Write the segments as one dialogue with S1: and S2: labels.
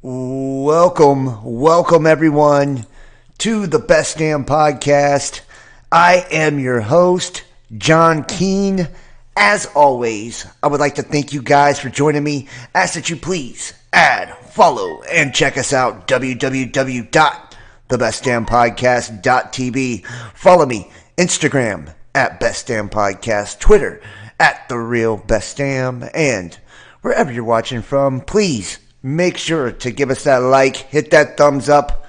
S1: Welcome everyone to the Best Damn Podcast. I am your host, John Keene. As always, I would like to thank you guys for joining me. Ask that you please add, follow, and check us out, www.thebestdamnpodcast.tv. Follow me, Instagram, at Best Damn Podcast, Twitter, at The Real Best Damn, and wherever you're watching from, please make sure to give us that like, hit that thumbs up,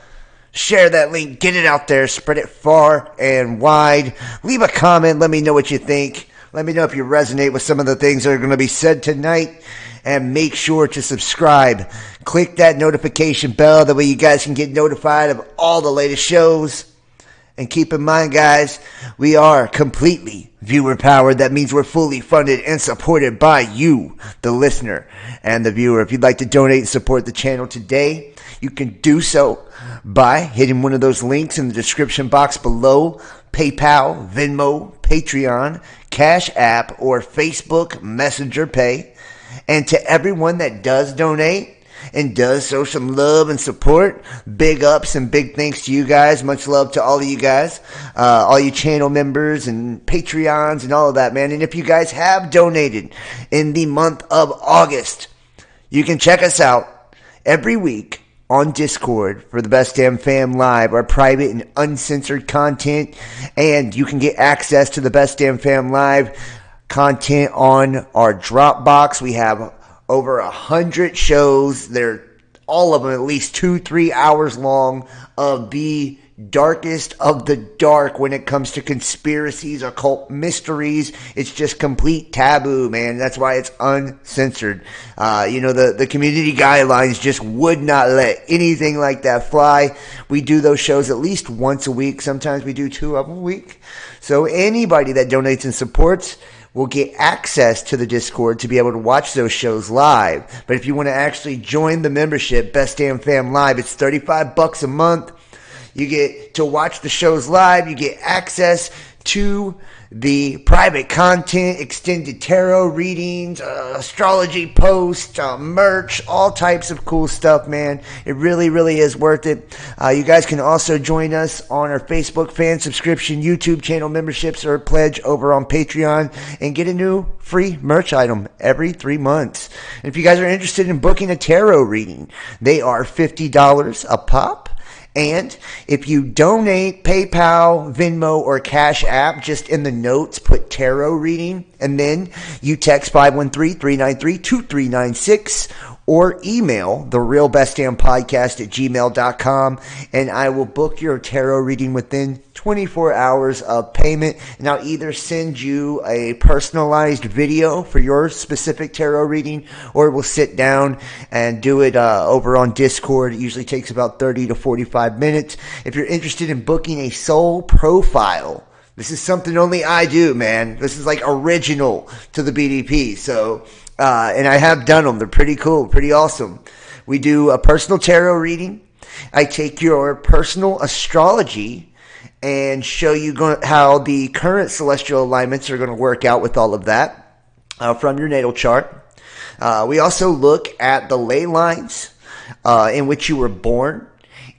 S1: share that link, get it out there, spread it far and wide. Leave a comment, let me know what you think. Let me know if you resonate with some of the things that are going to be said tonight. And make sure to subscribe. Click that notification bell, that way you guys can get notified of all the latest shows. And keep in mind, guys, we are completely viewer-powered. That means we're fully funded and supported by you, the listener and the viewer. If you'd like to donate and support the channel today, you can do so by hitting one of those links in the description box below. PayPal, Venmo, Patreon, Cash App, or Facebook Messenger Pay. And to everyone that does donate and does show some love and support, big ups and big thanks to you guys. Much love to all of you guys, all you channel members and Patreons and all of that, man. And if you guys have donated in the month of August, you can check us out every week on Discord for the Best Damn Fam Live, our private and uncensored content. And you can get access to the Best Damn Fam Live content on our Dropbox. We have over 100 shows. They're all of them at least 2-3 hours long, of the darkest of the dark when it comes to conspiracies, occult mysteries. It's just complete taboo, man. That's why it's uncensored. The community guidelines just would not let anything like that fly. We do those shows at least once a week. Sometimes we do 2 of them a week. So anybody that donates and supports will get access to the Discord to be able to watch those shows live. But if you want to actually join the membership, Best Damn Fam Live, it's $35 a month. You get to watch the shows live. You get access to the private content, extended tarot readings, astrology posts, merch, all types of cool stuff, man. It really, really is worth it. You guys can also join us on our Facebook fan subscription, YouTube channel memberships, or pledge over on Patreon and get a new free merch item every 3 months. And if you guys are interested in booking a tarot reading, they are $50 a pop. And if you donate PayPal, Venmo, or Cash App, just in the notes, put tarot reading, and then you text 513-393-2396 or email therealbestdampodcast@gmail.com, and I will book your tarot reading within 24 hours of payment, and I'll either send you a personalized video for your specific tarot reading, or we'll sit down and do it over on Discord. It usually takes about 30 to 45 minutes. If you're interested in booking a soul profile, this is something only I do, man. This is like original to the BDP. So, and I have done them. They're pretty cool, pretty awesome. We do a personal tarot reading. I take your personal astrology and show you how the current celestial alignments are going to work out with all of that from your natal chart. We also look at the ley lines in which you were born,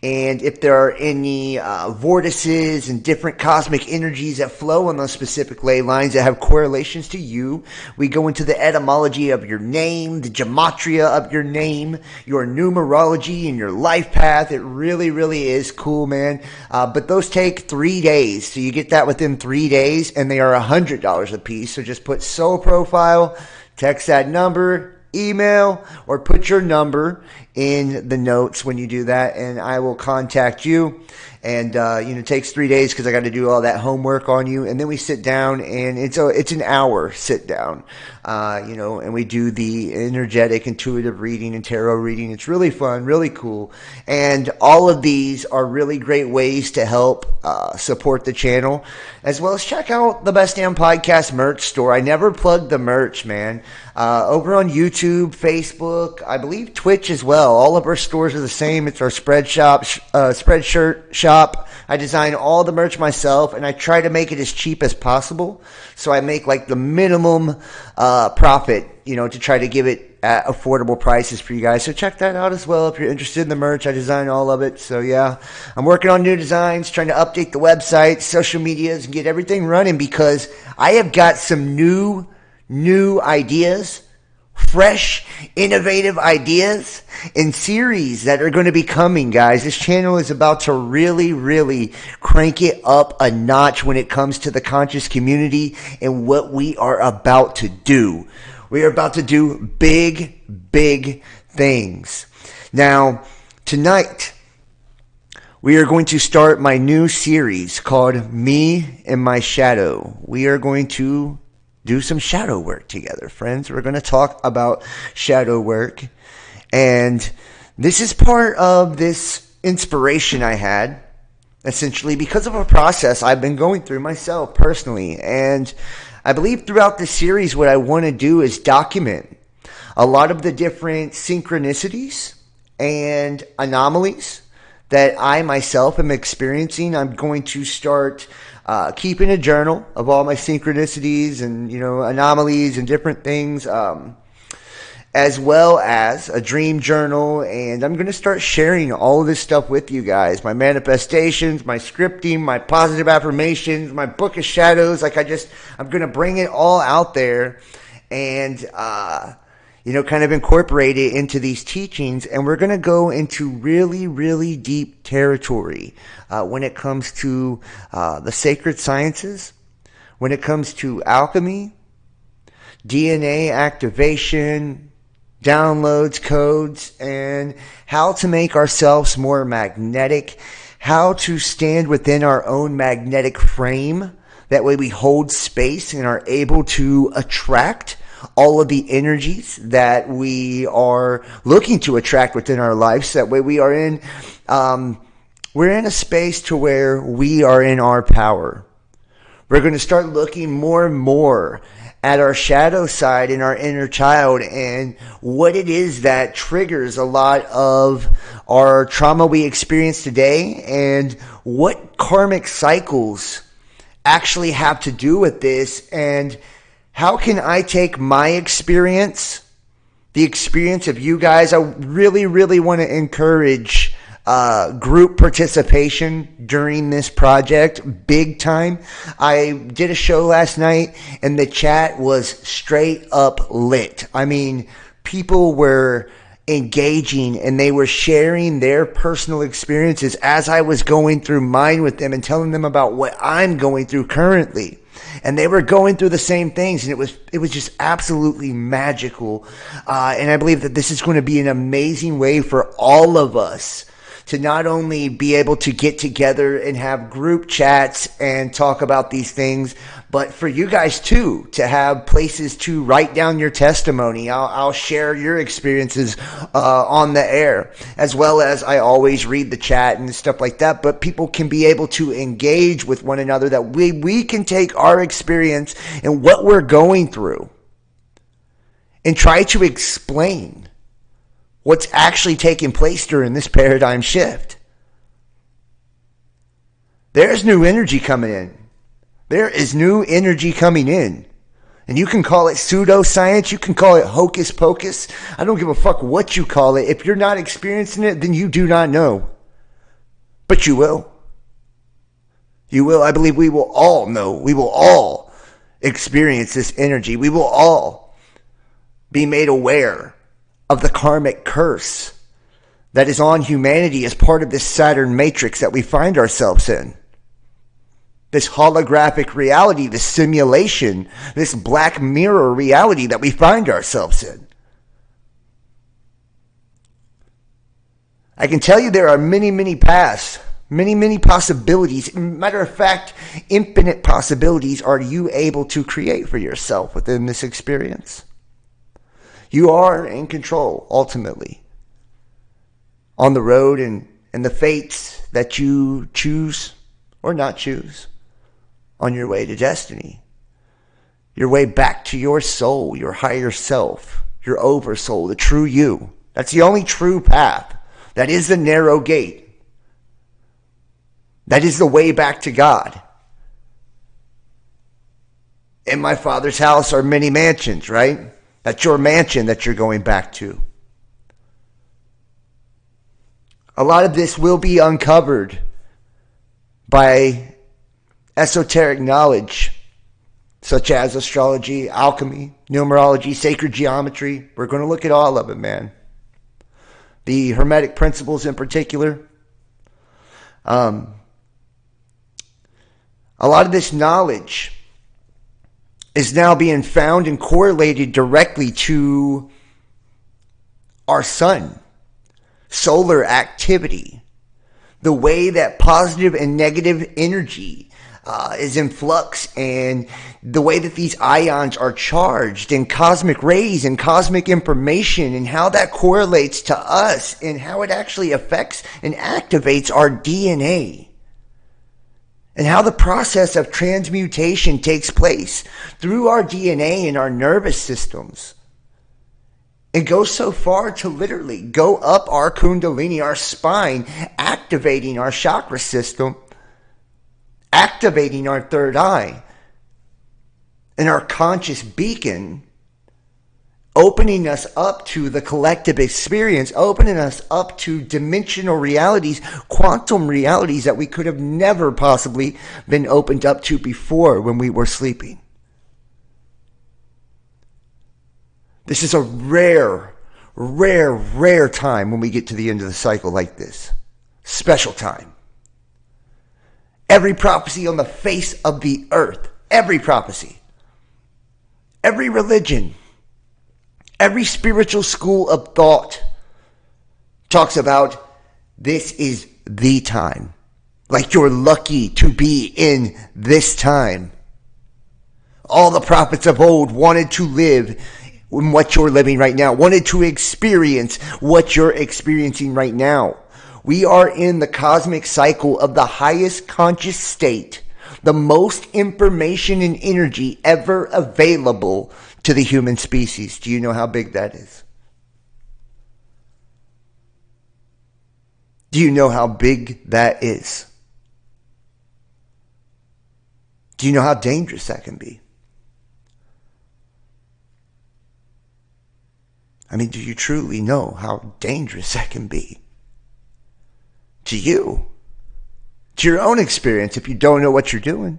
S1: and if there are any vortices and different cosmic energies that flow on those specific ley lines that have correlations to you. We go into the etymology of your name, the gematria of your name, your numerology, and your life path. It really, really is cool, man. But those take 3 days. So you get that within 3 days, and they are $100 a piece. So just put soul profile, text that number, email, or put your number in the notes when you do that, and I will contact you. And it takes 3 days because I got to do all that homework on you, and then we sit down, and it's an hour sit down, and we do the energetic, intuitive reading and tarot reading. It's really fun, really cool, and all of these are really great ways to help support the channel, as well as check out the Best Damn Podcast merch store. I never plug the merch, man. Over on YouTube, Facebook, I believe Twitch as well. All of our stores are the same. It's our Spreadshirt shop. I design all the merch myself, and I try to make it as cheap as possible. So I make like the minimum profit, to try to give it at affordable prices for you guys. So check that out as well if you're interested in the merch. I design all of it. So yeah, I'm working on new designs, trying to update the website, social medias, and get everything running because I have got some new ideas, fresh, innovative ideas and series that are going to be coming, guys. This channel is about to really, really crank it up a notch when it comes to the conscious community and what we are about to do. We are about to do big, big things. Now, tonight, we are going to start my new series called Me and My Shadow. We are going to do some shadow work together, friends. We're going to talk about shadow work. And this is part of this inspiration I had, essentially, because of a process I've been going through myself personally. And I believe throughout this series, what I want to do is document a lot of the different synchronicities and anomalies that I myself am experiencing. I'm going to start keeping a journal of all my synchronicities and, anomalies and different things, as well as a dream journal. And I'm going to start sharing all of this stuff with you guys. My manifestations, my scripting, my positive affirmations, my book of shadows. I'm going to bring it all out there and, kind of incorporate it into these teachings. And we're going to go into really, really deep territory when it comes to the sacred sciences, when it comes to alchemy, DNA activation, downloads, codes, and how to make ourselves more magnetic, how to stand within our own magnetic frame. That way we hold space and are able to attract all of the energies that we are looking to attract within our lives. That way we're in a space to where we are in our power. We're going to start looking more and more at our shadow side and our inner child and what it is that triggers a lot of our trauma we experience today and what karmic cycles actually have to do with this, and how can I take my experience, the experience of you guys. I really, really want to encourage group participation during this project, big time. I did a show last night and the chat was straight up lit. I mean, people were engaging and they were sharing their personal experiences as I was going through mine with them and telling them about what I'm going through currently. And they were going through the same things, and it was just absolutely magical. And I believe that this is going to be an amazing way for all of us to not only be able to get together and have group chats and talk about these things, but for you guys too, to have places to write down your testimony. I'll share your experiences on the air, as well as I always read the chat and stuff like that. But people can be able to engage with one another, that we can take our experience and what we're going through and try to explain what's actually taking place during this paradigm shift. There's new energy coming in. There is new energy coming in. And you can call it pseudoscience. You can call it hocus pocus. I don't give a fuck what you call it. If you're not experiencing it, then you do not know. But you will. You will. I believe we will all know. We will all experience this energy. We will all be made aware of the karmic curse that is on humanity as part of this Saturn matrix that we find ourselves in. This holographic reality, this simulation, this black mirror reality that we find ourselves in. I can tell you there are many, many paths, many, many possibilities. Matter of fact, infinite possibilities are you able to create for yourself within this experience. You are in control, ultimately, on the road and the fates that you choose or not choose on your way to destiny. your way back to your soul, your higher self, your oversoul, the true you. That's the only true path. That is the narrow gate. That is the way back to God. In my Father's house are many mansions, right? That's your mansion that you're going back to. A lot of this will be uncovered by esoteric knowledge, such as astrology, alchemy, numerology, sacred geometry. We're going to look at all of it, man. The Hermetic Principles in particular. A lot of this knowledge is now being found and correlated directly to our sun, solar activity, the way that positive and negative energy is in flux, and the way that these ions are charged, and cosmic rays and cosmic information, and how that correlates to us, and how it actually affects and activates our DNA. And how the process of transmutation takes place through our DNA and our nervous systems. It goes so far to literally go up our kundalini, our spine, activating our chakra system, activating our third eye, and our conscious beacon, opening us up to the collective experience, opening us up to dimensional realities, quantum realities that we could have never possibly been opened up to before when we were sleeping. This is a rare time when we get to the end of the cycle like this. Special time. Every prophecy on the face of the earth, every prophecy, every religion, every spiritual school of thought talks about this is the time. Like you're lucky to be in this time. All the prophets of old wanted to live in what you're living right now, wanted to experience what you're experiencing right now. We are in the cosmic cycle of the highest conscious state, the most information and energy ever available to the human species. Do you know how big that is? Do you know how big that is? Do you know how dangerous that can be? I mean, do you truly know how dangerous that can be? To you. To your own experience if you don't know what you're doing.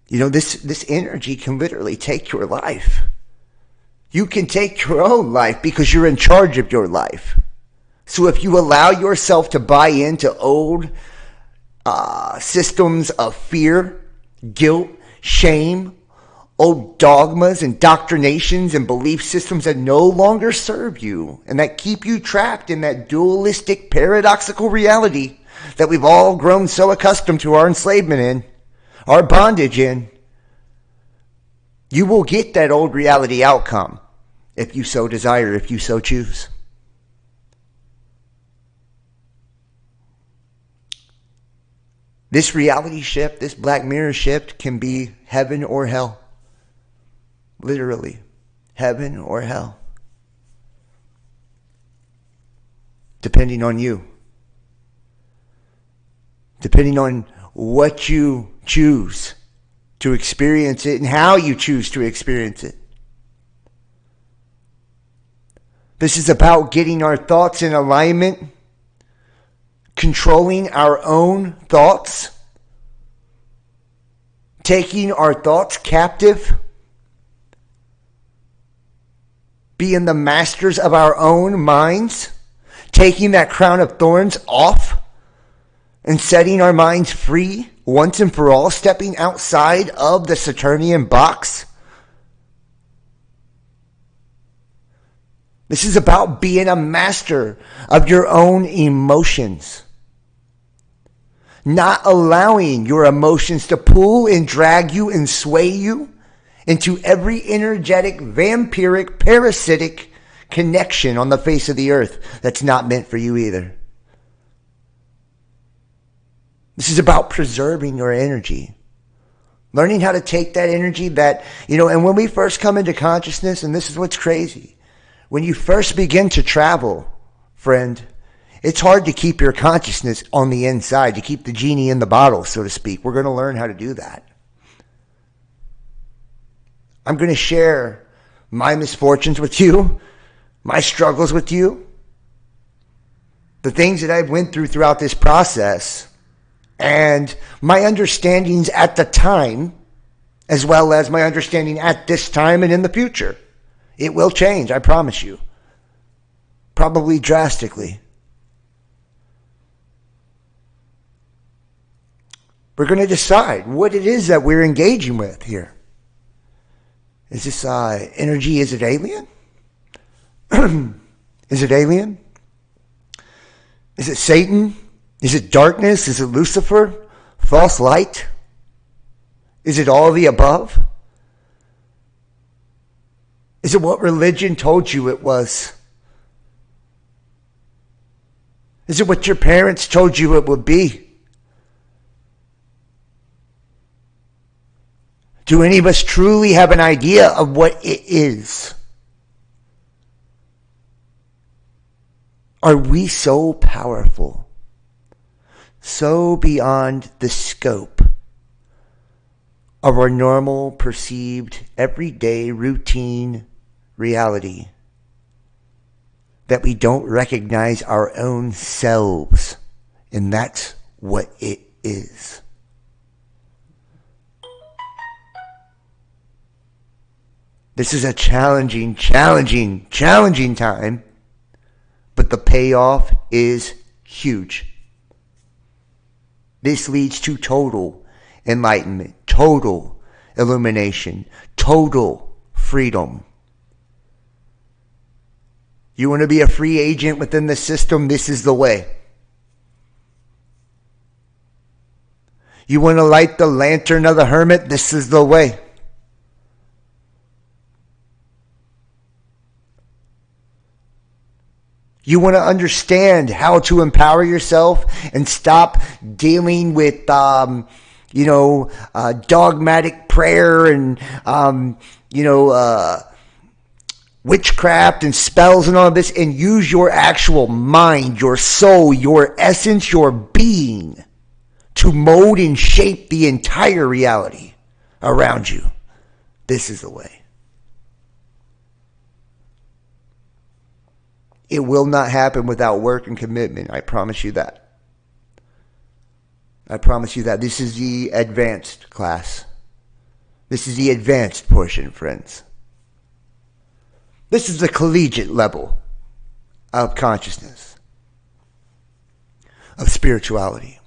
S1: You know, this energy can literally take your life. You can take your own life because you're in charge of your life. So if you allow yourself to buy into old systems of fear, guilt, shame, old dogmas, indoctrinations, and belief systems that no longer serve you and that keep you trapped in that dualistic, paradoxical reality that we've all grown so accustomed to our enslavement in, our bondage in, you will get that old reality outcome if you so desire, if you so choose. This reality shift, this Black Mirror shift can be heaven or hell. Literally, heaven or hell. Depending on you. Depending on what you choose to experience it and how you choose to experience it. This is about getting our thoughts in alignment, controlling our own thoughts, taking our thoughts captive, being the masters of our own minds, taking that crown of thorns off, and setting our minds free once and for all, stepping outside of the Saturnian box. This is about being a master of your own emotions. Not allowing your emotions to pull and drag you and sway you into every energetic, vampiric, parasitic connection on the face of the earth that's not meant for you either. This is about preserving your energy. Learning how to take that energy that, and when we first come into consciousness, and this is what's crazy, when you first begin to travel, friend, it's hard to keep your consciousness on the inside, to keep the genie in the bottle, so to speak. We're going to learn how to do that. I'm going to share my misfortunes with you, my struggles with you, the things that I went throughout this process, and my understandings at the time, as well as my understanding at this time and in the future. It will change, I promise you. Probably drastically. We're going to decide what it is that we're engaging with here. Is this energy, is it alien? Is it alien? Is it Satan? Is it darkness? Is it Lucifer? False light? Is it all of the above? Is it what religion told you it was? Is it what your parents told you it would be? Do any of us truly have an idea of what it is? Are we so powerful, so beyond the scope of our normal, perceived, everyday, routine reality, that we don't recognize our own selves, and that's what it is? This is a challenging time, but the payoff is huge. This leads to total enlightenment, total illumination, total freedom. You want to be a free agent within the system? This is the way. You want to light the lantern of the hermit? This is the way. You want to understand how to empower yourself and stop dealing with, dogmatic prayer and, witchcraft and spells and all of this, and use your actual mind, your soul, your essence, your being to mold and shape the entire reality around you. This is the way. It will not happen without work and commitment. I promise you that. I promise you that. This is the advanced class. This is the advanced portion, friends. This is the collegiate level of consciousness, of spirituality.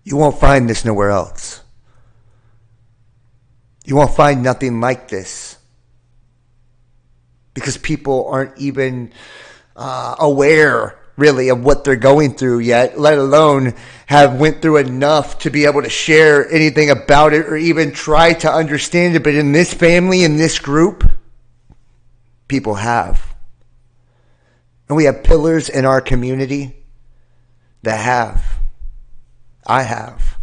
S1: You won't find this nowhere else. You won't find nothing like this. Because people aren't even aware, really, of what they're going through yet, let alone have went through enough to be able to share anything about it or even try to understand it. But in this family, in this group, people have. And we have pillars in our community that have. I have.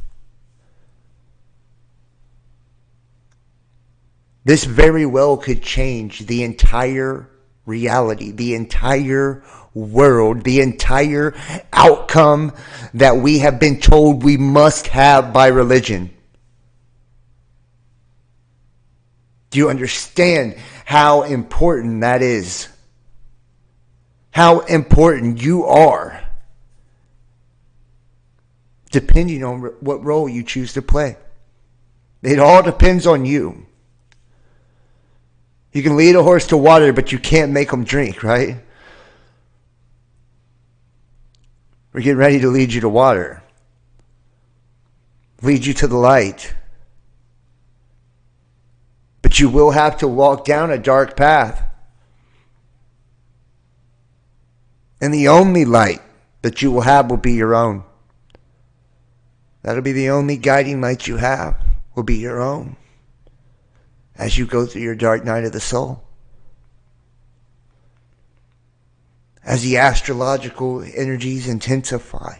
S1: This very well could change the entire reality, the entire world, the entire outcome that we have been told we must have by religion. Do you understand how important that is? How important you are, depending on what role you choose to play. It all depends on you. You can lead a horse to water, but you can't make him drink, right? We're getting ready to lead you to water. Lead you to the light. But you will have to walk down a dark path. And the only light that you will have will be your own. That'll be the only guiding light you have, will be your own. As you go through your dark night of the soul. As the astrological energies intensify.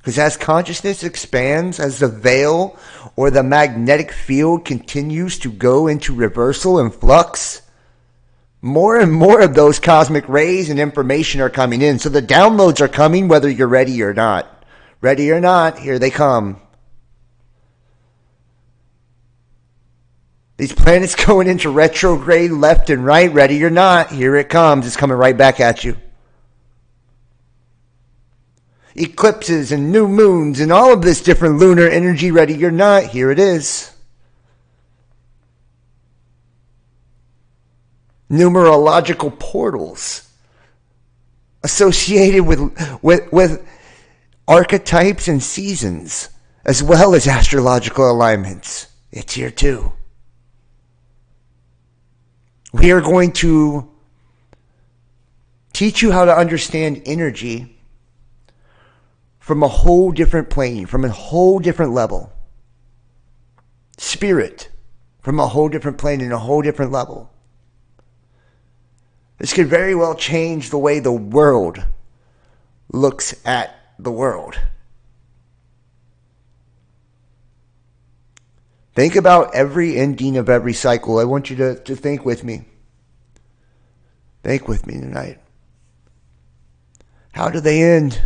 S1: Because as consciousness expands, as the veil or the magnetic field continues to go into reversal and flux, more and more of those cosmic rays and information are coming in. So the downloads are coming whether you're ready or not. Ready or not, here they come. These planets going into retrograde left and right. Ready or not, here it comes. It's coming right back at you. Eclipses and new moons and all of this different lunar energy. Ready or not, here it is. Numerological portals associated with archetypes and seasons, as well as astrological alignments. It's here too. We are going to teach you how to understand energy from a whole different plane, from a whole different level. Spirit from a whole different plane and a whole different level. This could very well change the way the world looks at the world. Think about every ending of every cycle. I want you to think with me. Think with me tonight. How do they end?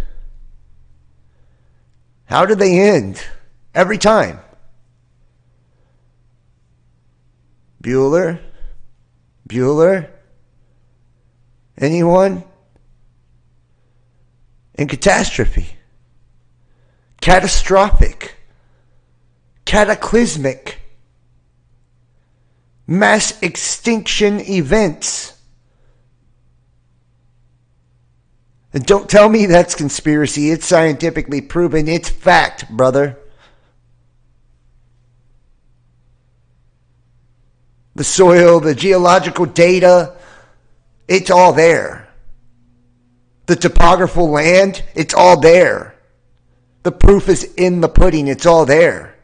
S1: How do they end? Every time. Bueller? Anyone? In catastrophe. Catastrophic. Cataclysmic. Mass extinction events. And don't tell me that's conspiracy. It's scientifically proven. It's fact, brother. The soil, the geological data, it's all there. The topographical land, it's all there. The proof is in the pudding. It's all there.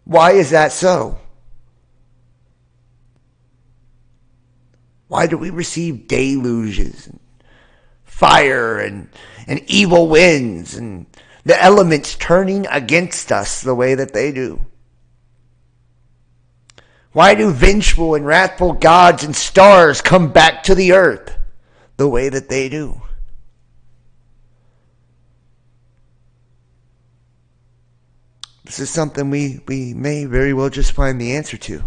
S1: Why is that so? Why do we receive deluges, and fire, and evil winds, and the elements turning against us the way that they do? Why do vengeful and wrathful gods and stars come back to the earth the way that they do? This is something we may very well just find the answer to.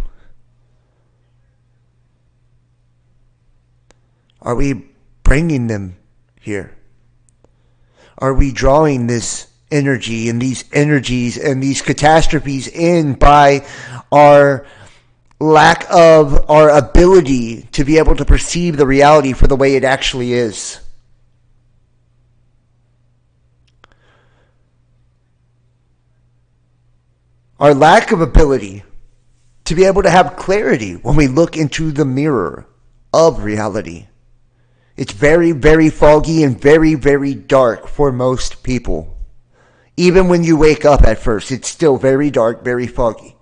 S1: Are we bringing them here? Are we drawing this energy and these energies and these catastrophes in by our lack of our ability to be able to perceive the reality for the way it actually is? Our lack of ability to be able to have clarity when we look into the mirror of reality. It's very, very foggy and very, very dark for most people. Even when you wake up at first, it's still very dark, very foggy.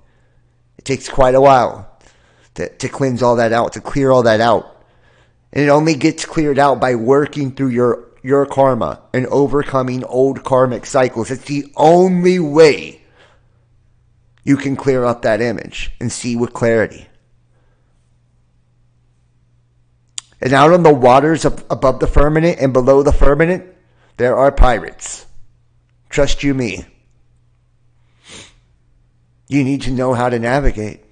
S1: It takes quite a while to cleanse all that out, to clear all that out. And it only gets cleared out by working through your karma and overcoming old karmic cycles. It's the only way you can clear up that image and see with clarity. And out on the waters above the firmament and below the firmament, there are pirates. Trust you me. You need to know how to navigate.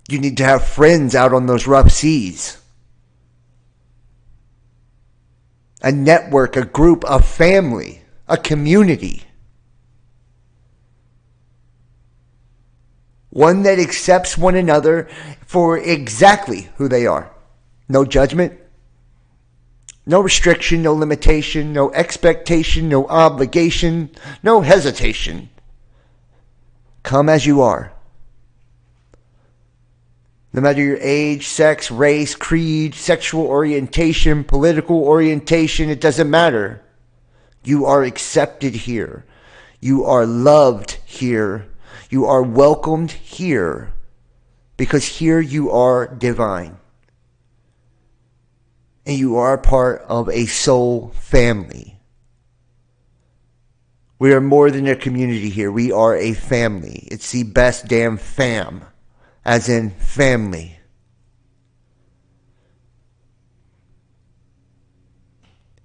S1: You need to have friends out on those rough seas. A network, a group, a family, a community. One that accepts one another for exactly who they are. No judgment, no restriction, no limitation, no expectation, no obligation, no hesitation. Come as you are. No matter your age, sex, race, creed, sexual orientation, political orientation, it doesn't matter. You are accepted here. You are loved here. You are welcomed here, because here you are divine. and you are part of a soul family. We are more than a community here. We are a family. It's the best damn fam, as in family.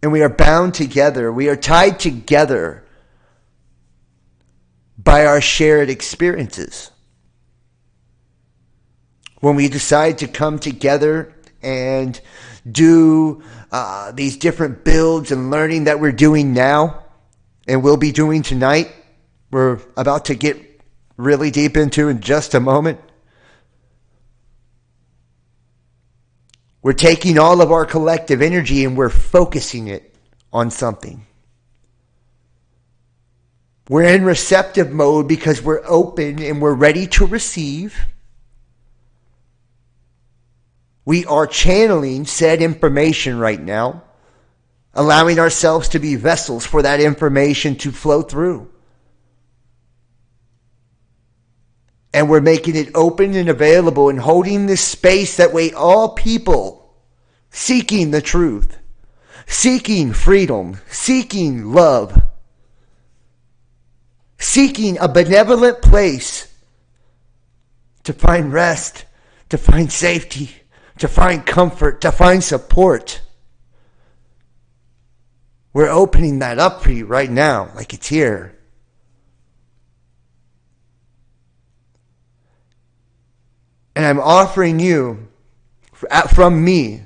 S1: And we are bound together. We are tied together by our shared experiences. When we decide to come together and do these different builds and learning that we're doing now, and we'll be doing tonight, we're about to get really deep into in just a moment. We're taking all of our collective energy and we're focusing it on something. We're in receptive mode because we're open and we're ready to receive. We are channeling said information right now, allowing ourselves to be vessels for that information to flow through. And we're making it open and available and holding this space that way all people seeking the truth, seeking freedom, seeking love, seeking a benevolent place to find rest, to find safety, to find comfort, to find support. We're opening that up for you right now, like it's here. And I'm offering you, from me,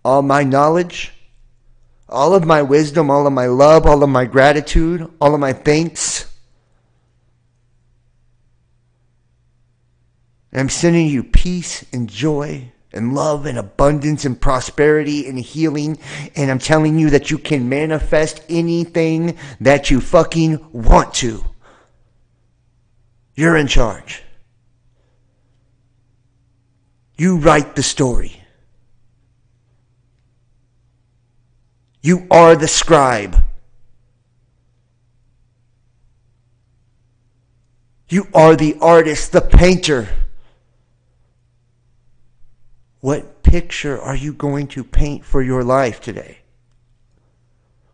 S1: all my knowledge, all of my wisdom, all of my love, all of my gratitude, all of my thanks. And I'm sending you peace and joy and love and abundance and prosperity and healing. And I'm telling you that you can manifest anything that you fucking want to. You're in charge. You write the story. You are the scribe. You are the artist, the painter. What picture are you going to paint for your life today?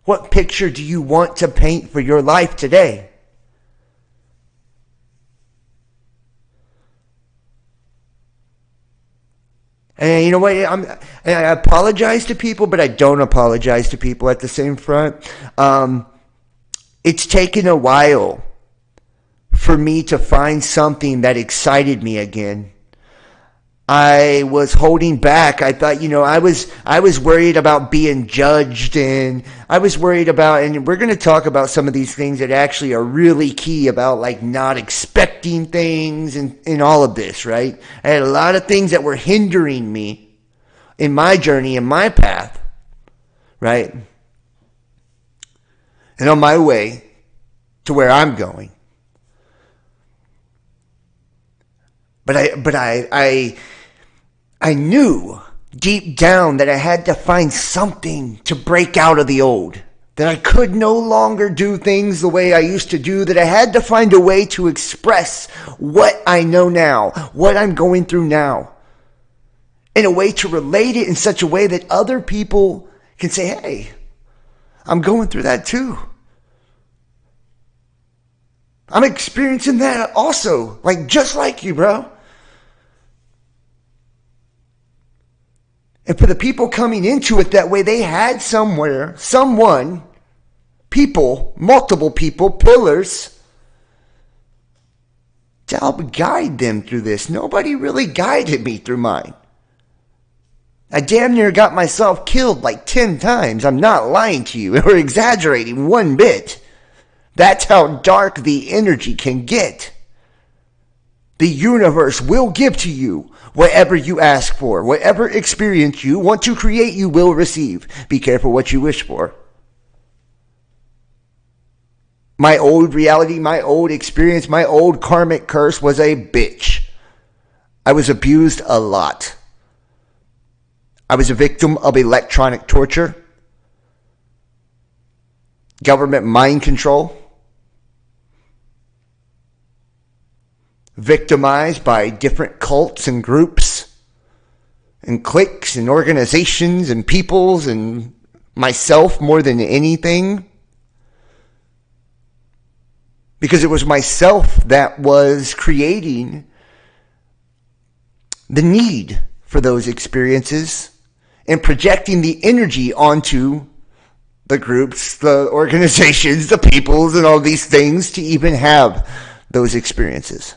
S1: What picture do you want to paint for your life today? And you know what? I apologize to people, but I don't apologize to people at the same front. It's taken a while for me to find something that excited me again. I was holding back. I thought, I was worried about being judged, and I was worried about, and we're going to talk about some of these things that actually are really key about like not expecting things and all of this, right? I had a lot of things that were hindering me in my journey, in my path, right? And on my way to where I'm going. But I knew deep down that I had to find something to break out of the old. That I could no longer do things the way I used to do. That I had to find a way to express what I know now. What I'm going through now. In a way to relate it in such a way that other people can say, hey, I'm going through that too. I'm experiencing that also. Like, just like you, bro. And for the people coming into it that way, they had somewhere, someone, people, multiple people, pillars, to help guide them through this. Nobody really guided me through mine. I damn near got myself killed like 10 times. I'm not lying to you or exaggerating one bit. That's how dark the energy can get. The universe will give to you whatever you ask for. Whatever experience you want to create, you will receive. Be careful what you wish for. My old reality, my old experience, my old karmic curse was a bitch. I was abused a lot. I was a victim of electronic torture, government mind control, victimized by different cults and groups and cliques and organizations and peoples and myself more than anything. Because it was myself that was creating the need for those experiences and projecting the energy onto the groups, the organizations, the peoples, and all these things to even have those experiences.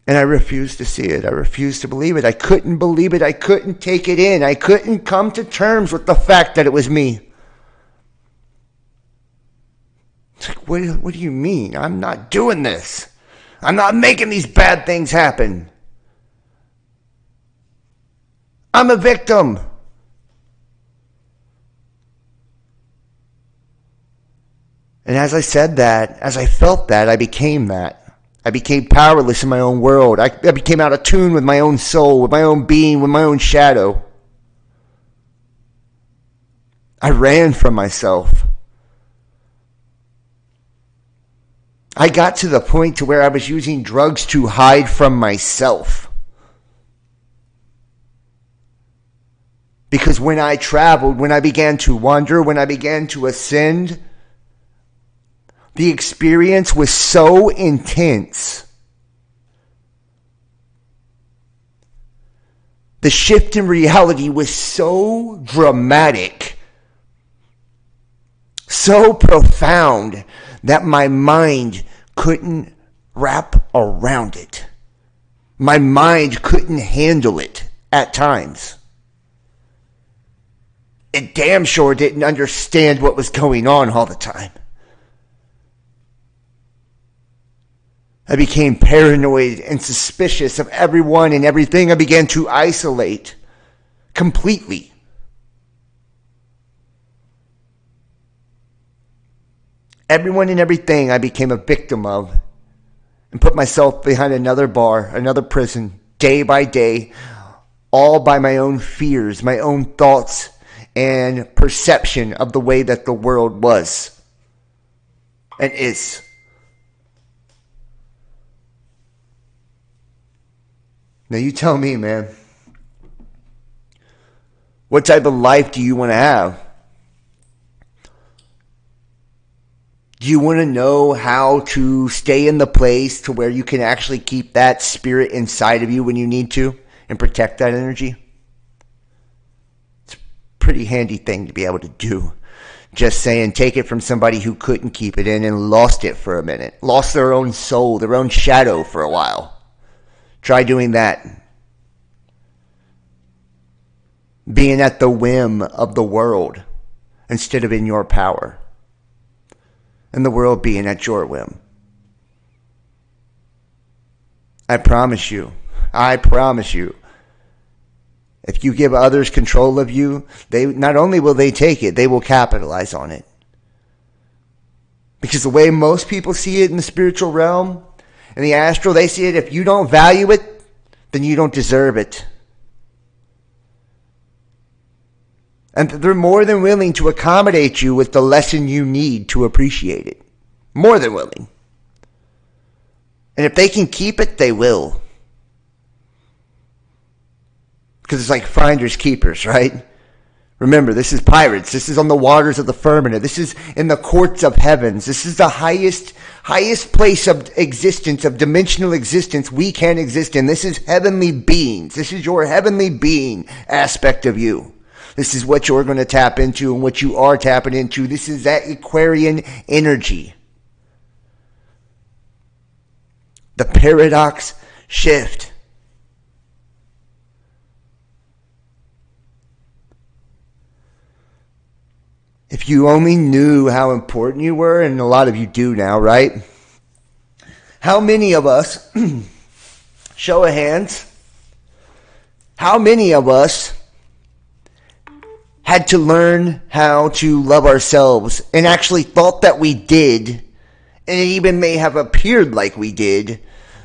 S1: And I refused to see it. I refused to believe it. I couldn't believe it. I couldn't take it in. I couldn't come to terms with the fact that it was me. It's like, what do you mean? I'm not doing this. I'm not making these bad things happen. I'm a victim. And as I said that, as I felt that, I became that. I became powerless in my own world. I became out of tune with my own soul, with my own being, with my own shadow. I ran from myself. I got to the point to where I was using drugs to hide from myself. Because when I traveled, when I began to wander, when I began to ascend, the experience was so intense. The shift in reality was so dramatic, so profound, that my mind couldn't wrap around it. My mind couldn't handle it at times. It damn sure didn't understand what was going on all the time. I became paranoid and suspicious of everyone and everything. I began to isolate completely. Everyone and everything I became a victim of, and put myself behind another bar, another prison, day by day, all by my own fears, my own thoughts, and perception of the way that the world was and is. Now you tell me, man. What type of life do you want to have? Do you want to know how to stay in the place to where you can actually keep that spirit inside of you when you need to and protect that energy? It's a pretty handy thing to be able to do. Just saying, take it from somebody who couldn't keep it in and lost it for a minute. Lost their own soul, their own shadow for a while. Try doing that. Being at the whim of the world instead of in your power. And the world being at your whim. I promise you, if you give others control of you, they not only will they take it, they will capitalize on it. Because the way most people see it in the spiritual realm, in the astral, they see it, if you don't value it, then you don't deserve it. And they're more than willing to accommodate you with the lesson you need to appreciate it. More than willing. And if they can keep it, they will. Because it's like finders keepers, right? Remember, this is pirates. This is on the waters of the firmament. This is in the courts of heavens. This is the highest place of existence, of dimensional existence we can exist in. This is heavenly beings. This is your heavenly being aspect of you. This is what you're going to tap into and what you are tapping into. This is that Aquarian energy. The paradox shift. If you only knew how important you were, and a lot of you do now, right? How many of us, show of hands, how many of us had to learn how to love ourselves and actually thought that we did, and it even may have appeared like we did,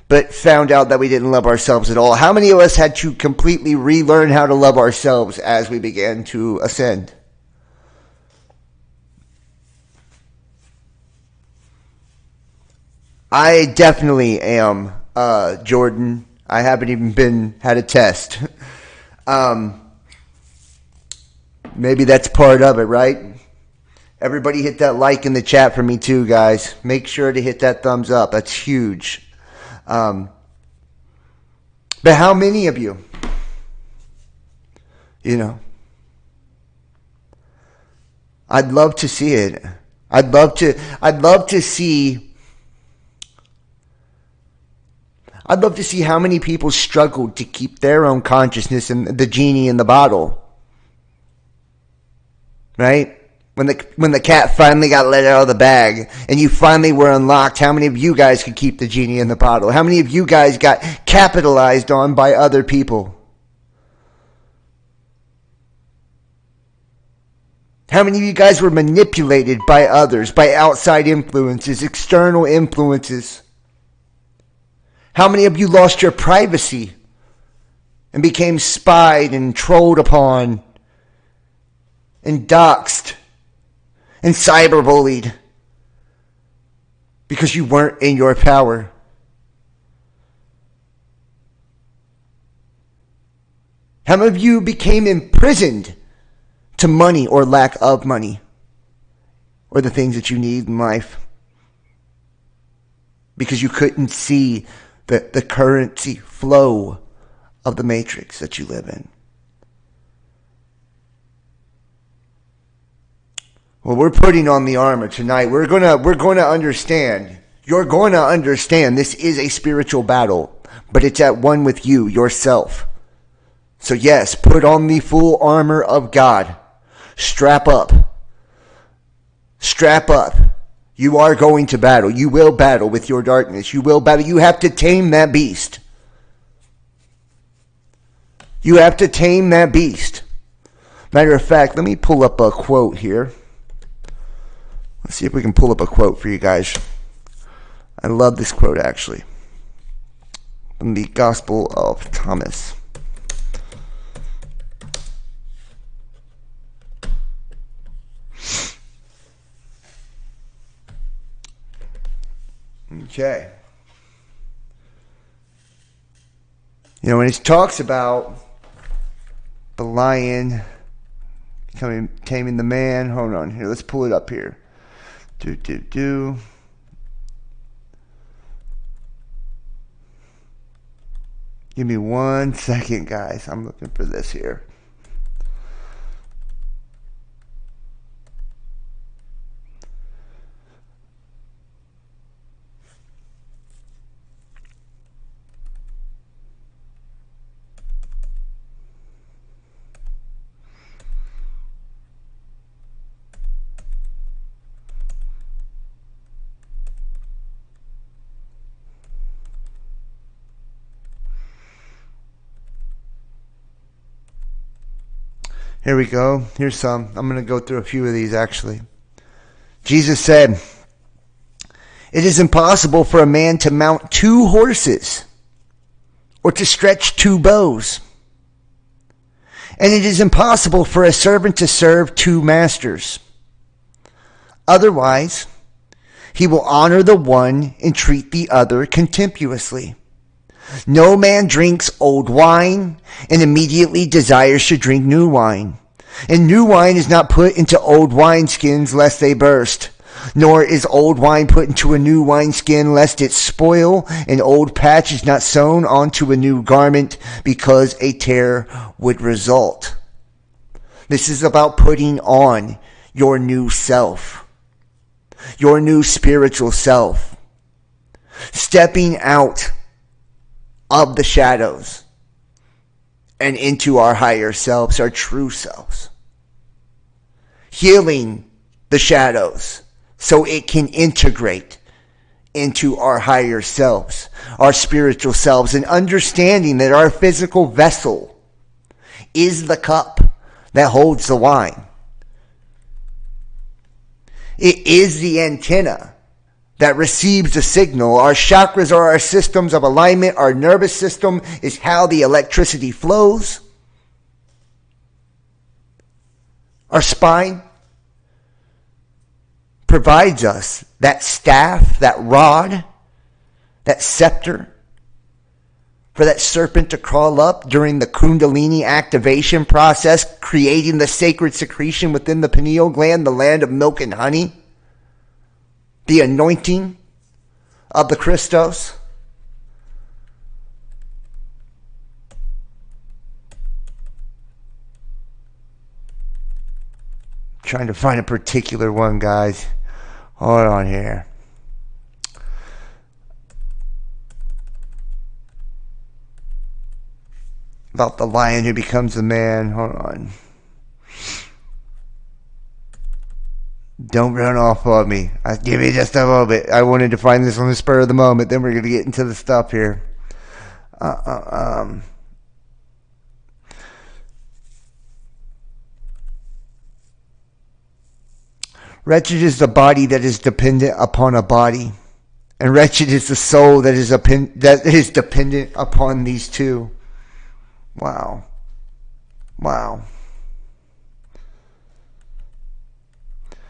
S1: but found out that we didn't love ourselves at all? How many of us had to completely relearn how to love ourselves as we began to ascend? I definitely am, Jordan. I haven't even had a test. Maybe that's part of it, right? Everybody hit that like in the chat for me too, guys. Make sure to hit that thumbs up. That's huge. But how many of you, I'd love to see it. I'd love to see how many people struggled to keep their own consciousness and the genie in the bottle. Right? When the cat finally got let out of the bag and you finally were unlocked, how many of you guys could keep the genie in the bottle? How many of you guys got capitalized on by other people? How many of you guys were manipulated by others, by outside influences, external influences? How many of you lost your privacy and became spied and trolled upon and doxxed and cyberbullied because you weren't in your power? How many of you became imprisoned to money or lack of money or the things that you need in life because you couldn't see the currency flow of the matrix that you live in? Well, we're putting on the armor tonight. We're going to understand. You're going to understand this is a spiritual battle, but it's at one with you, yourself. So yes, put on the full armor of God. Strap up. Strap up. You are going to battle. You will battle with your darkness. You will battle. You have to tame that beast. You have to tame that beast. Matter of fact, let me pull up a quote here. Let's see if we can pull up a quote for you guys. I love this quote, actually. From the Gospel of Thomas. Okay. When he talks about the lion taming the man. Hold on here. Let's pull it up here. Give me 1 second, guys. I'm looking for this here. Here we go. Here's some. I'm going to go through a few of these, actually. Jesus said, "It is impossible for a man to mount 2 horses or to stretch 2 bows. And it is impossible for a servant to serve 2 masters. Otherwise, he will honor the one and treat the other contemptuously. No man drinks old wine and immediately desires to drink new wine. And new wine is not put into old wineskins lest they burst. Nor is old wine put into a new wineskin lest it spoil. An old patch is not sewn onto a new garment because a tear would result." This is about putting on your new self. Your new spiritual self. Stepping out of the shadows and into our higher selves, our true selves. Healing the shadows so it can integrate into our higher selves, our spiritual selves, and understanding that our physical vessel is the cup that holds the wine. It is the antenna that receives a signal. Our chakras are our systems of alignment. Our nervous system is how the electricity flows. Our spine provides us that staff, that rod, that scepter for that serpent to crawl up during the Kundalini activation process, creating the sacred secretion within the pineal gland, the land of milk and honey, the anointing of the Christos. Trying to find a particular one, guys. Hold on here. About the lion who becomes the man. Hold on. Don't run off on me. Give me just a moment. I wanted to find this on the spur of the moment. Then we're going to get into the stuff here. Wretched is the body that is dependent upon a body. And wretched is the soul that is dependent upon these two. Wow. Wow.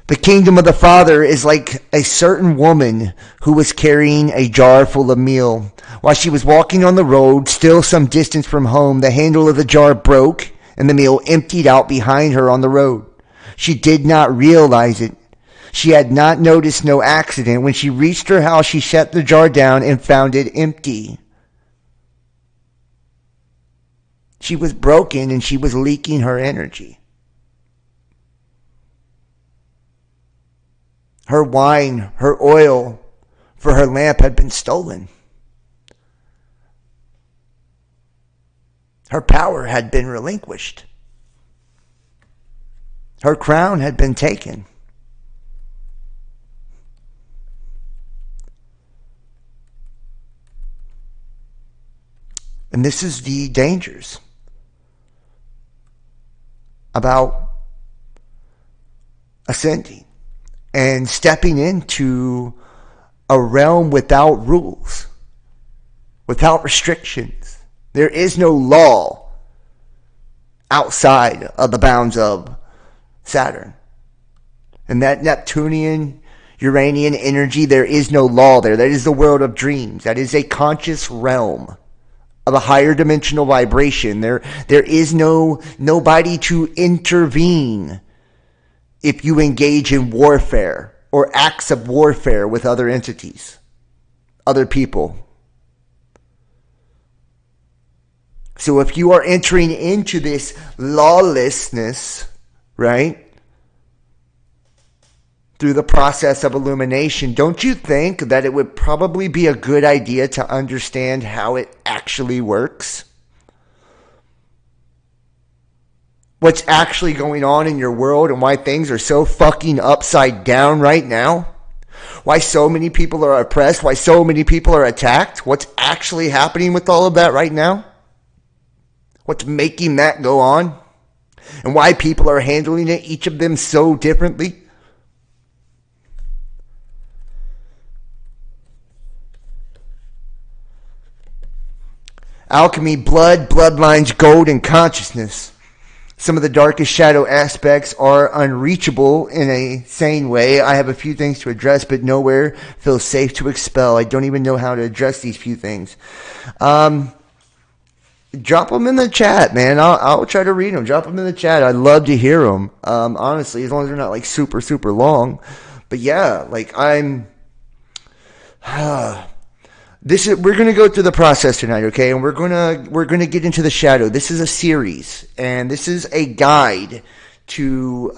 S1: The kingdom of the Father is like a certain woman who was carrying a jar full of meal. While she was walking on the road, still some distance from home, the handle of the jar broke and the meal emptied out behind her on the road. She did not realize it. She had not noticed no accident. When she reached her house, she set the jar down and found it empty. She was broken and she was leaking her energy. Her wine, her oil for her lamp had been stolen. Her power had been relinquished. Her crown had been taken. And this is the dangers about ascending and stepping into a realm without rules, without restrictions. There is no law outside of the bounds of Saturn. And that Neptunian, Uranian energy, there is no law there. That is the world of dreams. That is a conscious realm of a higher dimensional vibration. There is nobody to intervene if you engage in warfare or acts of warfare with other entities, other people. So if you are entering into this lawlessness, right, through the process of illumination, don't you think that it would probably be a good idea to understand how it actually works? What's actually going on in your world and why things are so fucking upside down right now? Why so many people are oppressed? Why so many people are attacked? What's actually happening with all of that right now? What's making that go on? And why people are handling it, each of them so differently? Alchemy, blood, bloodlines, gold, and consciousness. Some of the darkest shadow aspects are unreachable in a sane way. I have a few things to address, but nowhere feels safe to expel. I don't even know how to address these few things. Drop them in the chat, man. I'll try to read them. Drop them in the chat. I'd love to hear them. Honestly, as long as they're not like super, super long. But yeah, like I'm... we're gonna go through the process tonight, okay? And we're gonna get into the shadow. This is a series, and this is a guide to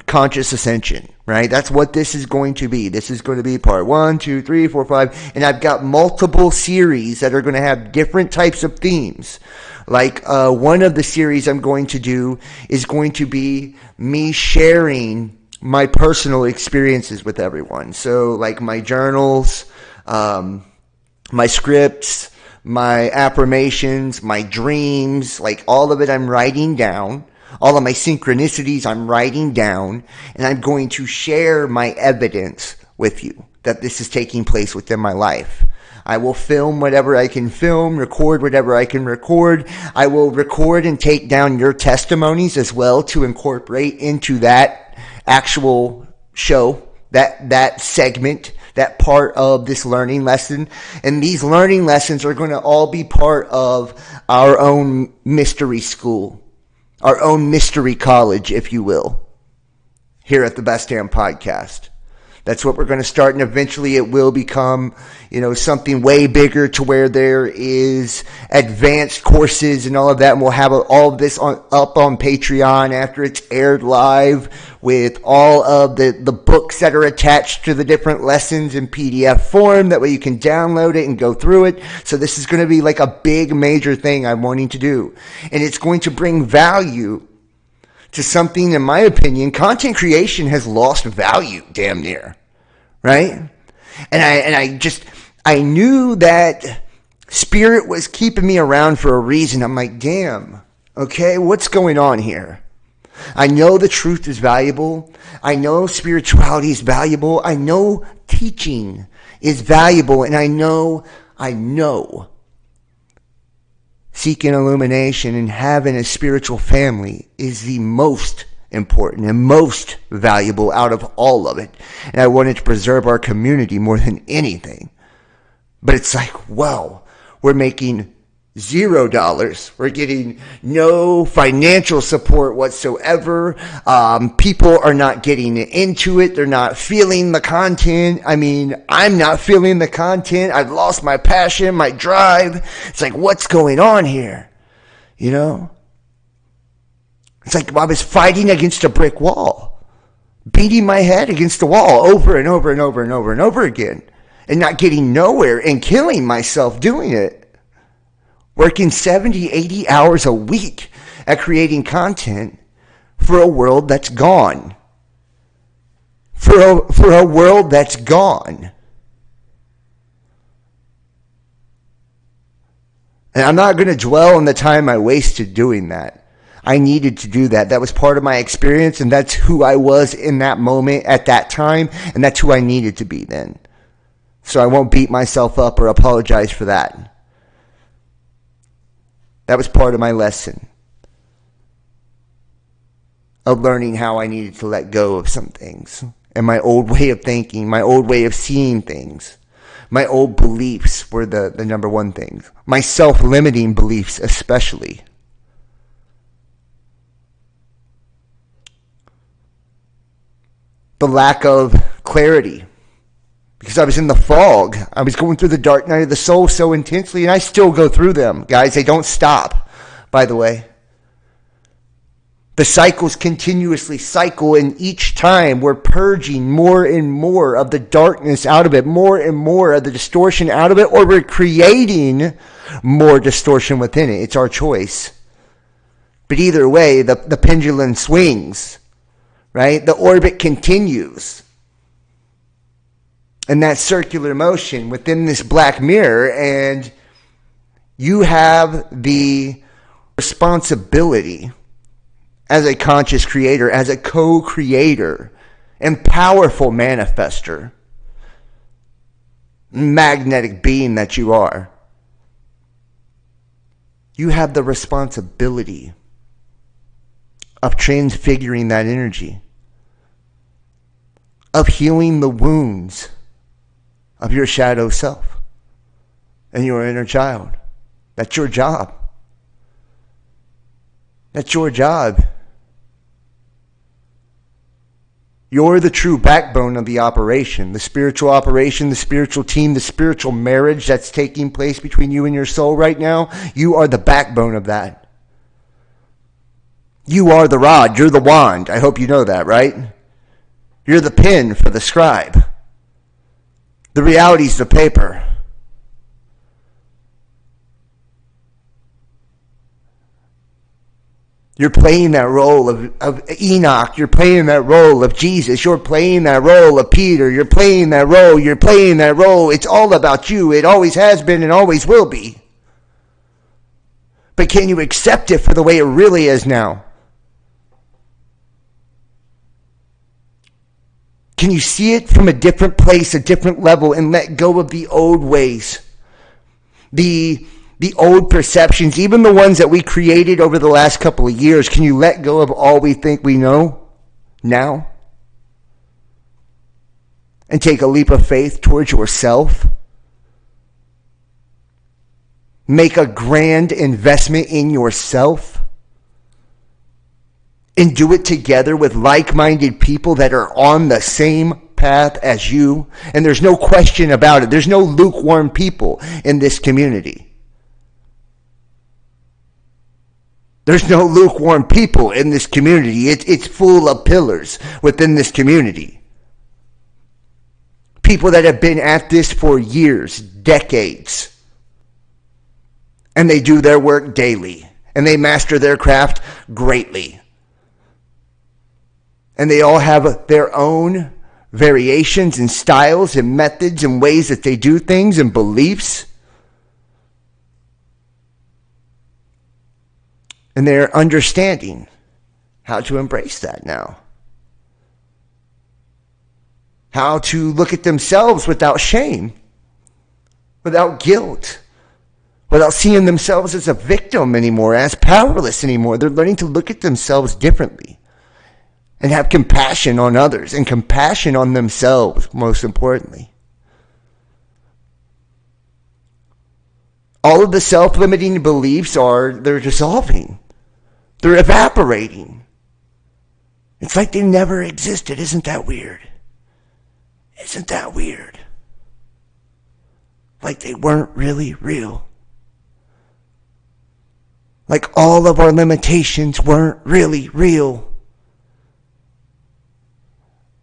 S1: conscious ascension, right? That's what this is going to be. This is going to be part 1, 2, 3, 4, 5, and I've got multiple series that are going to have different types of themes. Like one of the series I'm going to do is going to be me sharing my personal experiences with everyone. So like my journals, my scripts, my affirmations, my dreams, like all of it I'm writing down. All of my synchronicities I'm writing down, and I'm going to share my evidence with you that this is taking place within my life. I will film whatever I can film, record whatever I can record. I will record and take down your testimonies as well to incorporate into that actual show, that segment, that part of this learning lesson. And these learning lessons are going to all be part of our own mystery school, our own mystery college, if you will, here at the Best Damn Podcast. That's what we're going to start, and eventually it will become, something way bigger to where there is advanced courses and all of that, and we'll have all of this up on Patreon after it's aired live with all of the books that are attached to the different lessons in PDF form. That way you can download it and go through it. So this is going to be like a big major thing I'm wanting to do, and it's going to bring value to something. In my opinion, content creation has lost value damn near, right? And I knew that Spirit was keeping me around for a reason. I'm like, damn, okay, what's going on here? I know the truth is valuable. I know spirituality is valuable. I know teaching is valuable, and I know seeking illumination and having a spiritual family is the most important and most valuable out of all of it. And I wanted to preserve our community more than anything. But it's like, well, we're making $0. We're getting no financial support whatsoever. People are not getting into it. They're not feeling the content. I mean, I'm not feeling the content. I've lost my passion, my drive. It's like, what's going on here? It's like I was fighting against a brick wall, beating my head against the wall over and over and over and over and over again, and not getting nowhere and killing myself doing it. Working 70, 80 hours a week at creating content for a world that's gone. For a world that's gone. And I'm not going to dwell on the time I wasted doing that. I needed to do that. That was part of my experience, and that's who I was in that moment at that time, and that's who I needed to be then. So I won't beat myself up or apologize for that. That was part of my lesson of learning how I needed to let go of some things, and my old way of thinking, my old way of seeing things. My old beliefs were the number one things. My self-limiting beliefs especially. The lack of clarity. Because I was in the fog. I was going through the dark night of the soul so intensely, and I still go through them. Guys, they don't stop, by the way. The cycles continuously cycle, and each time we're purging more and more of the darkness out of it, more and more of the distortion out of it, or we're creating more distortion within it. It's our choice. But either way, the pendulum swings, right? The orbit continues. And that circular motion within this black mirror, and you have the responsibility as a conscious creator, as a co-creator and powerful manifester, magnetic being that you are. You have the responsibility of transfiguring that energy, of healing the wounds of your shadow self and your inner child. That's your job. That's your job. You're the true backbone of the operation, the spiritual team, the spiritual marriage that's taking place between you and your soul right now. You are the backbone of that. You are the rod. You're the wand. I hope you know that, right? You're the pen for the scribe. The reality's the paper. You're playing that role of Enoch. You're playing that role of Jesus. You're playing that role of Peter. You're playing that role. You're playing that role. It's all about you. It always has been and always will be. But can you accept it for the way it really is now? Can you see it from a different place, a different level, and let go of the old ways? The old perceptions, even the ones that we created over the last couple of years. Can you let go of all we think we know now? and take a leap of faith towards yourself. Make a grand investment in yourself. And do it together with like-minded people that are on the same path as you. And there's no question about it. There's no lukewarm people in this community. There's no lukewarm people in this community. It's full of pillars within this community. People that have been at this for years, decades. And they do their work daily. And they master their craft greatly. And they all have their own variations and styles and methods and ways that they do things and beliefs. And they're understanding how to embrace that now. How to look at themselves without shame, without guilt, without seeing themselves as a victim anymore, as powerless anymore. They're learning to look at themselves differently. And have compassion on others and compassion on themselves, most importantly. All of the self-limiting beliefs they're dissolving. They're evaporating. It's like they never existed. Isn't that weird? Isn't that weird? Like they weren't really real. Like all of our limitations weren't really real.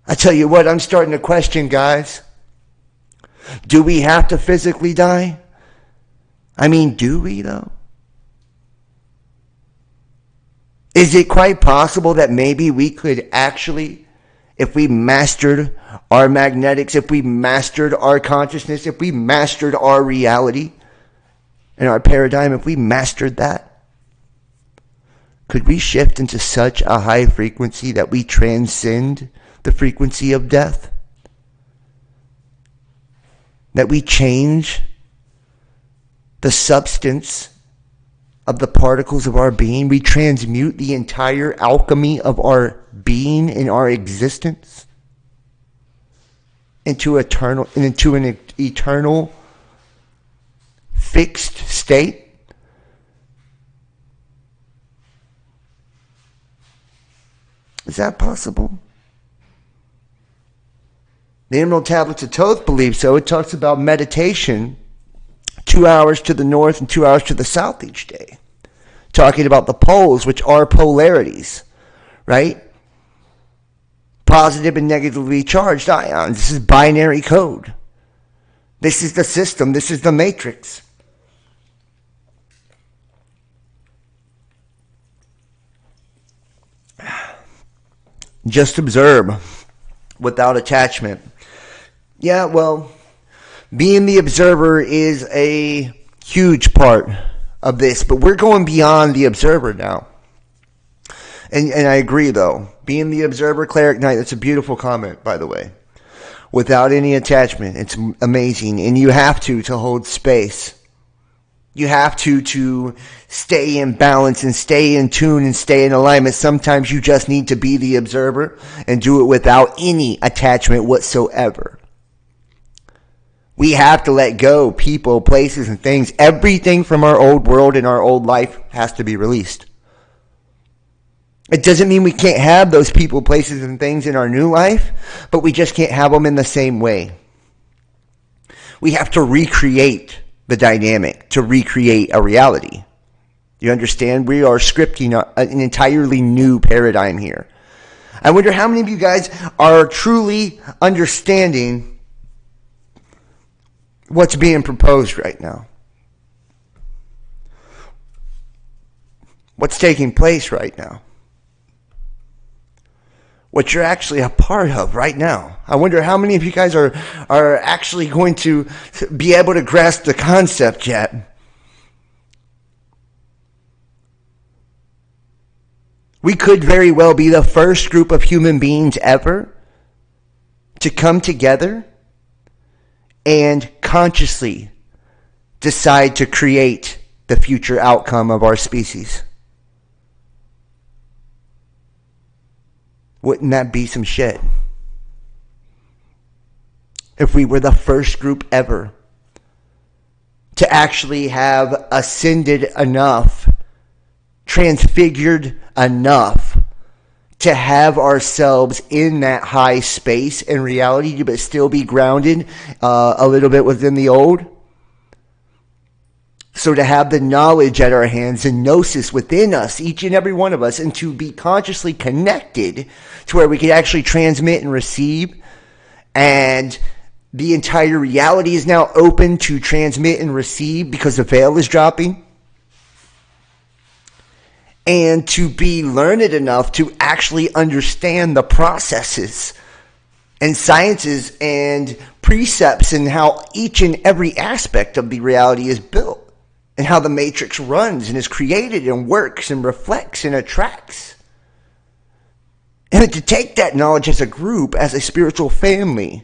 S1: I tell you what, I'm starting to question, guys. Do we have to physically die? I mean, do we though? Is it quite possible that maybe we could actually, if we mastered our magnetics, if we mastered our consciousness, if we mastered our reality and our paradigm, if we mastered that, could we shift into such a high frequency that we transcend the frequency of death? That we change the substance of the particles of our being? We transmute the entire alchemy of our being and our existence into an eternal fixed state? Is that possible? The Emerald Tablets of Thoth believe so. It talks about meditation 2 hours to the north and 2 hours to the south each day. Talking about the poles, which are polarities, right? Positive and negatively charged ions. This is binary code. This is the system. This is the matrix. Just observe without attachment. Yeah, well, being the observer is a huge part of this, but we're going beyond the observer now. And I agree, though. Being the observer, Cleric Knight, that's a beautiful comment, by the way. Without any attachment. It's amazing. And you have to hold space. You have to stay in balance and stay in tune and stay in alignment. Sometimes you just need to be the observer and do it without any attachment whatsoever. We have to let go people, places, and things. Everything from our old world and our old life has to be released. It doesn't mean we can't have those people, places, and things in our new life, but we just can't have them in the same way. We have to recreate the dynamic, to recreate a reality. You understand? We are scripting an entirely new paradigm here. I wonder how many of you guys are truly understanding what's being proposed right now. What's taking place right now. What you're actually a part of right now. I wonder how many of you guys are actually going to be able to grasp the concept yet. We could very well be the first group of human beings ever to come together and consciously decide to create the future outcome of our species. Wouldn't that be some shit? if we were the first group ever to actually have ascended enough, transfigured enough to have ourselves in that high space and reality, but still be grounded a little bit within the old. So to have the knowledge at our hands and gnosis within us, each and every one of us, and to be consciously connected to where we could actually transmit and receive, and the entire reality is now open to transmit and receive because the veil is dropping. And to be learned enough to actually understand the processes and sciences and precepts and how each and every aspect of the reality is built and how the matrix runs and is created and works and reflects and attracts. And to take that knowledge as a group, as a spiritual family,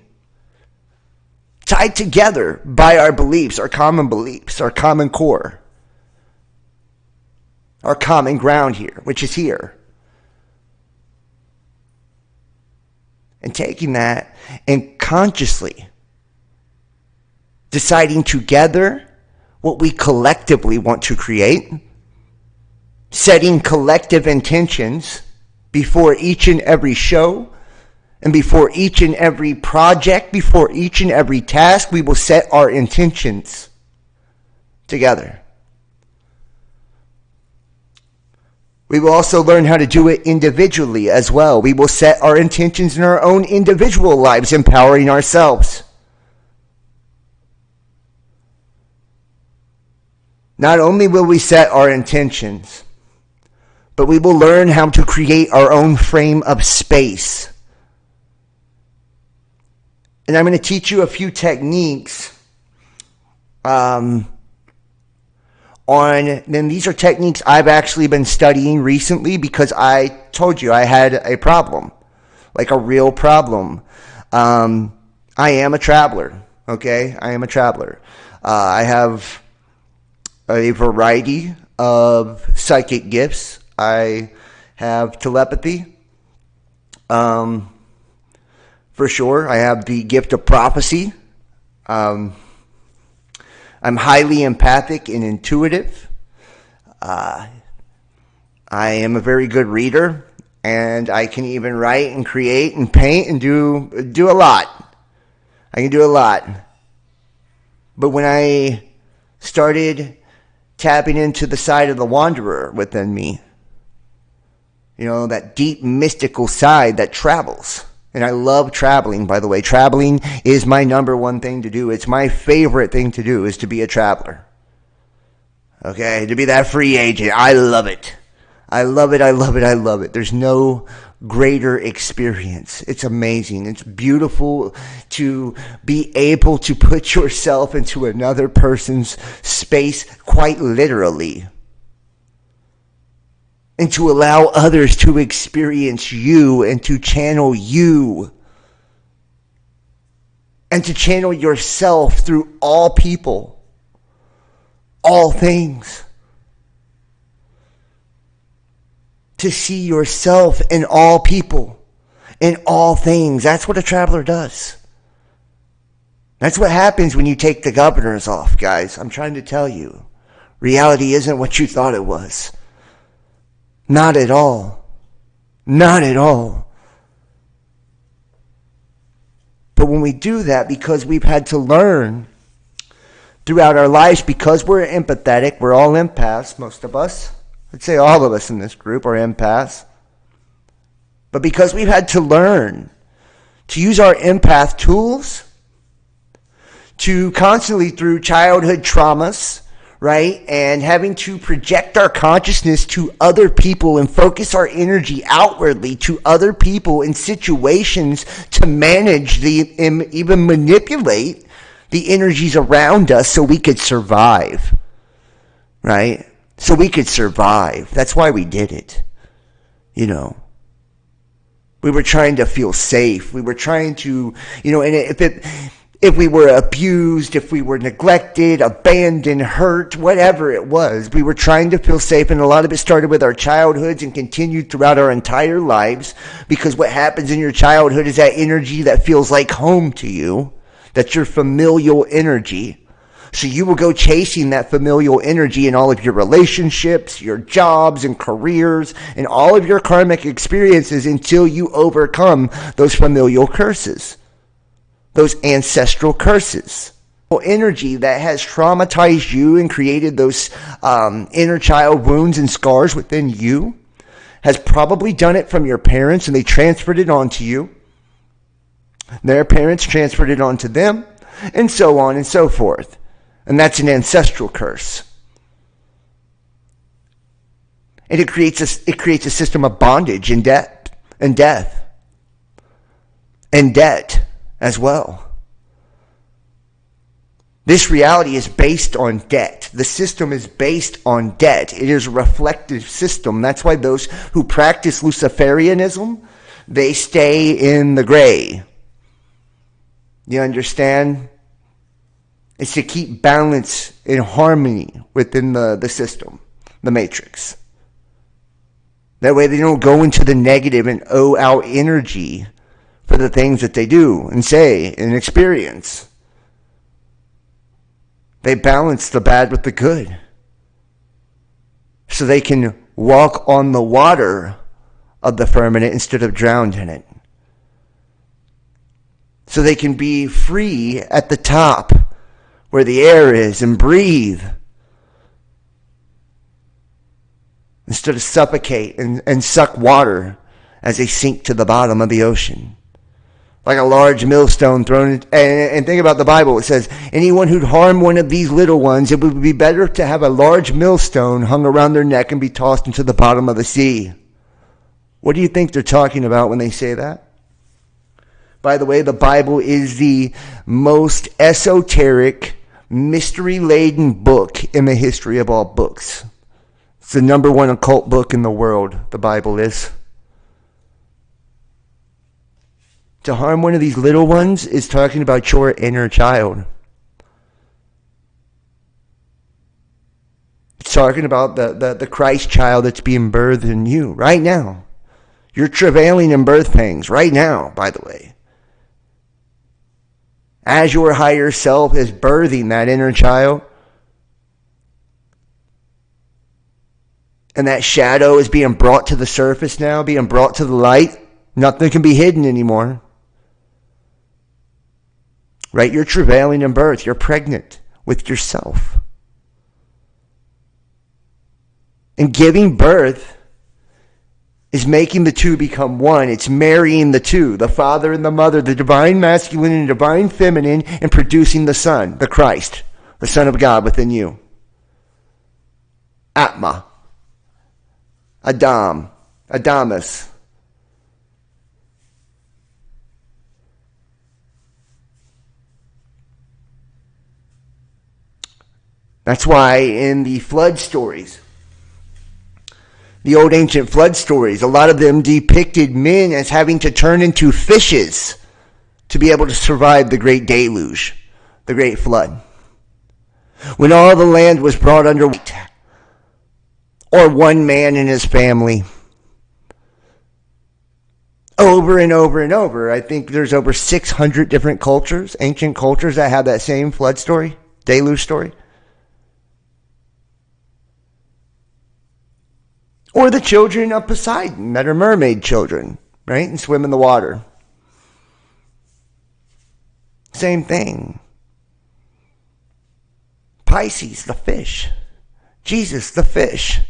S1: tied together by our beliefs, our common core, our common ground here, which is here. And taking that and consciously deciding together what we collectively want to create, setting collective intentions before each and every show, and before each and every project, before each and every task, we will set our intentions together. We will also learn how to do it individually as well. We will set our intentions in our own individual lives, empowering ourselves. Not only will we set our intentions, but we will learn how to create our own frame of space. And I'm going to teach you a few techniques then these are techniques I've actually been studying recently because I told you I had a problem, like a real problem. I am a traveler, okay? I am a traveler. I have a variety of psychic gifts. I have telepathy, for sure. I have the gift of prophecy. I'm highly empathic and intuitive. I am a very good reader, and I can even write and create and paint and do a lot. I can do a lot. But when I started tapping into the side of the wanderer within me, that deep mystical side that travels. And I love traveling, by the way. Traveling is my number one thing to do. It's my favorite thing to do is to be a traveler. Okay? To be that free agent. I love it. I love it. I love it. I love it. There's no greater experience. It's amazing. It's beautiful to be able to put yourself into another person's space, quite literally. And to allow others to experience you and to channel you. And to channel yourself through all people. All things. To see yourself in all people. In all things. That's what a traveler does. That's what happens when you take the governors off, guys. I'm trying to tell you. Reality isn't what you thought it was. Not at all. Not at all. But when we do that, because we've had to learn throughout our lives, because we're empathetic, we're all empaths, most of us. I'd say all of us in this group are empaths. But because we've had to learn to use our empath tools to constantly through childhood traumas, right? And having to project our consciousness to other people and focus our energy outwardly to other people in situations to manage and even manipulate the energies around us so we could survive, right? So we could survive. That's why we did it, We were trying to feel safe. We were trying to, and if we were abused, if we were neglected, abandoned, hurt, whatever it was, we were trying to feel safe. And a lot of it started with our childhoods and continued throughout our entire lives. Because what happens in your childhood is that energy that feels like home to you That's your familial energy. So you will go chasing that familial energy in all of your relationships, your jobs and careers, and all of your karmic experiences until you overcome those familial curses, those ancestral curses. Energy that has traumatized you and created those inner child wounds and scars within you has probably done it from your parents, and they transferred it onto you. Their parents transferred it onto them, and so on and so forth. And that's an ancestral curse. And it creates a system of bondage and debt and death and debt as well. This reality is based on debt. The system is based on debt. It is a reflective system. That's why those who practice Luciferianism, they stay in the gray. You understand? It's to keep balance and harmony within the system, the matrix. That way they don't go into the negative and owe out energy for the things that they do and say and experience. They balance the bad with the good, so they can walk on the water of the firmament instead of drowned in it. So they can be free at the top where the air is and breathe instead of suffocate and suck water as they sink to the bottom of the ocean. Like a large millstone thrown in, and think about the Bible. It says, anyone who'd harm one of these little ones, it would be better to have a large millstone hung around their neck and be tossed into the bottom of the sea. What do you think they're talking about when they say that? By the way, the Bible is the most esoteric, mystery-laden book in the history of all books. It's the number one occult book in the world, the Bible is. To harm one of these little ones is talking about your inner child. It's talking about the Christ child that's being birthed in you right now. You're travailing in birth pangs right now, by the way. As your higher self is birthing that inner child, and that shadow is being brought to the surface now, being brought to the light, nothing can be hidden anymore. Right? You're travailing in birth. You're pregnant with yourself. And giving birth is making the two become one. It's marrying the two, the father and the mother, the divine masculine and divine feminine, and producing the son, the Christ, the Son of God within you. Atma. Adamus. That's why in the flood stories, the old ancient flood stories, a lot of them depicted men as having to turn into fishes to be able to survive the great deluge, the great flood. When all the land was brought under weight, or one man and his family, over and over and over. I think there's over 600 different cultures, ancient cultures, that have that same flood story, deluge story. Or the children of Poseidon that are mermaid children, right? And swim in the water. Same thing. Pisces, the fish. Jesus, the fish.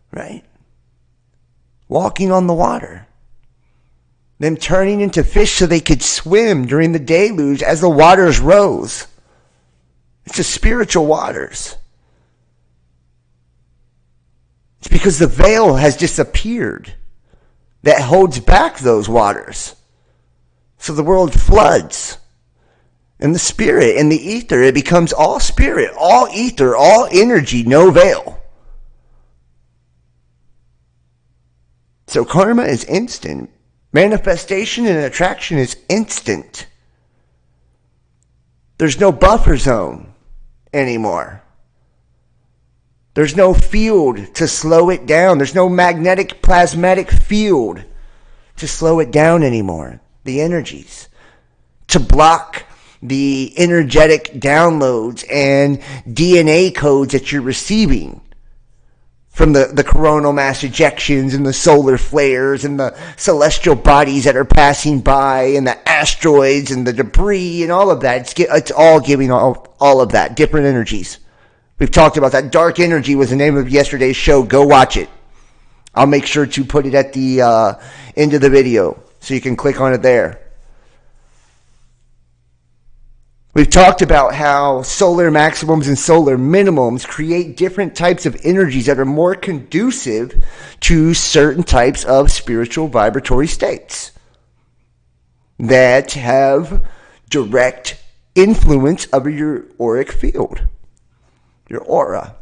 S1: Right? Walking on the water. Them turning into fish so they could swim during the deluge as the waters rose. It's the spiritual waters. It's because the veil has disappeared that holds back those waters. So the world floods. In the spirit, in the ether, it becomes all spirit, all ether, all energy, no veil. So karma is instant. Manifestation and attraction is instant. There's no buffer zone anymore. There's no field to slow it down. There's no magnetic plasmatic field to slow it down anymore. The energies. To block the energetic downloads and DNA codes that you're receiving from the coronal mass ejections and the solar flares and the celestial bodies that are passing by and the asteroids and the debris and all of that. It's all giving all of that, different energies. We've talked about that. Dark Energy was the name of yesterday's show. Go watch it. I'll make sure to put it at the end of the video so you can click on it there. We've talked about how solar maximums and solar minimums create different types of energies that are more conducive to certain types of spiritual vibratory states that have direct influence over your auric field, your aura,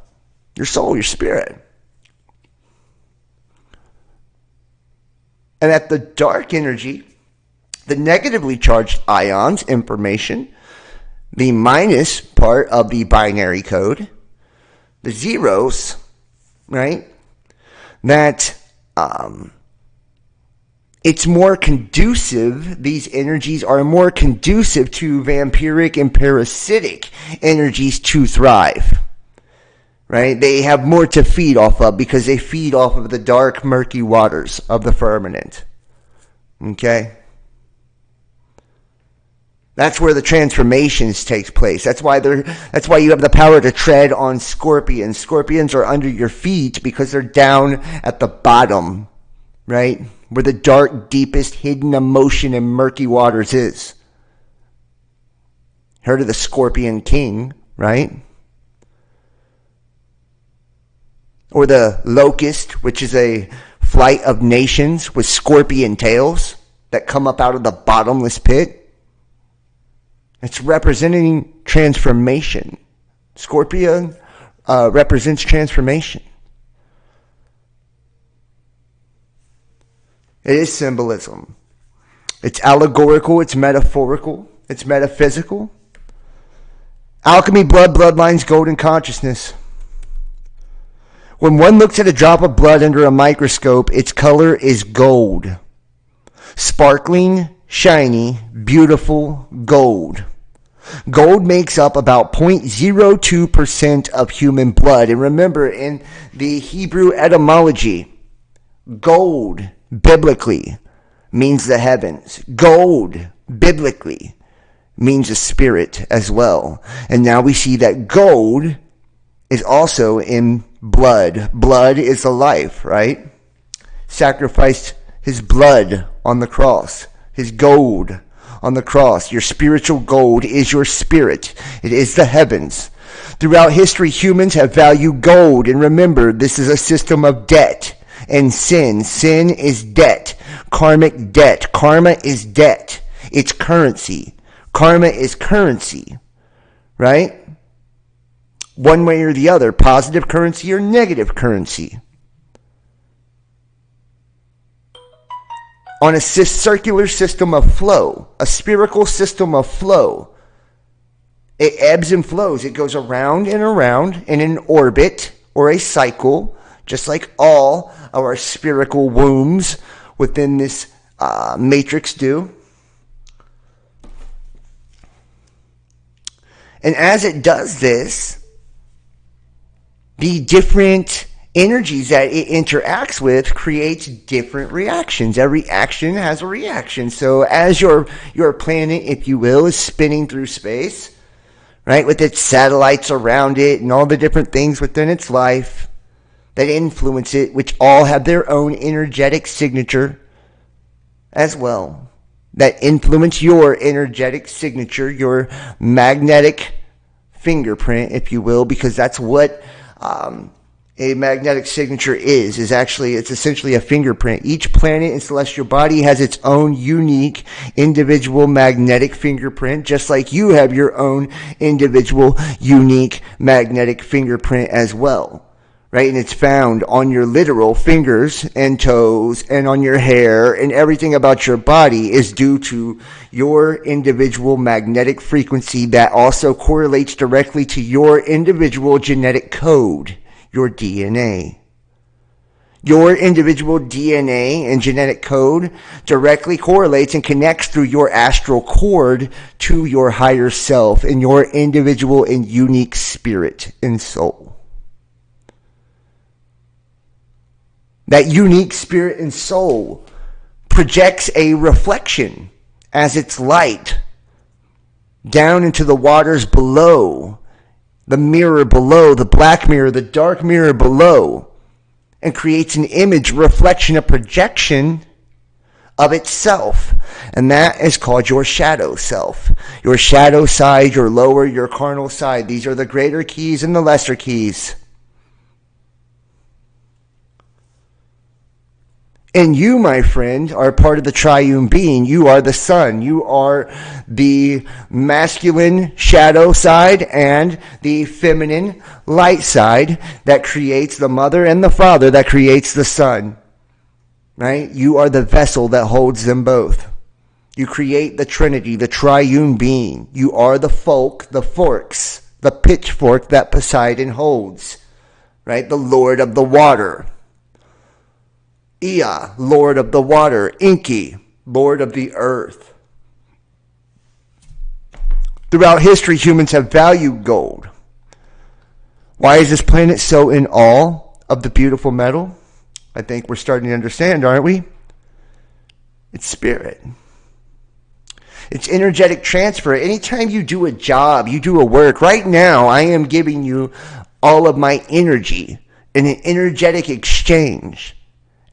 S1: your soul, your spirit. And at the dark energy, the negatively charged ions, information, the minus part of the binary code, the zeros, right? That it's more conducive, these energies are more conducive to vampiric and parasitic energies to thrive, right? They have more to feed off of because they feed off of the dark, murky waters of the firmament, okay? That's where the transformations takes place. That's why you have the power to tread on scorpions. Scorpions are under your feet because they're down at the bottom, right? Where the dark, deepest hidden emotion in murky waters is. Heard of the Scorpion King, right? Or the locust, which is a flight of nations with scorpion tails that come up out of the bottomless pit. It's representing transformation. Scorpion represents transformation. It is symbolism. It's allegorical, it's metaphorical, it's metaphysical. Alchemy, bloodlines, golden consciousness. When one looks at a drop of blood under a microscope, its color is gold. Sparkling, shiny, beautiful gold. Gold makes up about 0.02% of human blood. And remember, in the Hebrew etymology, gold, biblically, means the heavens. Gold, biblically, means a spirit as well. And now we see that gold is also in blood. Blood is the life, right? Sacrificed his blood on the cross. His gold on the cross. Your spiritual gold is your spirit. It is the heavens. Throughout history, humans have valued gold. And remember, this is a system of debt and sin. Sin is debt. Karmic debt. Karma is debt. It's currency. Karma is currency. Right? One way or the other. Positive currency or negative currency. On a circular system of flow, a spherical system of flow, it ebbs and flows. It goes around and around in an orbit or a cycle, just like all of our spherical wombs within this matrix do. And as it does this, the different energies that it interacts with creates different reactions. Every action has a reaction. So as your planet, if you will, is spinning through space, right, with its satellites around it and all the different things within its life that influence it, which all have their own energetic signature as well, that influence your energetic signature, your magnetic fingerprint, if you will, because that's what a magnetic signature is actually, it's essentially a fingerprint. Each planet and celestial body has its own unique individual magnetic fingerprint, just like you have your own individual unique magnetic fingerprint as well, right? And it's found on your literal fingers and toes and on your hair, and everything about your body is due to your individual magnetic frequency that also correlates directly to your individual genetic code. Your DNA. Your individual DNA and genetic code directly correlates and connects through your astral cord to your higher self and your individual and unique spirit and soul. That unique spirit and soul projects a reflection as its light down into the waters below, the mirror below, the black mirror, the dark mirror below, and creates an image, reflection, a projection of itself. And that is called your shadow self. Your shadow side, your lower, your carnal side. These are the greater keys and the lesser keys. And you, my friend, are part of the triune being. You are the sun. You are the masculine shadow side and the feminine light side that creates the mother and the father that creates the son. Right? You are the vessel that holds them both. You create the Trinity, the triune being. You are the folk, the forks, the pitchfork that Poseidon holds. Right? The Lord of the water. Ea, Lord of the water. Enki, Lord of the earth. Throughout history, humans have valued gold. Why is this planet so in awe of the beautiful metal? I think we're starting to understand, aren't we? It's spirit. It's energetic transfer. Anytime you do a job, you do a work. Right now, I am giving you all of my energy in an energetic exchange.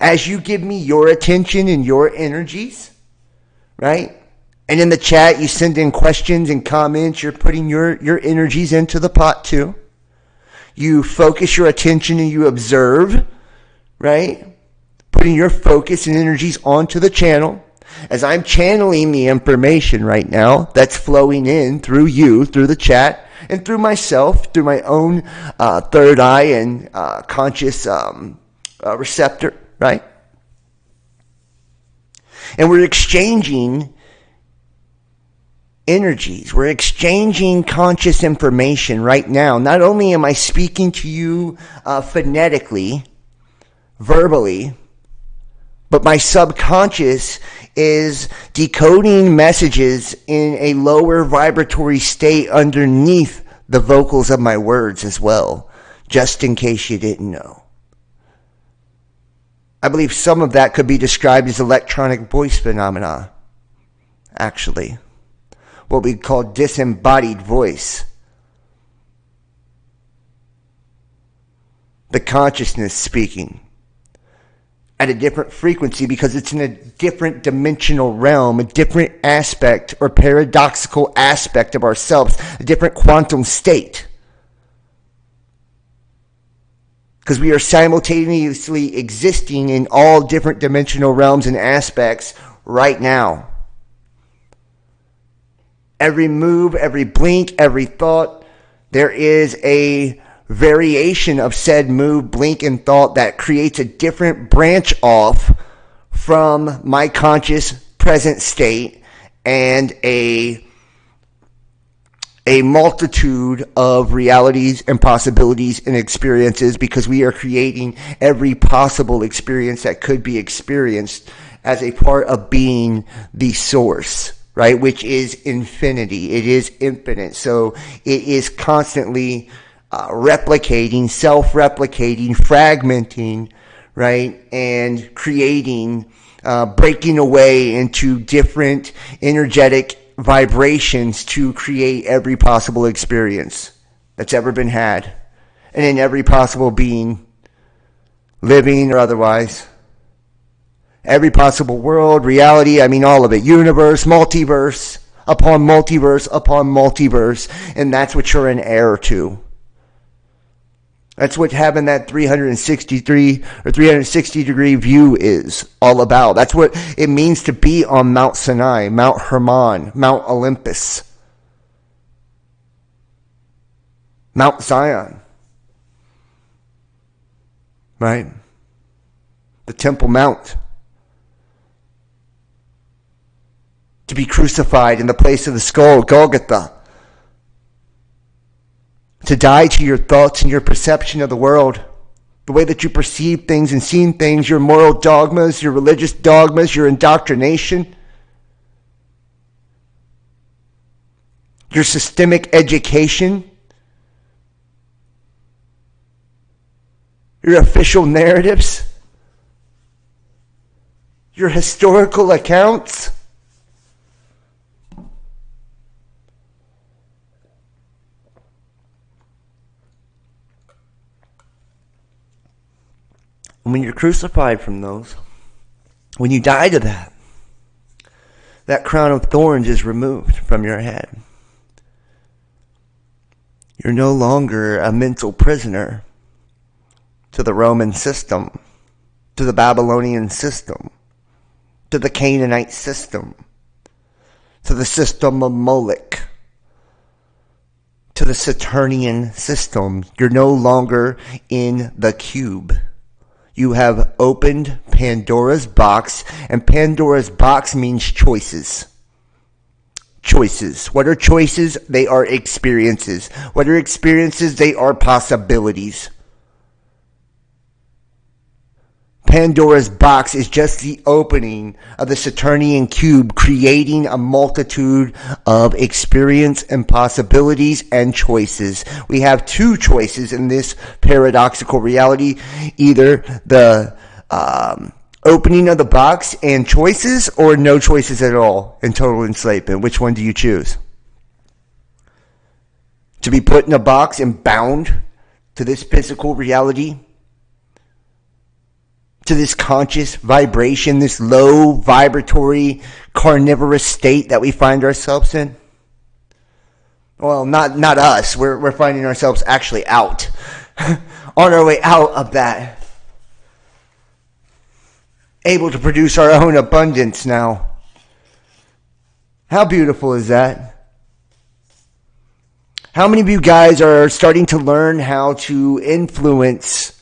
S1: As you give me your attention and your energies, right? And in the chat, you send in questions and comments. You're putting your energies into the pot too. You focus your attention and you observe, right? Putting your focus and energies onto the channel. As I'm channeling the information right now that's flowing in through you, through the chat, and through myself, through my own third eye and conscious receptor. Right? And we're exchanging energies. We're exchanging conscious information right now. Not only am I speaking to you phonetically, verbally, but my subconscious is decoding messages in a lower vibratory state underneath the vocals of my words as well, just in case you didn't know. I believe some of that could be described as electronic voice phenomena, actually. What we call disembodied voice. The consciousness speaking at a different frequency because it's in a different dimensional realm, a different aspect or paradoxical aspect of ourselves, a different quantum state. Because we are simultaneously existing in all different dimensional realms and aspects right now. Every move, every blink, every thought, there is a variation of said move, blink, and thought that creates a different branch off from my conscious present state and a multitude of realities and possibilities and experiences, because we are creating every possible experience that could be experienced as a part of being the source, right? Which is infinity. It is infinite. So it is constantly replicating, self-replicating, fragmenting, right? And creating, breaking away into different energetic vibrations to create every possible experience that's ever been had, and in every possible being, living or otherwise, every possible world, reality, I mean all of it, universe, multiverse upon multiverse upon multiverse, and that's what you're an heir to. That's what having that 363 or 360 degree view is all about. That's what it means to be on Mount Sinai, Mount Hermon, Mount Olympus, Mount Zion, right? The Temple Mount. To be crucified in the place of the skull, Golgotha. To die to your thoughts and your perception of the world, the way that you perceive things and seeing things, your moral dogmas, your religious dogmas, your indoctrination, your systemic education, your official narratives, your historical accounts. And when you're crucified from those, when you die to that, that crown of thorns is removed from your head. You're no longer a mental prisoner to the Roman system, to the Babylonian system, to the Canaanite system, to the system of Moloch, to the Saturnian system. You're no longer in the cube. You have opened Pandora's box, and Pandora's box means choices. Choices. What are choices? They are experiences. What are experiences? They are possibilities. Pandora's box is just the opening of the Saturnian cube, creating a multitude of experience and possibilities and choices. We have two choices in this paradoxical reality: either the opening of the box and choices, or no choices at all and total enslavement. Which one do you choose? To be put in a box and bound to this physical reality? To this conscious vibration, this low vibratory carnivorous state that we find ourselves in? Well, not us. We're finding ourselves actually out. On our way out of that. Able to produce our own abundance now. How beautiful is that? How many of you guys are starting to learn how to influence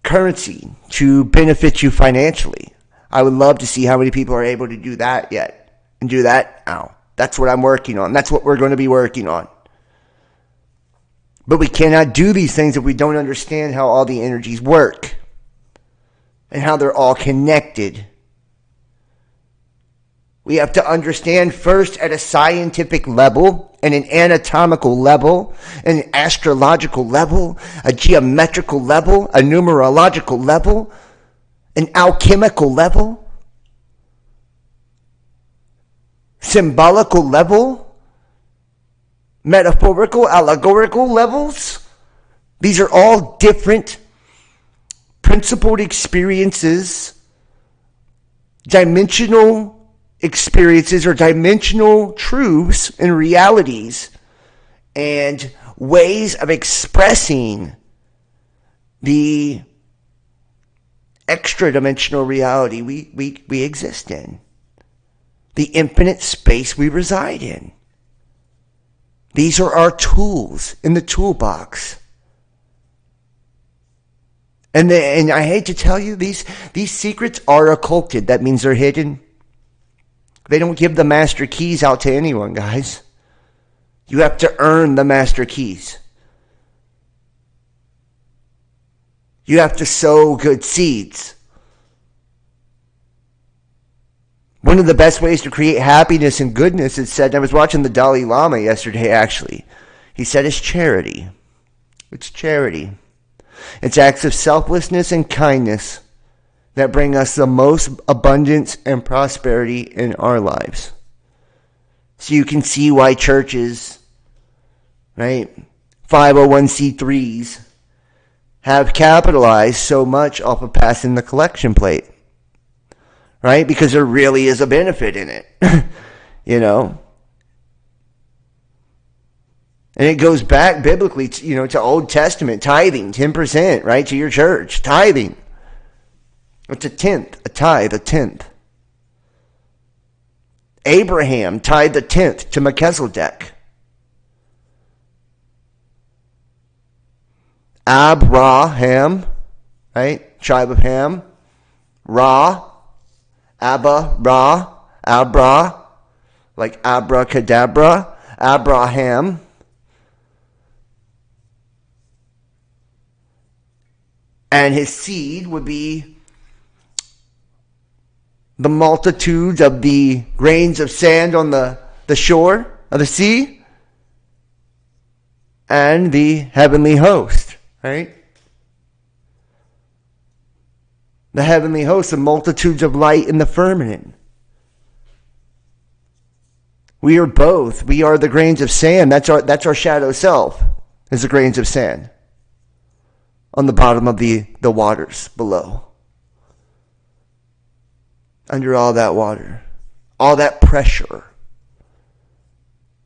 S1: currency to benefit you financially? I would love to see how many people are able to do that yet. And do that now. That's what I'm working on. That's what we're going to be working on. But we cannot do these things if we don't understand how all the energies work. And how they're all connected. We have to understand first at a scientific level, and an anatomical level, an astrological level, a geometrical level, a numerological level, an alchemical level, symbolical level, metaphorical, allegorical levels. These are all different principled experiences, dimensional experiences or dimensional truths and realities and ways of expressing the extra dimensional reality we exist in, the infinite space we reside in. These are our tools in the toolbox. And I hate to tell you, these secrets are occulted. That means they're hidden. They don't give the master keys out to anyone, guys. You have to earn the master keys. You have to sow good seeds. One of the best ways to create happiness and goodness, it said, I was watching the Dalai Lama yesterday, actually. He said it's charity. It's charity. It's acts of selflessness and kindness that bring us the most abundance and prosperity in our lives. So you can see why churches, right, 501c3s, have capitalized so much off of passing the collection plate. Right? Because there really is a benefit in it. You know? And it goes back biblically, to Old Testament, tithing, 10%, right, to your church, tithing. It's a tenth, a tithe, a tenth. Abraham tithed the tenth to Melchizedek. Abraham, right, tribe of Ham. Ra, Abba, Ra, Abra, like abracadabra, Abraham. And his seed would be the multitudes of the grains of sand on the shore of the sea and the heavenly host, right? The heavenly host, the multitudes of light in the firmament. We are both. We are the grains of sand. That's our shadow self, is the grains of sand on the bottom of the waters below. Under all that water, all that pressure.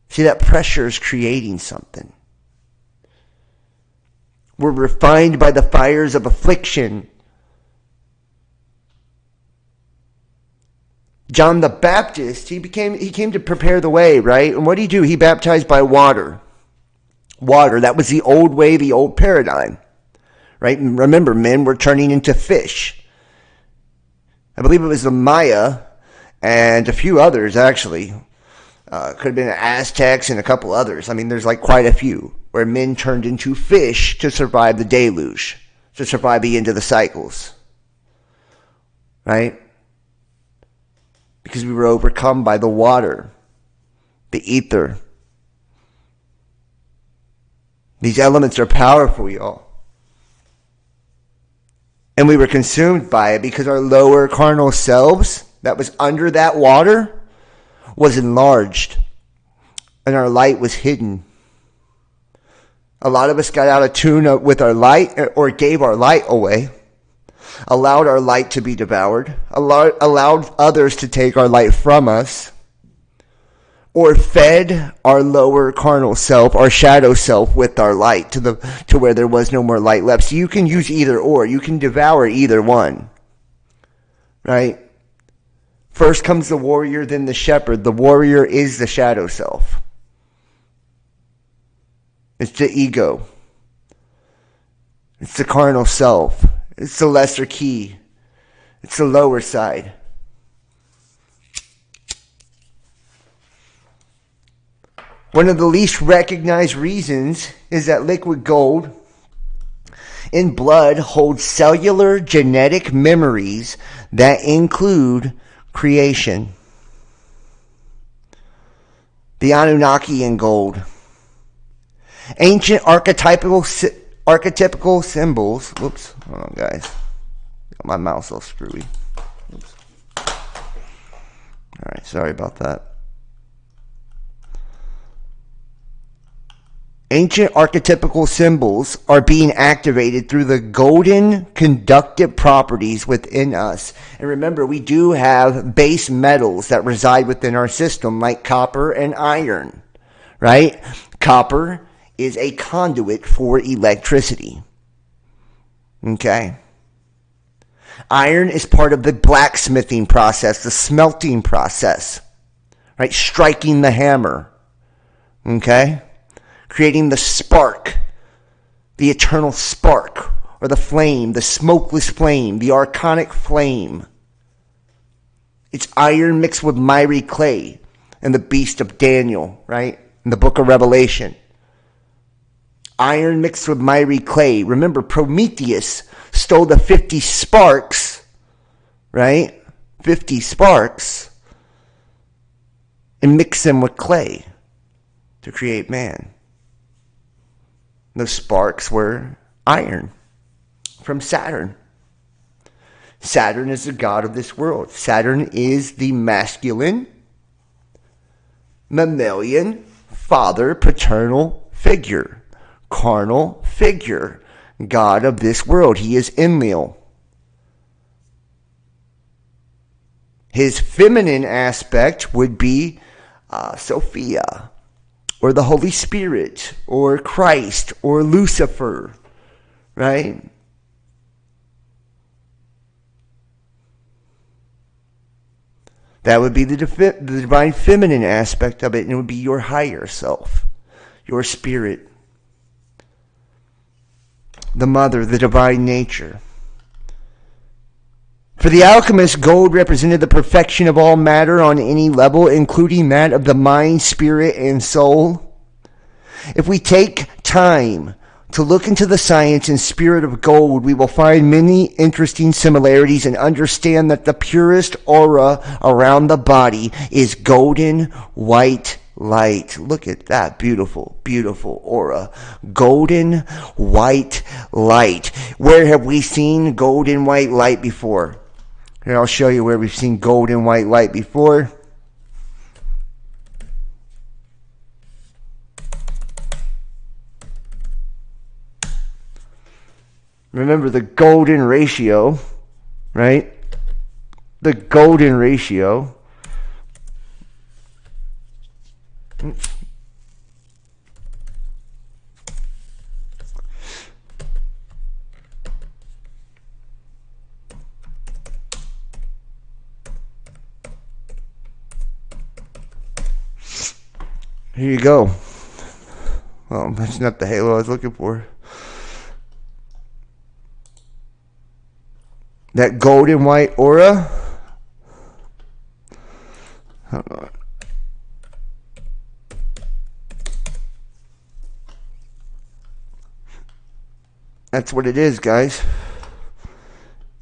S1: See, that pressure is creating something. We're refined by the fires of affliction. John the Baptist, he came to prepare the way, right? And what did he do? He baptized by water. Water, that was the old way, the old paradigm. Right? And remember, men were turning into fish. I believe it was the Maya and a few others, actually. Could have been the Aztecs and a couple others. I mean, there's like quite a few where men turned into fish to survive the deluge, to survive the end of the cycles. Right? Because we were overcome by the water, the ether. These elements are powerful, y'all. And we were consumed by it because our lower carnal selves that was under that water was enlarged. And our light was hidden. A lot of us got out of tune with our light or gave our light away. Allowed our light to be devoured. Allowed others to take our light from us. Or fed our lower carnal self, our shadow self, with our light to where there was no more light left. So you can use either or. You can devour either one. Right? First comes the warrior, then the shepherd. The warrior is the shadow self. It's the ego. It's the carnal self. It's the lesser key. It's the lower side. One of the least recognized reasons is that liquid gold in blood holds cellular genetic memories that include creation. The Anunnaki in gold. Ancient archetypical symbols. Whoops. Hold on, guys. Got my mouse all screwy. Oops. All right, sorry about that. Ancient archetypical symbols are being activated through the golden conductive properties within us. And remember, we do have base metals that reside within our system, like copper and iron, right? Copper is a conduit for electricity. Okay? Iron is part of the blacksmithing process, the smelting process, right? Striking the hammer. Okay? Creating the spark, the eternal spark, or the flame, the smokeless flame, the archonic flame. It's iron mixed with miry clay and the beast of Daniel, right? In the book of Revelation. Iron mixed with miry clay. Remember, Prometheus stole the 50 sparks, right? 50 sparks, and mixed them with clay to create man. Those sparks were iron from Saturn. Saturn is the god of this world. Saturn is the masculine, mammalian, father, paternal figure, carnal figure, god of this world. He is Enlil. His feminine aspect would be Sophia, or the Holy Spirit, or Christ, or Lucifer, right? That would be the divine feminine aspect of it, and it would be your higher self, your spirit, the mother, the divine nature. For the alchemist, gold represented the perfection of all matter on any level, including that of the mind, spirit, and soul. If we take time to look into the science and spirit of gold, we will find many interesting similarities and understand that the purest aura around the body is golden white light. Look at that beautiful, beautiful aura. Golden white light. Where have we seen golden white light before? Here, I'll show you where we've seen golden white light before. Remember the golden ratio, right? The golden ratio. Here you go. Well, that's not the halo I was looking for. That golden white aura. Hold on. That's what it is, guys.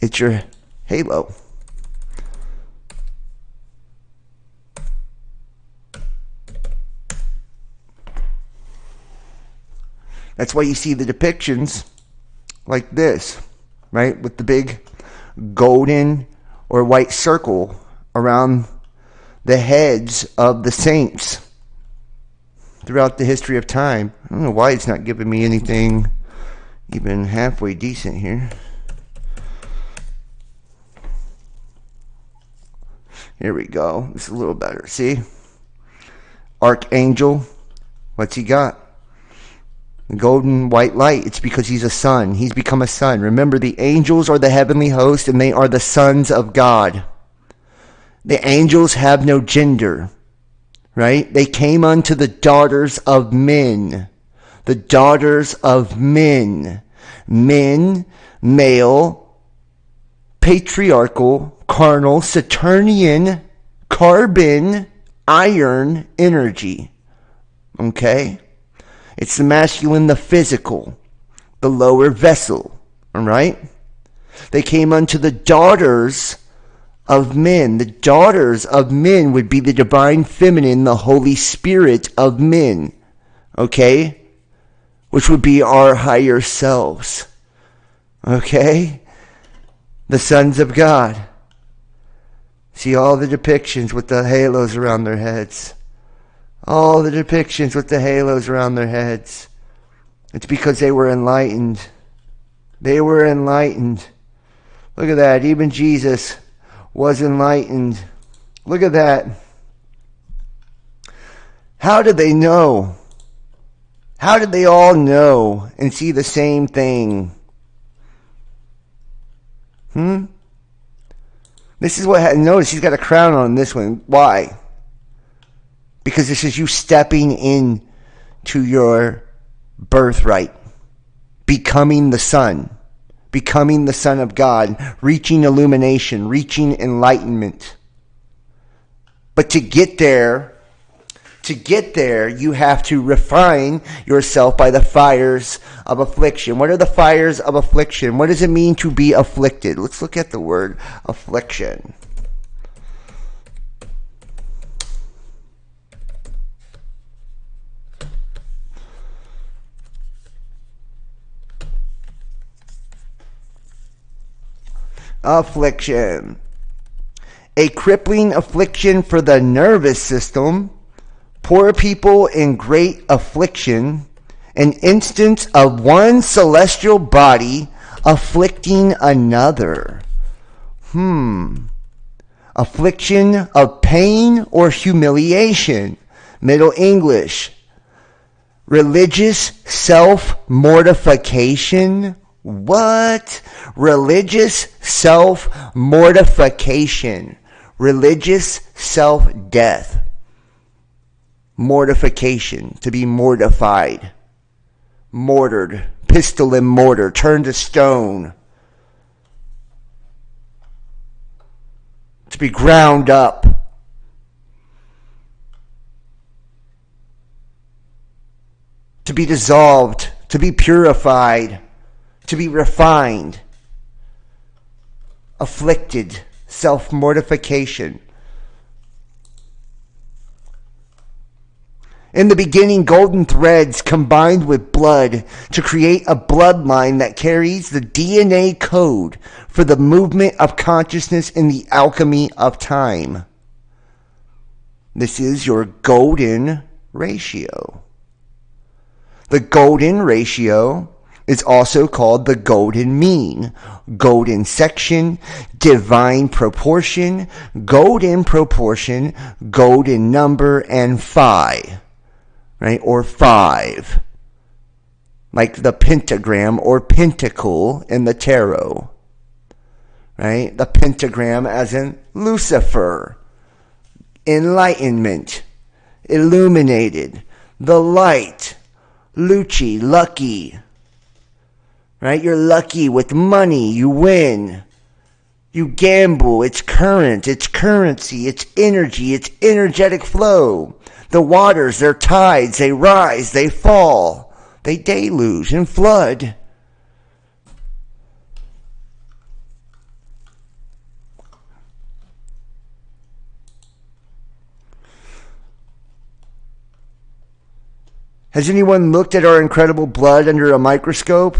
S1: It's your halo. That's why you see the depictions like this, right? With the big golden or white circle around the heads of the saints throughout the history of time. I don't know why it's not giving me anything even halfway decent here. Here we go. It's a little better. See? Archangel. What's he got? Golden white light. It's because he's a son. He's become a son. Remember, the angels are the heavenly host and they are the sons of God. The angels have no gender, right? They came unto the daughters of men. The daughters of men. Men, male, patriarchal, carnal, Saturnian, carbon, iron energy. Okay? It's the masculine, the physical, the lower vessel. All right? They came unto the daughters of men. The daughters of men would be the divine feminine, the Holy Spirit of men. Okay? Which would be our higher selves. Okay? The sons of God. See all the depictions with the halos around their heads. All the depictions with the halos around their heads. It's because they were enlightened. They were enlightened. Look at that. Even Jesus was enlightened. Look at that. How did they know? How did they all know and see the same thing? This is what, notice he's got a crown on this one. Why? Because this is you stepping in to your birthright. Becoming the son. Becoming the son of God. Reaching illumination. Reaching enlightenment. But to get there, you have to refine yourself by the fires of affliction. What are the fires of affliction? What does it mean to be afflicted? Let's look at the word affliction. Affliction. A crippling affliction for the nervous system. Poor people in great affliction. An instance of one celestial body afflicting another. Affliction of pain or humiliation. Middle English. Religious self-mortification. What? Religious self-mortification. Religious self-death. Mortification. To be mortified. Mortared. Pistol and mortar. Turned to stone. To be ground up. To be dissolved. to be purified, to be refined, afflicted, self-mortification. In the beginning, golden threads combined with blood to create a bloodline that carries the DNA code for the movement of consciousness in the alchemy of time. This is your golden ratio. The golden ratio is also called the golden mean, golden section, divine proportion, golden proportion, golden number, and phi. Right? Or 5. Like the pentagram or pentacle in the tarot. Right? The pentagram as in Lucifer. Enlightenment. Illuminated. The light. Lucci. Lucky. Right? You're lucky with money. You win. You gamble. It's current. It's currency. It's energy. It's energetic flow. The waters, they're tides, they rise, they fall, they deluge and flood. Has anyone looked at our incredible blood under a microscope?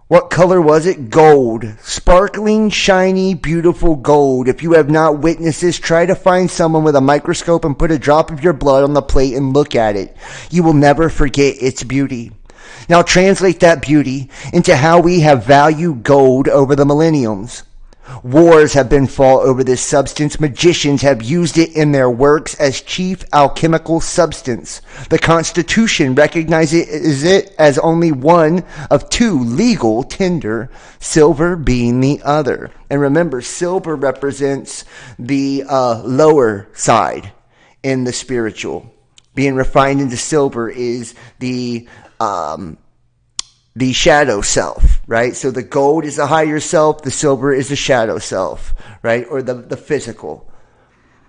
S1: What color was it? Gold. Sparkling, shiny, beautiful gold. If you have not witnessed this, try to find someone with a microscope and put a drop of your blood on the plate and look at it. You will never forget its beauty. Now translate that beauty into how we have valued gold over the millenniums. Wars have been fought over this substance. Magicians have used it in their works as chief alchemical substance. The Constitution recognizes it as only one of two legal tender, silver being the other. And remember, silver represents the lower side in the spiritual. Being refined into silver is the shadow self, right? So the gold is the higher self, the silver is the shadow self, right? Or the physical.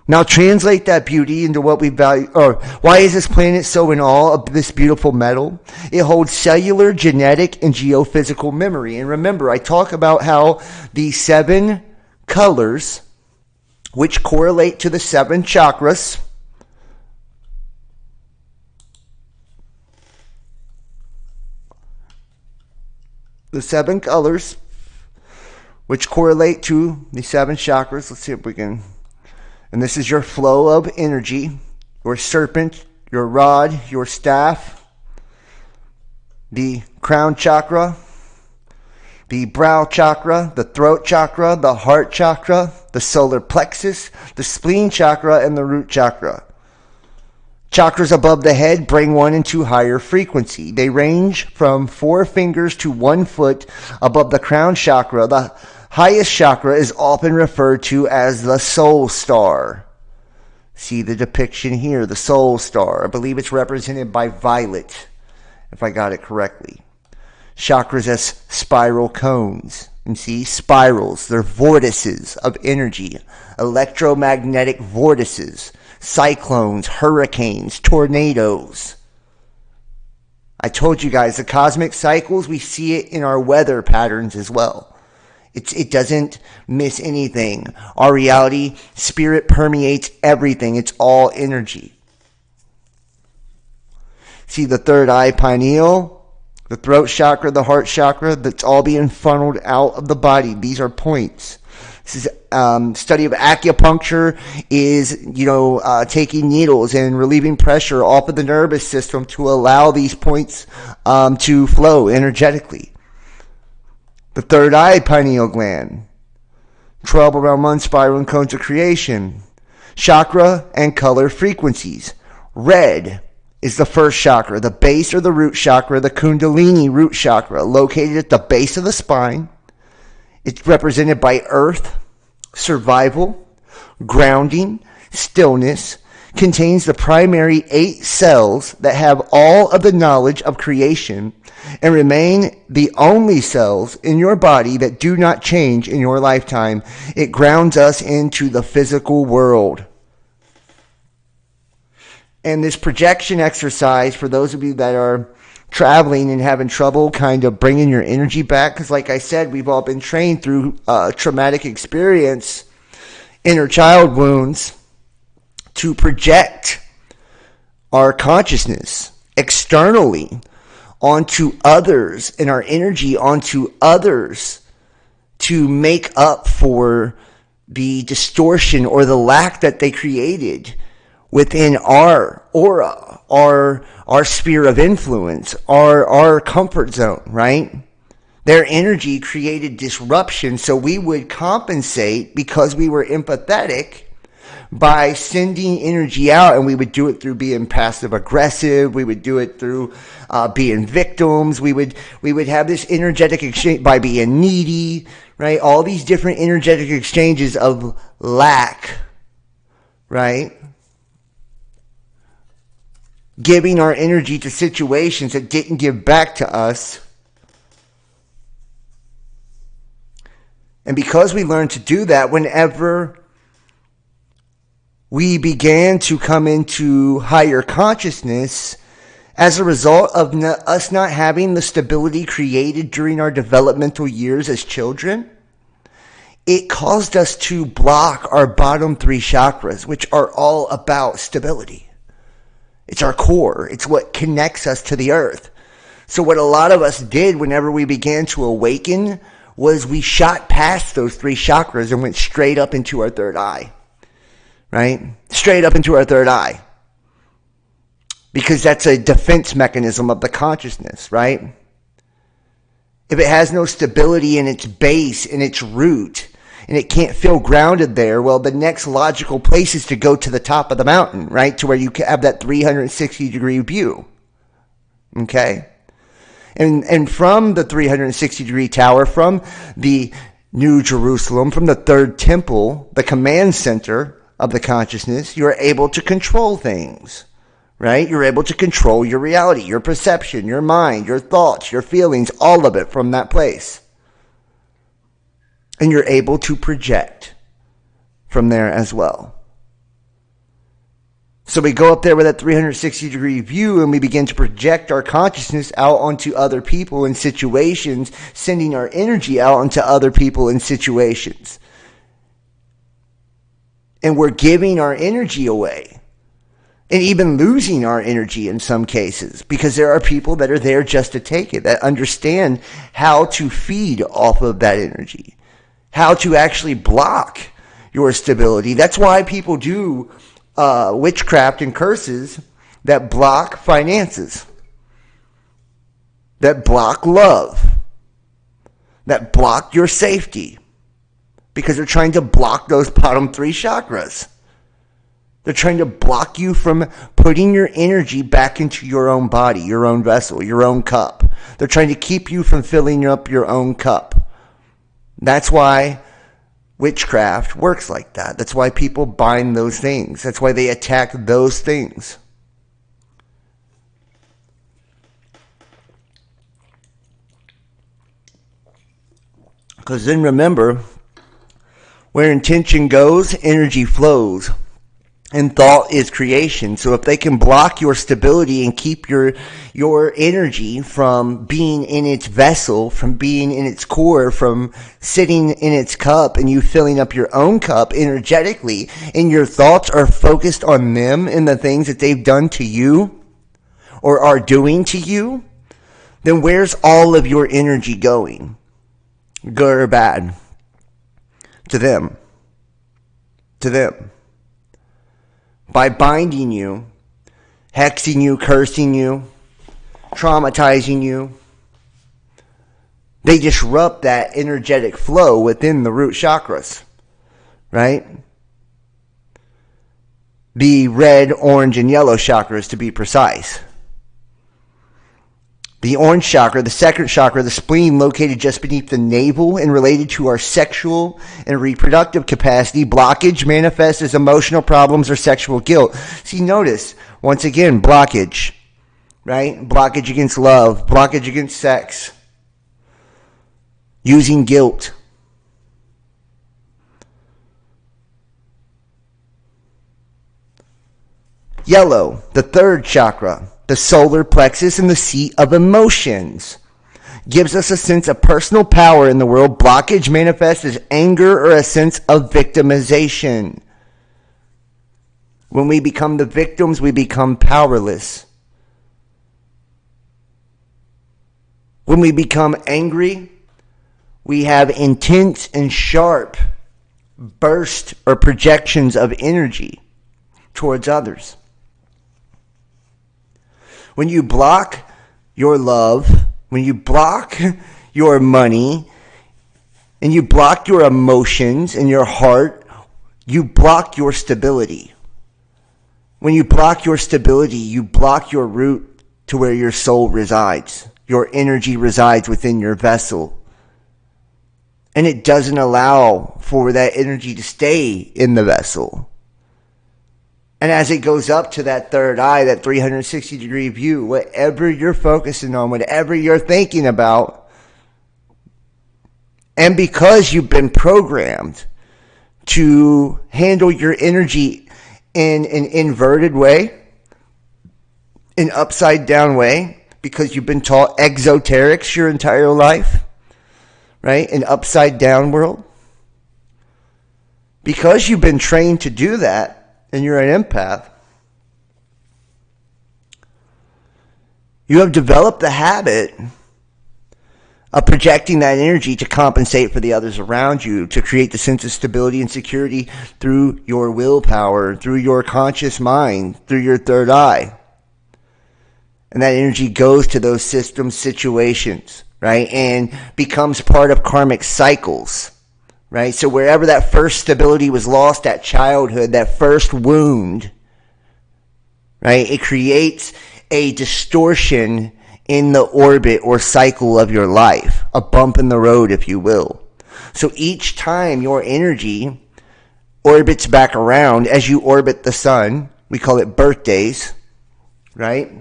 S1: Now translate that beauty into what we value, or why is this planet so in awe of this beautiful metal? It holds cellular, genetic, and geophysical memory. And remember, I talk about how the 7 colors, which correlate to the 7 chakras, the 7 colors, which correlate to the 7 chakras. Let's see if we can. And this is your flow of energy, your serpent, your rod, your staff, the crown chakra, the brow chakra, the throat chakra, the heart chakra, the solar plexus, the spleen chakra, and the root chakra. Chakras above the head bring one into higher frequency. They range from 4 fingers to 1 foot above the crown chakra. The highest chakra is often referred to as the soul star. See the depiction here, the soul star. I believe it's represented by violet, if I got it correctly. Chakras as spiral cones. And see, spirals, they're vortices of energy, electromagnetic vortices. Cyclones, hurricanes, tornadoes. I told you guys, the cosmic cycles, we see it in our weather patterns as well. It doesn't miss anything. Our reality, spirit permeates everything. It's all energy. See the third eye, pineal, the throat chakra, the heart chakra, that's all being funneled out of the body. These are points. This is study of acupuncture is, taking needles and relieving pressure off of the nervous system to allow these points to flow energetically. The third eye, pineal gland. 12 around 1 spiral and cones of creation. Chakra and color frequencies. Red is the first chakra, the base or the root chakra, the Kundalini root chakra, located at the base of the spine. It's represented by earth, survival, grounding, stillness, contains the primary 8 cells that have all of the knowledge of creation and remain the only cells in your body that do not change in your lifetime. It grounds us into the physical world. And this projection exercise, for those of you that are traveling and having trouble kind of bringing your energy back, because like I said, we've all been trained through traumatic experience, inner child wounds, to project our consciousness externally onto others and our energy onto others to make up for the distortion or the lack that they created within our aura, our sphere of influence, our comfort zone, right? Their energy created disruption, so we would compensate because we were empathetic by sending energy out, and we would do it through being passive aggressive. We would do it through being victims. We would have this energetic exchange by being needy, right? All these different energetic exchanges of lack, right? Giving our energy to situations that didn't give back to us. And because we learned to do that, whenever we began to come into higher consciousness, as a result of us not having the stability created during our developmental years as children, it caused us to block our bottom 3 chakras, which are all about stability. It's our core. It's what connects us to the earth. So what a lot of us did whenever we began to awaken was we shot past those 3 chakras and went straight up into our third eye. Right? Straight up into our third eye. Because that's a defense mechanism of the consciousness, right? If it has no stability in its base, in its root, and it can't feel grounded there, well, the next logical place is to go to the top of the mountain, right? To where you have that 360-degree view. Okay? And from the 360-degree tower, from the New Jerusalem, from the third temple, the command center of the consciousness, you're able to control things, right? You're able to control your reality, your perception, your mind, your thoughts, your feelings, all of it from that place. And you're able to project from there as well. So we go up there with that 360-degree view and we begin to project our consciousness out onto other people and situations, sending our energy out onto other people and situations. And we're giving our energy away. And even losing our energy in some cases. Because there are people that are there just to take it. That understand how to feed off of that energy. How to actually block your stability. That's why people do witchcraft and curses that block finances. That block love. That block your safety. Because they're trying to block those bottom 3 chakras. They're trying to block you from putting your energy back into your own body, your own vessel, your own cup. They're trying to keep you from filling up your own cup. That's why witchcraft works like that. That's why people bind those things. That's why they attack those things. Because then remember, where intention goes, energy flows. And thought is creation. So if they can block your stability and keep your energy from being in its vessel, from being in its core, from sitting in its cup and you filling up your own cup energetically, and your thoughts are focused on them and the things that they've done to you or are doing to you, then where's all of your energy going? Good or bad? To them. To them. By binding you, hexing you, cursing you, traumatizing you, they disrupt that energetic flow within the root chakras, right? The red, orange, and yellow chakras, to be precise. The orange chakra, the second chakra, the spleen, located just beneath the navel and related to our sexual and reproductive capacity. Blockage manifests as emotional problems or sexual guilt. See, notice, once again, blockage, right? Blockage against love, blockage against sex, using guilt. Yellow, the third chakra. the solar plexus, and the seat of emotions. Gives us a sense of personal power in the world. Blockage manifests as anger or a sense of victimization. When we become the victims, we become powerless. When we become angry, we have intense and sharp bursts or projections of energy towards others. When you block your love, when you block your money, and you block your emotions and your heart, you block your stability. When you block your stability, you block your route to where your soul resides. Your energy resides within your vessel. And it doesn't allow for that energy to stay in the vessel. And as it goes up to that third eye, that 360-degree view, whatever you're focusing on, whatever you're thinking about, and because you've been programmed to handle your energy in an inverted way, an upside down way, because you've been taught exoterics your entire life, right? An upside down world. Because you've been trained to do that, and you're an empath, you have developed the habit of projecting that energy to compensate for the others around you, to create the sense of stability and security through your willpower, through your conscious mind, through your third eye. And that energy goes to those systems, situations, right? And becomes part of karmic cycles, right? So wherever that first stability was lost, that childhood, that first wound, right? It creates a distortion in the orbit or cycle of your life, a bump in the road, if you will. So each time your energy orbits back around, as you orbit the sun, we call it birthdays, right?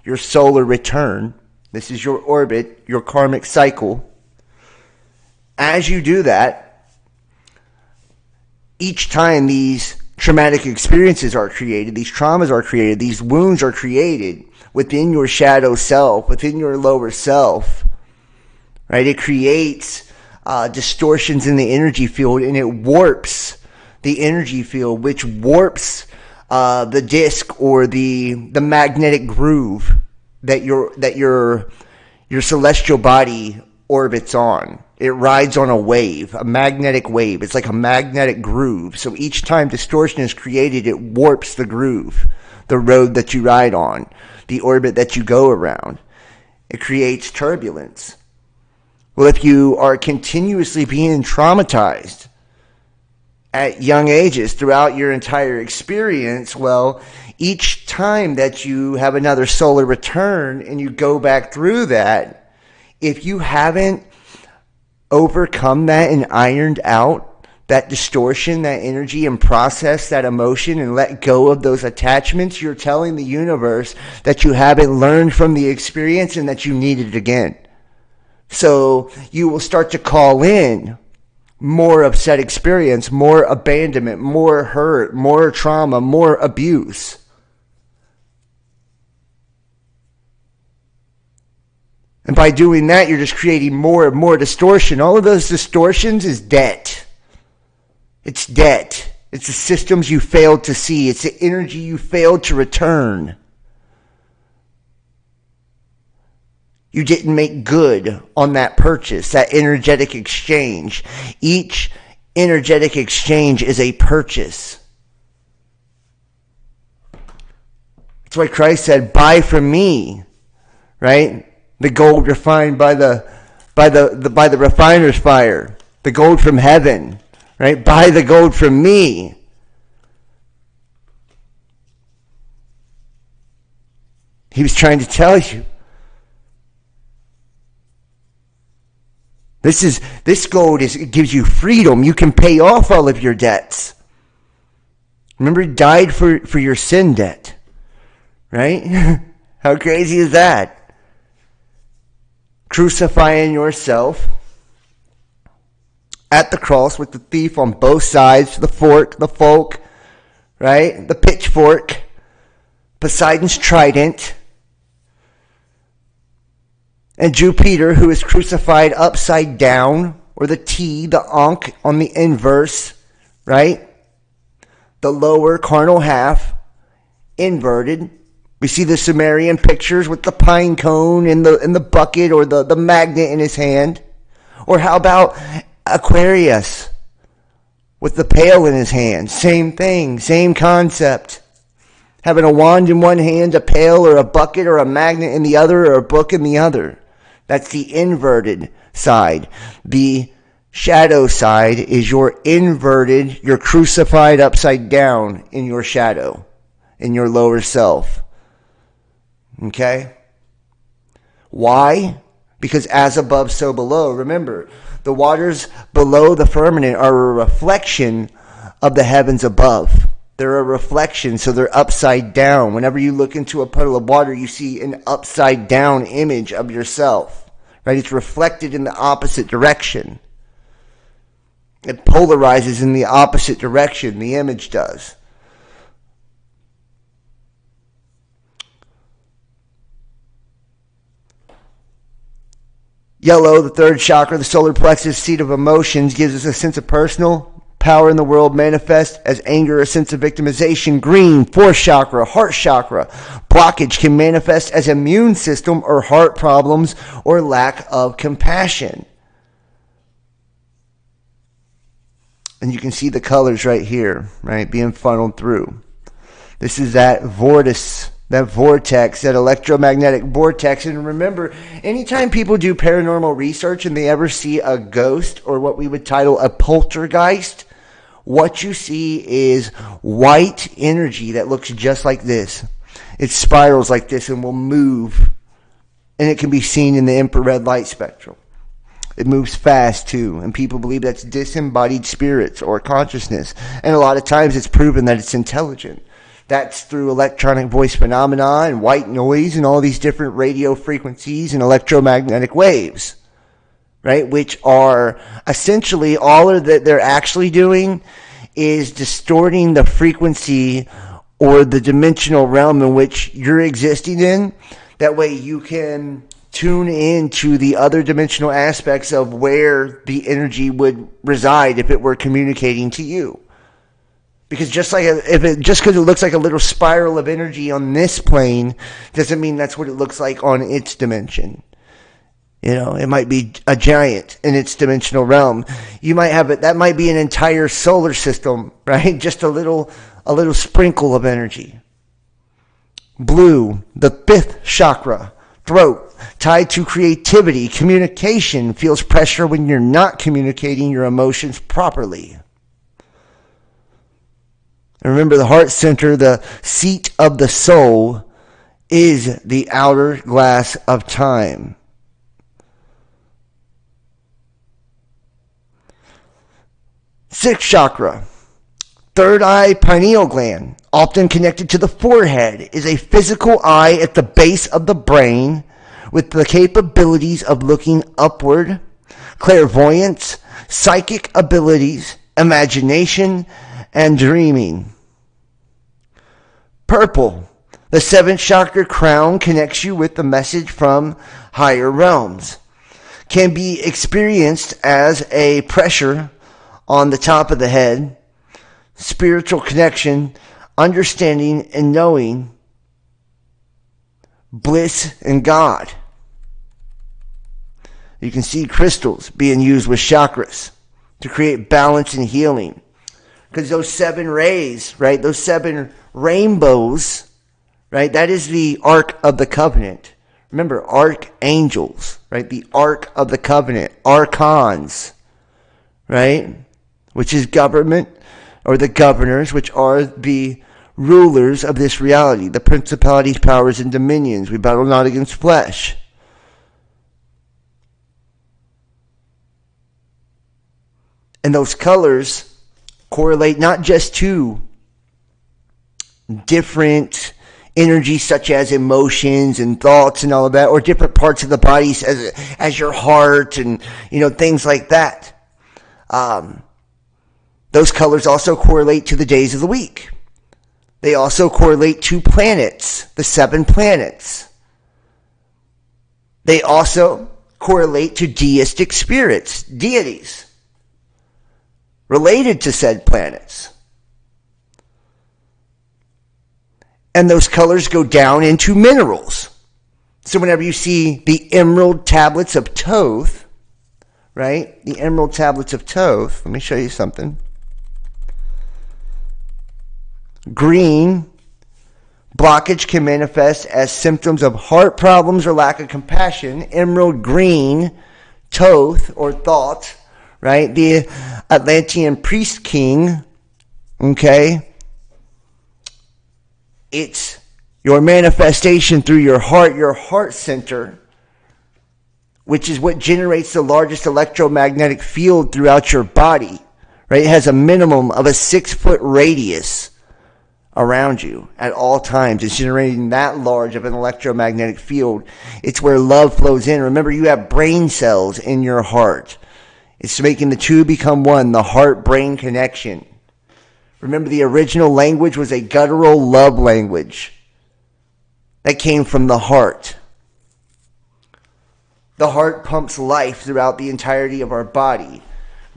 S1: Your solar return. This is your orbit, your karmic cycle. As you do that, each time these traumatic experiences are created, these traumas are created, these wounds are created within your shadow self, within your lower self, right? It creates distortions in the energy field, and it warps the energy field, which warps the disc or the magnetic groove that your celestial body orbits on. It rides on a wave, a magnetic wave. It's like a magnetic groove. So each time distortion is created, it warps the groove, the road that you ride on, the orbit that you go around. It creates turbulence. Well, if you are continuously being traumatized at young ages throughout your entire experience, well, each time that you have another solar return and you go back through that, if you haven't overcome that and ironed out that distortion, that energy, and process that emotion and let go of those attachments, you're telling the universe that you haven't learned from the experience and that you need it again. So you will start to call in more of said experience, more abandonment, more hurt, more trauma, more abuse. And by doing that, you're just creating more and more distortion. All of those distortions is debt. It's debt. It's the systems you failed to see. It's the energy you failed to return. You didn't make good on that purchase, that energetic exchange. Each energetic exchange is a purchase. That's why Christ said, "Buy from me," right? The gold refined by the refiner's fire, the gold from heaven, right? Buy the gold from me. He was trying to tell you, this gold it gives you freedom. You can pay off all of your debts. Remember, he died for your sin debt, right? How crazy is that? Crucifying yourself at the cross with the thief on both sides, the fork, the folk, right? The pitchfork, Poseidon's trident, And Jupiter, who is crucified upside down, or the T, the Ankh on the inverse, right? The lower carnal half, inverted. We see the Sumerian pictures with the pine cone in the bucket, or the magnet in his hand. Or how about Aquarius with the pail in his hand? Same thing, same concept. Having a wand in one hand, a pail or a bucket or a magnet in the other, or a book in the other. That's the inverted side. The shadow side is your inverted, you're crucified upside down in your shadow, in your lower self. Okay? Why? Because as above, so below. Remember, the waters below the firmament are a reflection of the heavens above. They're a reflection, so they're upside down. Whenever you look into a puddle of water, you see an upside down image of yourself. Right? It's reflected in the opposite direction. It polarizes in the opposite direction, the image does. Yellow, the third chakra, the solar plexus, seat of emotions, gives us a sense of personal power in the world, manifest as anger, a sense of victimization. Green, fourth chakra, heart chakra, blockage can manifest as immune system or heart problems or lack of compassion. And you can see the colors right here, right, being funneled through. This is that vortex, that electromagnetic vortex. And remember, anytime people do paranormal research and they ever see a ghost, or what we would title a poltergeist, what you see is white energy that looks just like this. It spirals like this and will move. And it can be seen in the infrared light spectrum. It moves fast too, and people believe that's disembodied spirits or consciousness. And a lot of times it's proven that it's intelligent. That's through electronic voice phenomena and white noise and all these different radio frequencies and electromagnetic waves, right? Which are essentially all that they're actually doing is distorting the frequency or the dimensional realm in which you're existing in. That way you can tune into the other dimensional aspects of where the energy would reside if it were communicating to you. Because just because it looks like a little spiral of energy on this plane doesn't mean that's what it looks like on its dimension. You know, it might be a giant in its dimensional realm. You might have it. That might be an entire solar system, right? Just a little sprinkle of energy. Blue, the fifth chakra, throat, tied to creativity, communication, feels pressure when you're not communicating your emotions properly. And remember, the heart center, the seat of the soul, is the outer glass of time. Sixth chakra, third eye pineal gland, often connected to the forehead, is a physical eye at the base of the brain with the capabilities of looking upward, clairvoyance, psychic abilities, imagination, and dreaming. Purple, the seventh chakra crown, connects you with the message from higher realms. Can be experienced as a pressure on the top of the head, spiritual connection, understanding and knowing, bliss and God. You can see crystals being used with chakras to create balance and healing. Because those seven rays, right, those seven rainbows, right, that is the Ark of the Covenant. Remember, archangels, right, the Ark of the Covenant, archons, right, which is government, or the governors, which are the rulers of this reality, the principalities, powers, and dominions. We battle not against flesh. And those colors correlate not just to different energies such as emotions and thoughts and all of that, or different parts of the body as your heart and, you know, things like that. Those colors also correlate to the days of the week. They also correlate to planets, the seven planets. They also correlate to deistic spirits, deities, related to said planets. And those colors go down into minerals. So whenever you see the emerald tablets of Thoth, right? The emerald tablets of Thoth, let me show you something. Green blockage can manifest as symptoms of heart problems or lack of compassion. Emerald green, Thoth or thought, right? The Atlantean priest king, okay? It's your manifestation through your heart center, which is what generates the largest electromagnetic field throughout your body, right? It has a minimum of a 6-foot radius around you at all times. It's generating that large of an electromagnetic field. It's where love flows in. Remember, you have brain cells in your heart. It's making the two become one, the heart-brain connection. Remember, the original language was a guttural love language that came from the heart. The heart pumps life throughout the entirety of our body.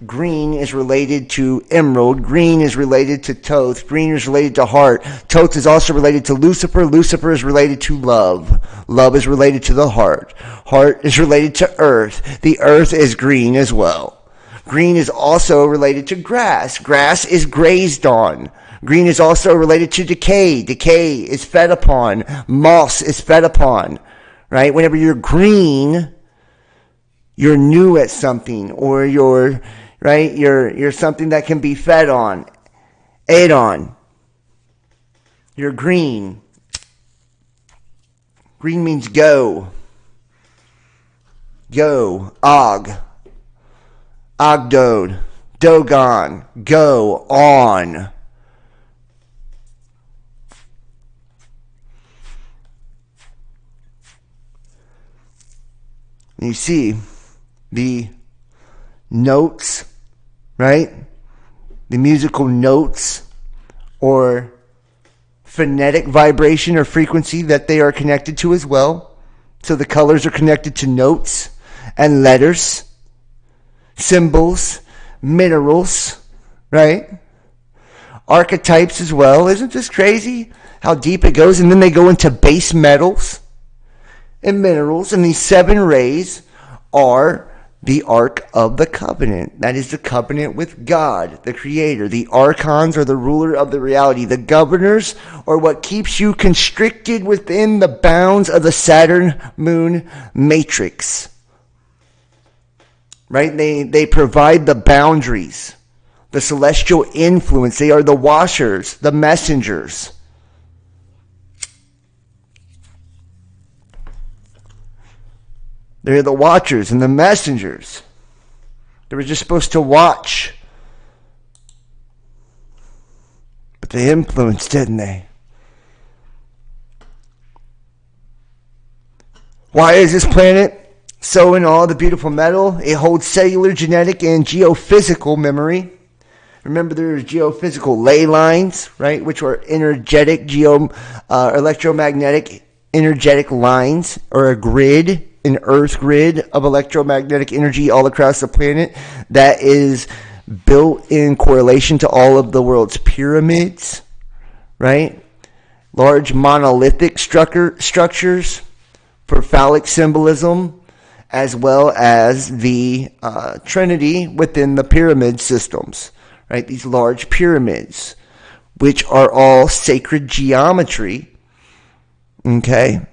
S1: Green is related to emerald. Green is related to Thoth. Green is related to heart. Thoth is also related to Lucifer. Lucifer is related to love. Love is related to the heart. Heart is related to earth. The earth is green as well. Green is also related to grass. Grass is grazed on. Green is also related to decay. Decay is fed upon. Moss is fed upon. Right? Whenever you're green, you're new at something, or you're something that can be fed on, ate on. You're green. Green means go. Go. Ogdode, Dogon, go on. You see the notes, right? The musical notes or phonetic vibration or frequency that they are connected to as well. So the colors are connected to notes and letters, symbols, minerals, right? Archetypes as well. Isn't this crazy how deep it goes? And then they go into base metals and minerals. And these 7 rays are the Ark of the Covenant. That is the covenant with God, the Creator. The archons are the ruler of the reality. The governors are what keeps you constricted within the bounds of the Saturn-Moon matrix. Right? They provide the boundaries, the celestial influence. They are the washers, the messengers. They're the watchers and the messengers. They were just supposed to watch. But they influenced, didn't they? Why is this planet so in all the beautiful metal? It holds cellular, genetic, and geophysical memory. Remember, there's geophysical ley lines, right, which are energetic, electromagnetic energetic lines, or a grid, an earth grid of electromagnetic energy all across the planet that is built in correlation to all of the world's pyramids, right? Large monolithic structures for phallic symbolism, as well as the Trinity within the pyramid systems, right? These large pyramids, which are all sacred geometry, okay?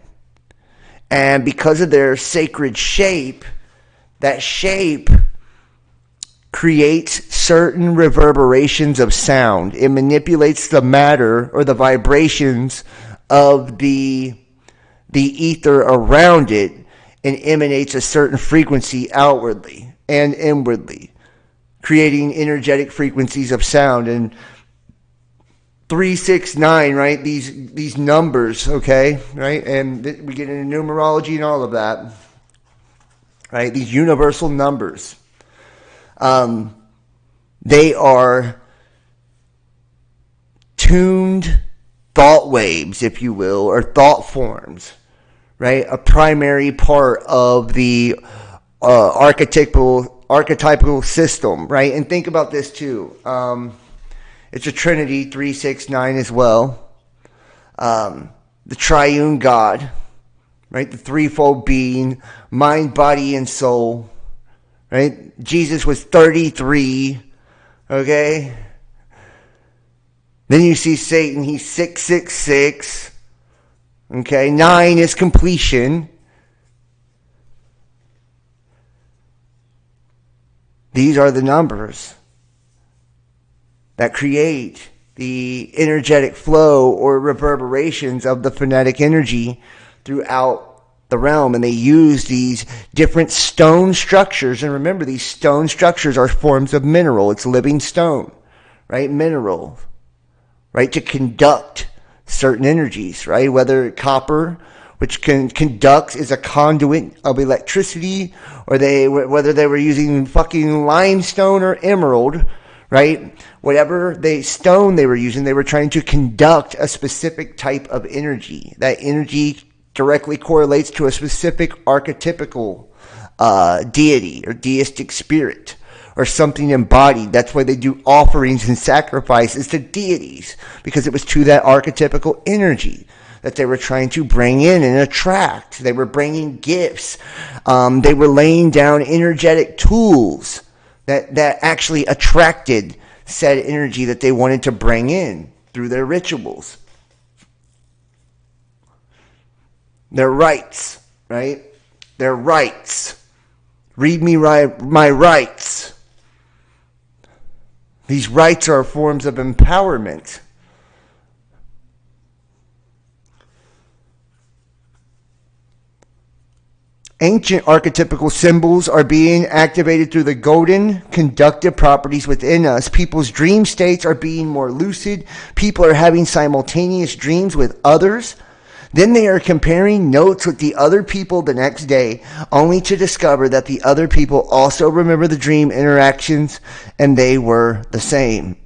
S1: And because of their sacred shape, that shape creates certain reverberations of sound. It manipulates the matter or the vibrations of the ether around it, and emanates a certain frequency outwardly and inwardly, creating energetic frequencies of sound. And 369, right? These numbers, okay, right? And we get into numerology and all of that, right? These universal numbers. They are tuned thought waves, if you will, or thought forms, right? A primary part of the archetypal system, right? And think about this too. It's a Trinity, 3, 6, 9 as well. The triune God, right? The threefold being, mind, body, and soul, right? Jesus was 33, okay? Then you see Satan, he's 666, okay? 9 is completion. These are the numbers that create the energetic flow or reverberations of the phonetic energy throughout the realm. And they use these different stone structures. And remember, these stone structures are forms of mineral. It's living stone, right? Mineral, right? To conduct certain energies, right? Whether copper, which conducts, is a conduit of electricity, or whether they were using fucking limestone or emerald, right? Whatever stone they were using, they were trying to conduct a specific type of energy. That energy directly correlates to a specific archetypical deity or deistic spirit or something embodied. That's why they do offerings and sacrifices to deities, because it was to that archetypical energy that they were trying to bring in and attract. They were bringing gifts. They were laying down energetic tools that actually attracted said energy that they wanted to bring in through their rituals. Their rites, right? Their rites. Read me my rights. These rites are forms of empowerment. Ancient archetypical symbols are being activated through the golden conductive properties within us. People's dream states are being more lucid. People are having simultaneous dreams with others. Then they are comparing notes with the other people the next day, only to discover that the other people also remember the dream interactions and they were the same.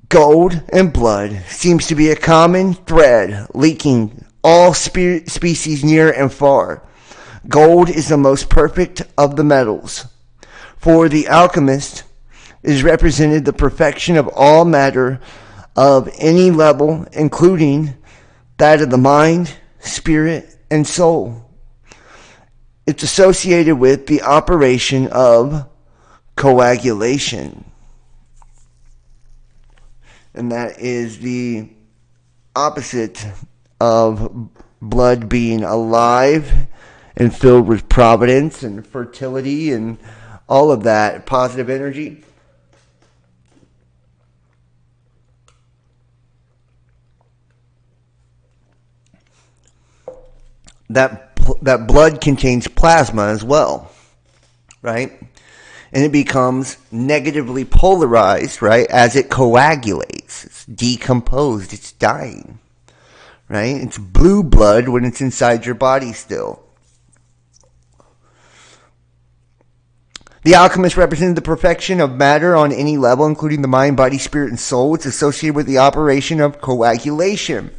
S1: Gold and blood seems to be a common thread linking all species near and far. Gold is the most perfect of the metals. For the alchemist, is represented the perfection of all matter of any level, including that of the mind, spirit, and soul. It's associated with the operation of coagulation. And that is the opposite of blood being alive and filled with providence and fertility and all of that positive energy. That blood contains plasma as well, right? And it becomes negatively polarized, right, as it coagulates. It's decomposed. It's dying. Right? It's blue blood when it's inside your body still. The alchemist represented the perfection of matter on any level, including the mind, body, spirit, and soul. It's associated with the operation of coagulation.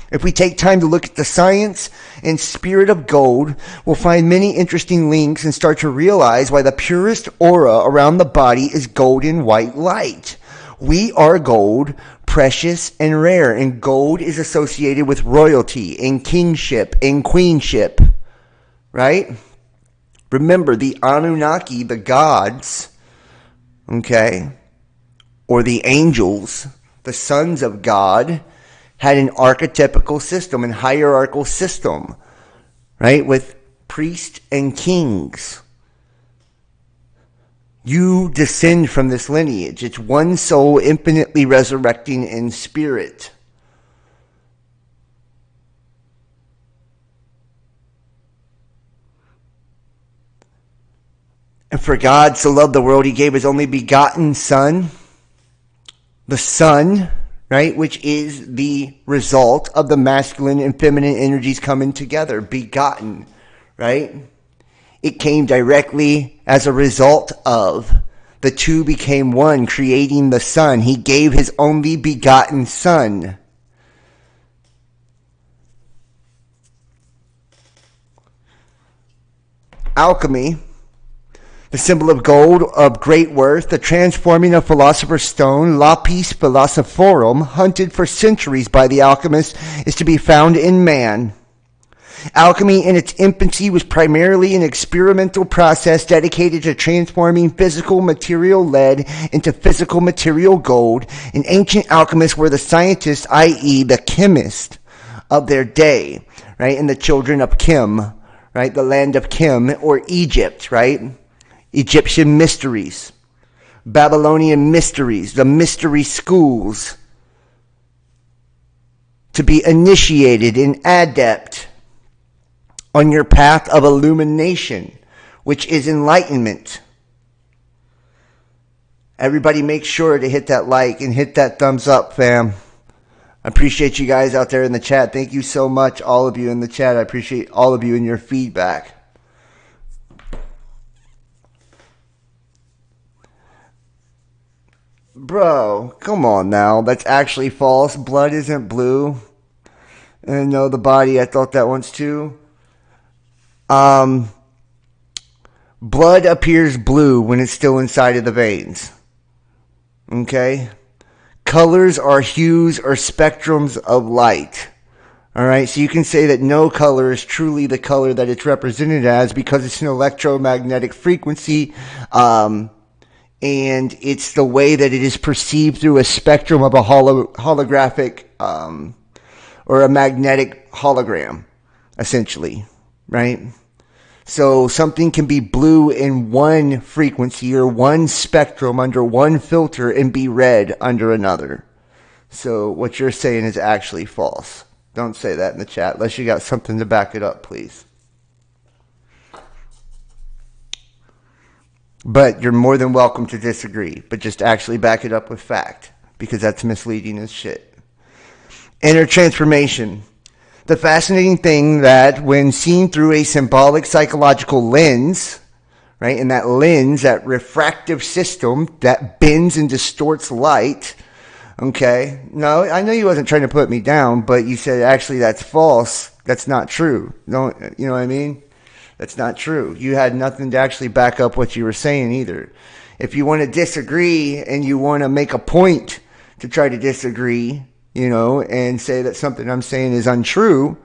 S1: If we take time to look at the science and spirit of gold, we'll find many interesting links and start to realize why the purest aura around the body is golden white light. We are gold, precious and rare, and gold is associated with royalty and kingship and queenship, right? Remember, the Anunnaki, the gods, okay, or the angels, the sons of God, had an archetypical system and hierarchical system, right, with priests and kings. You descend from this lineage. It's one soul infinitely resurrecting in spirit. And for God so loved the world, he gave his only begotten Son. The Son, right, which is the result of the masculine and feminine energies coming together. Begotten, right? It came directly as a result of the two became one, creating the Son. He gave his only begotten Son. Alchemy, the symbol of gold of great worth, the transforming of philosopher's stone, lapis philosophorum, hunted for centuries by the alchemists, is to be found in man. Alchemy in its infancy was primarily an experimental process dedicated to transforming physical material lead into physical material gold, and ancient alchemists were the scientists, i.e. the chemists of their day, right? And the children of Chem, right? The land of Chem, or Egypt, right? Egyptian mysteries, Babylonian mysteries, the mystery schools, to be initiated and adept on your path of illumination, which is enlightenment. Everybody make sure to hit that like and hit that thumbs up, fam. I appreciate you guys out there in the chat. Thank you so much, all of you in the chat. I appreciate all of you and your feedback. Bro, come on now. That's actually false. Blood isn't blue. And no, the body, I thought that once too. Blood appears blue when it's still inside of the veins. Okay? Colors are hues or spectrums of light. Alright, so you can say that no color is truly the color that it's represented as because it's an electromagnetic frequency, and it's the way that it is perceived through a spectrum of a holographic, or a magnetic hologram, essentially. Right? So something can be blue in one frequency or one spectrum under one filter and be red under another. So what you're saying is actually false. Don't say that in the chat unless you got something to back it up, please. But you're more than welcome to disagree, but just actually back it up with fact, because that's misleading as shit. Inner transformation. The fascinating thing that when seen through a symbolic psychological lens, right, and that lens, that refractive system that bends and distorts light, okay, no, I know you wasn't trying to put me down, but you said actually that's false. That's not true. Don't, you know what I mean? That's not true. You had nothing to actually back up what you were saying either. If you want to disagree and you want to make a point to try to disagree, you know, and say that something I'm saying is untrue,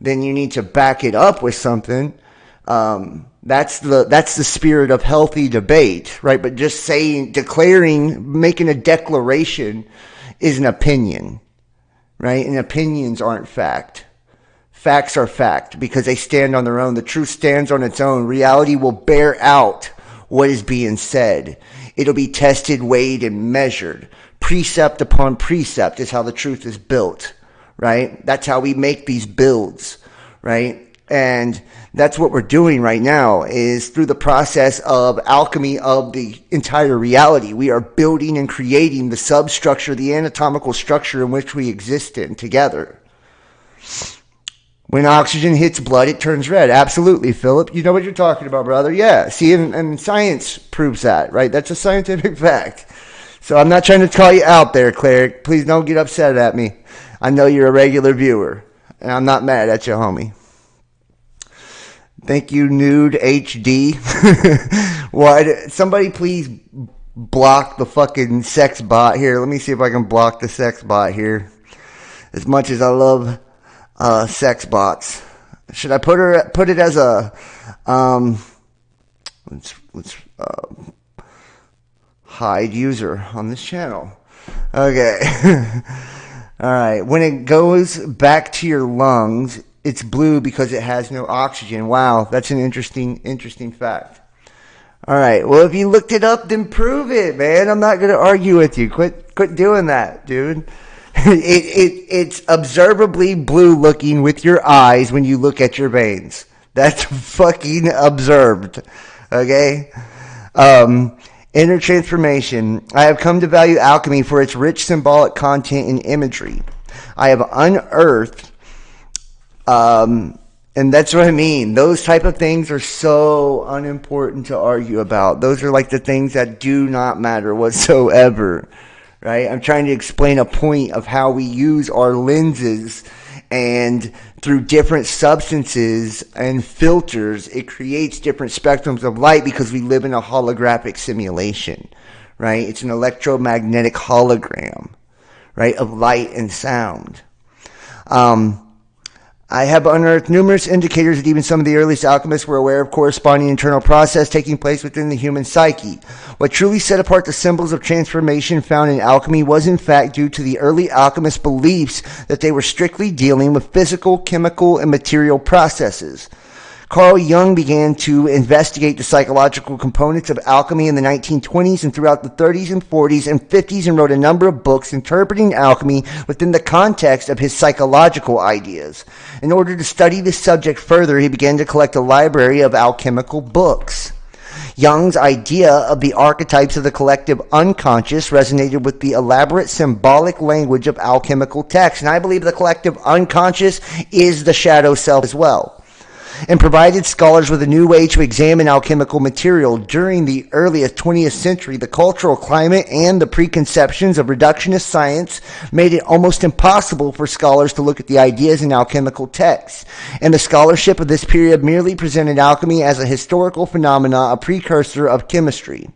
S1: then you need to back it up with something. That's the spirit of healthy debate, right? But just saying, declaring, making a declaration is an opinion, right? And opinions aren't fact. Facts are fact because they stand on their own. The truth stands on its own. Reality will bear out what is being said. It'll be tested, weighed, and measured. Precept upon precept is how the truth is built, right? That's how we make these builds, right? And that's what we're doing right now is through the process of alchemy of the entire reality. We are building and creating the substructure, the anatomical structure in which we exist in together. When oxygen hits blood, it turns red. Absolutely, Philip. You know what you're talking about, brother. Yeah. See, and science proves that, right? That's a scientific fact. So I'm not trying to call you out there, Cleric. Please don't get upset at me. I know you're a regular viewer, and I'm not mad at you, homie. Thank you, Nude HD. Somebody please block the fucking sex bot here. Let me see if I can block the sex bot here. As much as I love sex bots, should I put it as a let's hide user on this channel. Okay. All right. When it goes back to your lungs, it's blue because it has no oxygen. Wow, that's an interesting fact. All right. Well, if you looked it up, then prove it, man. I'm not going to argue with you. Quit doing that, dude. It's observably blue looking with your eyes when you look at your veins. That's fucking observed. Okay? Inner transformation. I have come to value alchemy for its rich symbolic content and imagery. I have unearthed, and that's what I mean. Those type of things are so unimportant to argue about. Those are like the things that do not matter whatsoever. Right? I'm trying to explain a point of how we use our lenses And through different substances and filters, it creates different spectrums of light because we live in a holographic simulation, right? It's an electromagnetic hologram, right, of light and sound. I have unearthed numerous indicators that even some of the earliest alchemists were aware of corresponding internal process taking place within the human psyche. What truly set apart the symbols of transformation found in alchemy was in fact due to the early alchemists' beliefs that they were strictly dealing with physical, chemical, and material processes. Carl Jung began to investigate the psychological components of alchemy in the 1920s and throughout the 30s and 40s and 50s and wrote a number of books interpreting alchemy within the context of his psychological ideas. In order to study this subject further, he began to collect a library of alchemical books. Jung's idea of the archetypes of the collective unconscious resonated with the elaborate symbolic language of alchemical texts, and I believe the collective unconscious is the shadow self as well, and provided scholars with a new way to examine alchemical material. During the earliest 20th century, the cultural climate and the preconceptions of reductionist science made it almost impossible for scholars to look at the ideas in alchemical texts, and the scholarship of this period merely presented alchemy as a historical phenomena, a precursor of chemistry.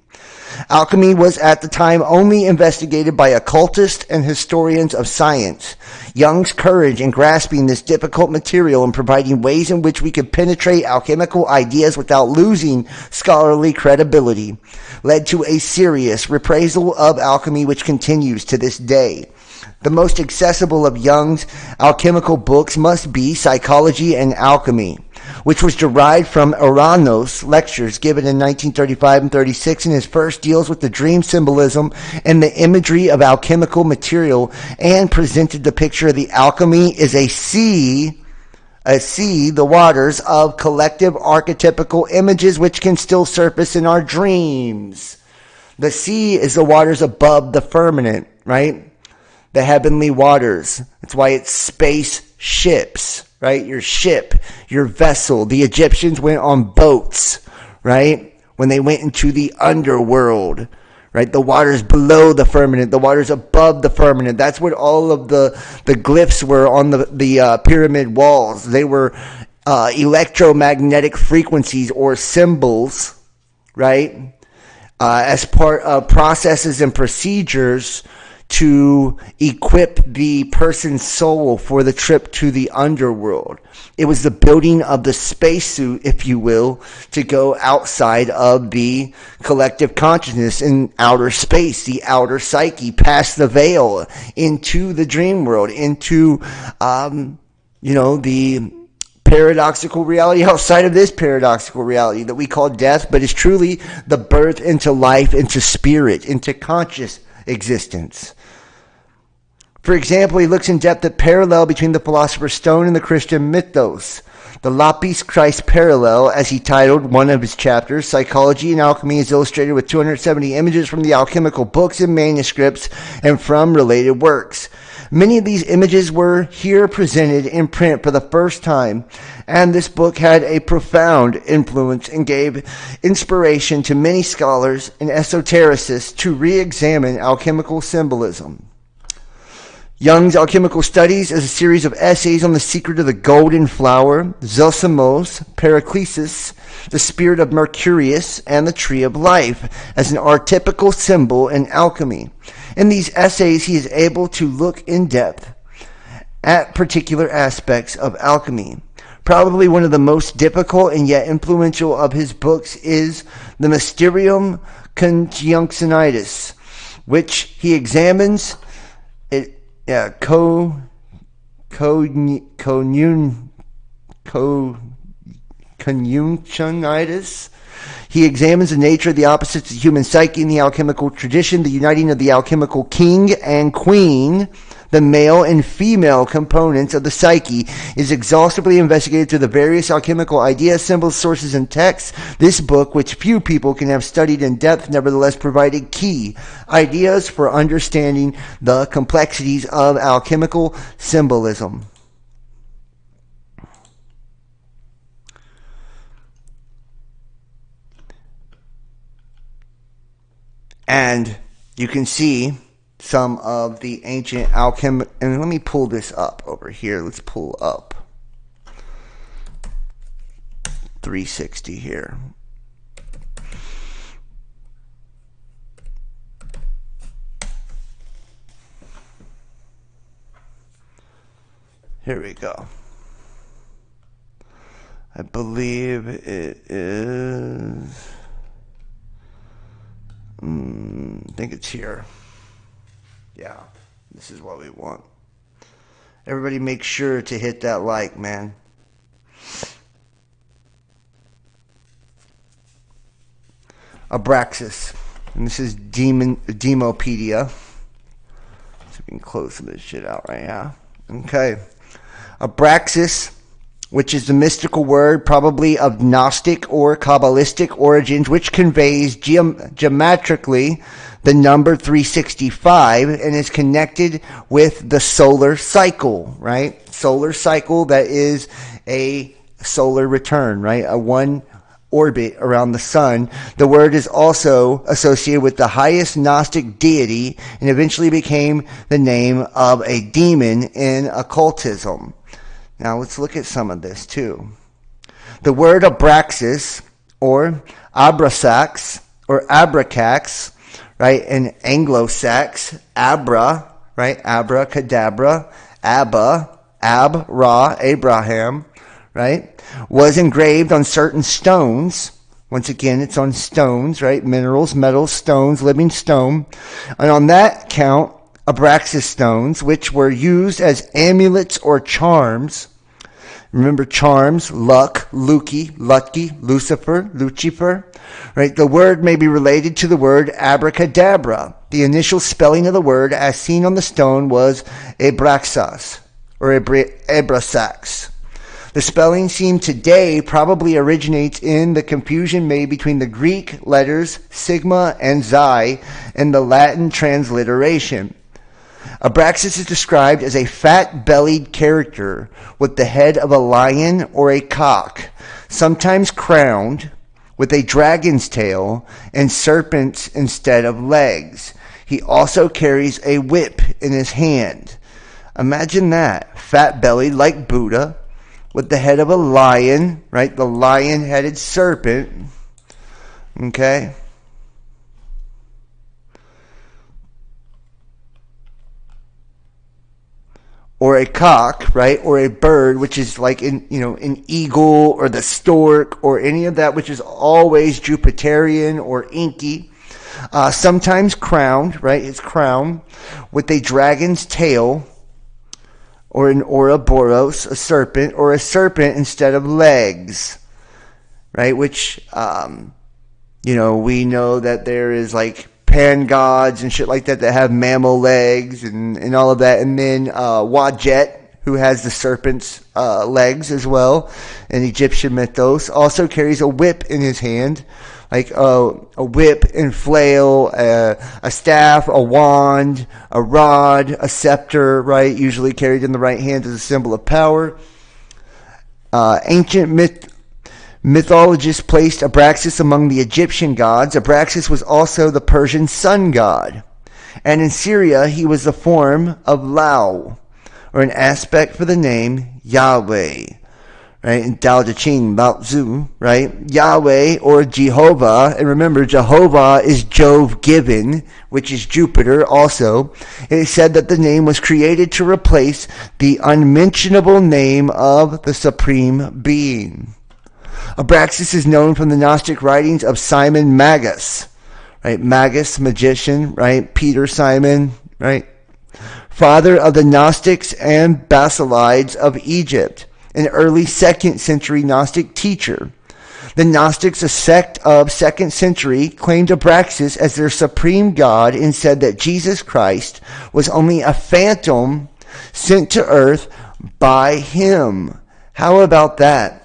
S1: Alchemy was at the time only investigated by occultists and historians of science. Jung's courage in grasping this difficult material and providing ways in which we could penetrate alchemical ideas without losing scholarly credibility led to a serious reprisal of alchemy which continues to this day. The most accessible of Jung's alchemical books must be Psychology and Alchemy, which was derived from Eranos' lectures given in 1935 and 36, and his first deals with the dream symbolism and the imagery of alchemical material and presented the picture of the alchemy is a sea, the waters of collective archetypical images which can still surface in our dreams. The sea is the waters above the firmament, right? The heavenly waters. That's why it's space ships, right? Your ship, your vessel. The Egyptians went on boats, right? When they went into the underworld, right? The waters below the firmament, the waters above the firmament. That's what all of the glyphs were on the pyramid walls. They were electromagnetic frequencies or symbols, right? As part of processes and procedures to equip the person's soul for the trip to the underworld. It was the building of the spacesuit, if you will, to go outside of the collective consciousness in outer space, the outer psyche, past the veil, into the dream world, into, the paradoxical reality outside of this paradoxical reality that we call death, but is truly the birth into life, into spirit, into conscious existence. For example, he looks in depth at parallel between the Philosopher's Stone and the Christian mythos. The Lapis Christ parallel, as he titled one of his chapters, Psychology and Alchemy, is illustrated with 270 images from the alchemical books and manuscripts and from related works. Many of these images were here presented in print for the first time, and this book had a profound influence and gave inspiration to many scholars and esotericists to re-examine alchemical symbolism. Jung's Alchemical Studies is a series of essays on the secret of the golden flower, Zosimo's, Paraclesis, the spirit of Mercurius, and the tree of life as an archetypical symbol in alchemy. In these essays, he is able to look in depth at particular aspects of alchemy. Probably one of the most difficult and yet influential of his books is the Mysterium Conjunctionitis, which he examines conjunctionitis. He examines the nature of the opposites of the human psyche in the alchemical tradition, the uniting of the alchemical king and queen, the male and female components of the psyche, is exhaustively investigated through the various alchemical ideas, symbols, sources, and texts. This book, which few people can have studied in depth, nevertheless provided key ideas for understanding the complexities of alchemical symbolism. And you can see some of the ancient alchemy. And let me pull this up over here. Let's pull up 360 here. Here we go. I believe it is... I think it's here. Yeah, this is what we want. Everybody make sure to hit that like, man. Abraxas. And this is Demopedia. So we can close some of this shit out right now. Okay. Abraxas, which is the mystical word probably of Gnostic or Kabbalistic origins, which conveys geometrically the number 365 and is connected with the solar cycle, right? Solar cycle, that is a solar return, right? A one orbit around the sun. The word is also associated with the highest Gnostic deity and eventually became the name of a demon in occultism. Now let's look at some of this too. The word Abraxas or Abraxas or Abraxas, right, in Anglo-Sax, Abra, right, abracadabra, Abba, Ab-Ra, Abraham, right, was engraved on certain stones. Once again, it's on stones, right, minerals, metals, stones, living stone. And on that count, Abraxas stones, which were used as amulets or charms. Remember charms, luck, lucky, Lucifer, right? The word may be related to the word abracadabra. The initial spelling of the word, as seen on the stone, was Abraxas or Abraxas. The spelling seen today probably originates in the confusion made between the Greek letters sigma and xi and the Latin transliteration. Abraxas is described as a fat-bellied character with the head of a lion or a cock, sometimes crowned with a dragon's tail and serpents instead of legs. He also carries a whip in his hand. Imagine that, fat-bellied like Buddha, with the head of a lion, right? The lion-headed serpent, okay? Or a cock, right? Or a bird, which is like an eagle or the stork or any of that, which is always Jupiterian or inky. Sometimes crowned, right? It's crowned with a dragon's tail or an Ouroboros, a serpent, or a serpent instead of legs, right? Which, we know that there is like pan gods and shit like that have mammal legs and all of that. And then Wadjet, who has the serpent's legs as well in Egyptian mythos, also carries a whip in his hand, like a whip and flail, a staff, a wand, a rod, a scepter, right? Usually carried in the right hand as a symbol of power. Ancient mythologists placed Abraxas among the Egyptian gods. Abraxas was also the Persian sun god. And in Syria, he was the form of Lao, or an aspect for the name Yahweh. Right? In Tao Te Ching, Lao Tzu, right? Yahweh or Jehovah. And remember, Jehovah is Jove given, which is Jupiter also. It is said that the name was created to replace the unmentionable name of the Supreme Being. Abraxas is known from the Gnostic writings of Simon Magus, right? Magus, magician, right? Peter Simon, right? Father of the Gnostics and Basilides of Egypt, an early 2nd century Gnostic teacher. The Gnostics, a sect of 2nd century, claimed Abraxas as their supreme god and said that Jesus Christ was only a phantom sent to earth by him. How about that?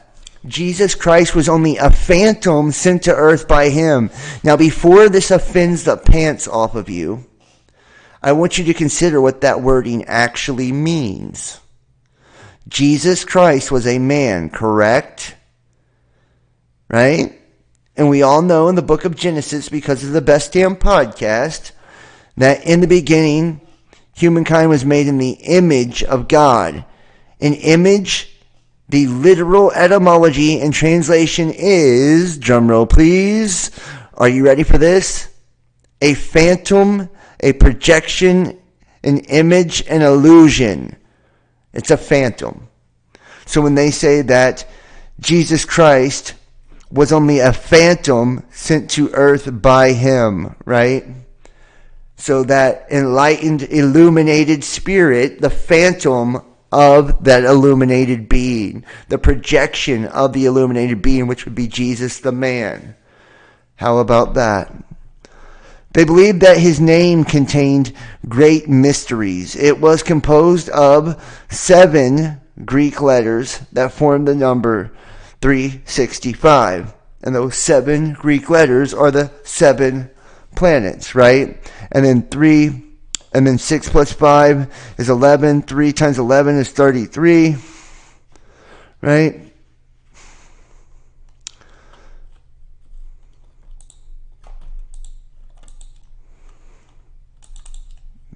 S1: Jesus Christ was only a phantom sent to earth by him. Now, before this offends the pants off of you, I want you to consider what that wording actually means. Jesus Christ was a man, correct? Right? And we all know in the book of Genesis, because of the Best Damn Podcast, that in the beginning, humankind was made in the image of God. An image, the literal etymology and translation is, drumroll please, are you ready for this? A phantom, a projection, an image, an illusion. It's a phantom. So when they say that Jesus Christ was only a phantom sent to earth by him, right? So that enlightened, illuminated spirit, the phantom of that illuminated being, the projection of the illuminated being, which would be Jesus the man. How about that? They believed that his name contained great mysteries. It was composed of 7 Greek letters that formed the number 365. And those 7 Greek letters are the 7 planets, right? And then 6 plus 5 is 11. 3 times 11 is 33, right?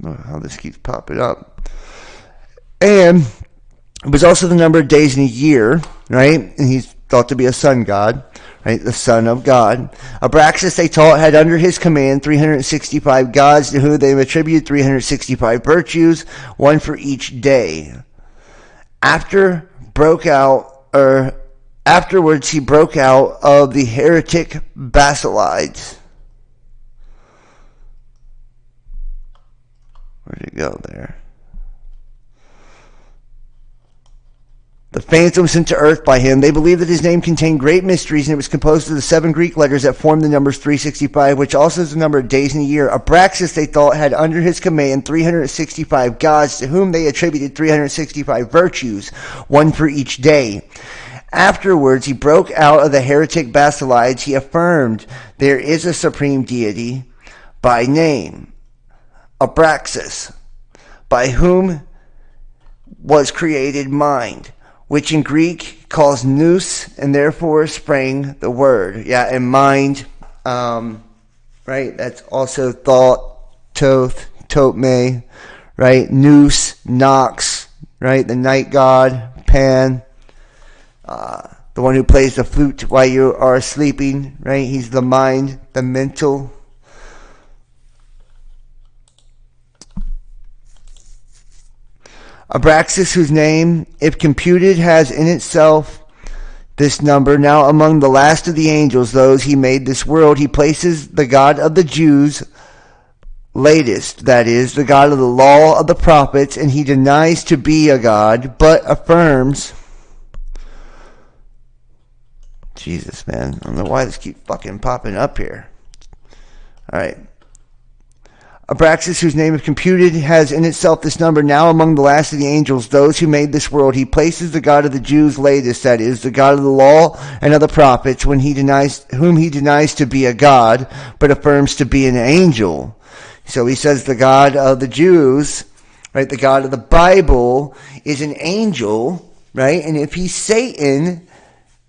S1: I don't know how this keeps popping up. And it was also the number of days in a year, right? And he's thought to be a sun god, right? The son of God. Abraxas, they taught, had under his command 365 gods to whom they attributed 365 virtues, one for each day. Afterwards, he broke out of the heretic Basilides. Where'd it go there? The phantom sent to earth by him. They believed that his name contained great mysteries, and it was composed of the 7 Greek letters that formed the numbers 365, which also is the number of days in a year. Abraxas, they thought, had under his command 365 gods to whom they attributed 365 virtues, one for each day. Afterwards, he broke out of the heretic Basilides. He affirmed there is a supreme deity by name, Abraxas, by whom was created mind, which in Greek calls nous, and therefore sprang the word. Yeah, and mind, right? That's also thought, toth, totme, right? Nous, nox, right? The night god, Pan, the one who plays the flute while you are sleeping, right? He's the mind, the mental. Abraxas, whose name, if computed, has in itself this number, now among the last of the angels, those he made this world, he places the God of the Jews latest, that is, the God of the law of the prophets, and he denies to be a God, but affirms, Jesus, man, I don't know why this keeps fucking popping up here. Alright. Abraxas, whose name, if computed, has in itself this number, now among the last of the angels, those who made this world, he places the God of the Jews latest, that is, the God of the law and of the prophets, whom he denies to be a God, but affirms to be an angel. So he says the God of the Jews, right, the God of the Bible, is an angel, right? And if he's Satan,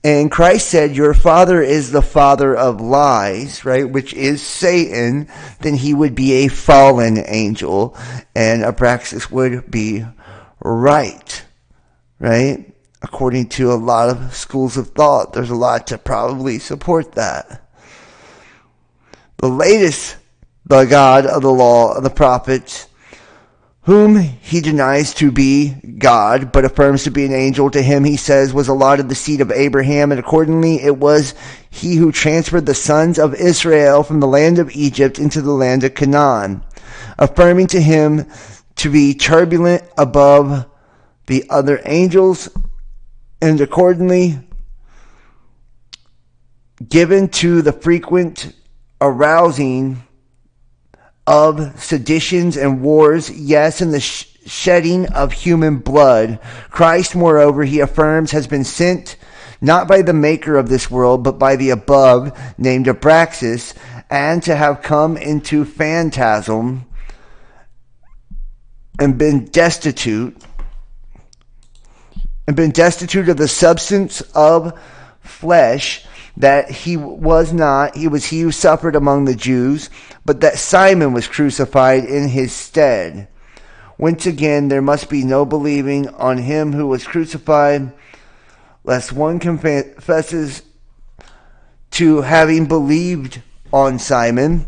S1: and Christ said, your father is the father of lies, right, which is Satan, then he would be a fallen angel, and Abraxas would be right, according to a lot of schools of thought. There's a lot to probably support that. The latest, the God of the law of the prophets, whom he denies to be God, but affirms to be an angel, to him he says was allotted the seed of Abraham, and accordingly it was he who transferred the sons of Israel from the land of Egypt into the land of Canaan, affirming to him to be turbulent above the other angels, and accordingly given to the frequent arousing of seditions and wars, yes, and the shedding of human blood. Christ, moreover, he affirms, has been sent not by the maker of this world, but by the above named Abraxas, and to have come into phantasm and been destitute of the substance of flesh, that he was not, he was he who suffered among the Jews, but that Simon was crucified in his stead. Once again, there must be no believing on him who was crucified, lest one confesses to having believed on Simon.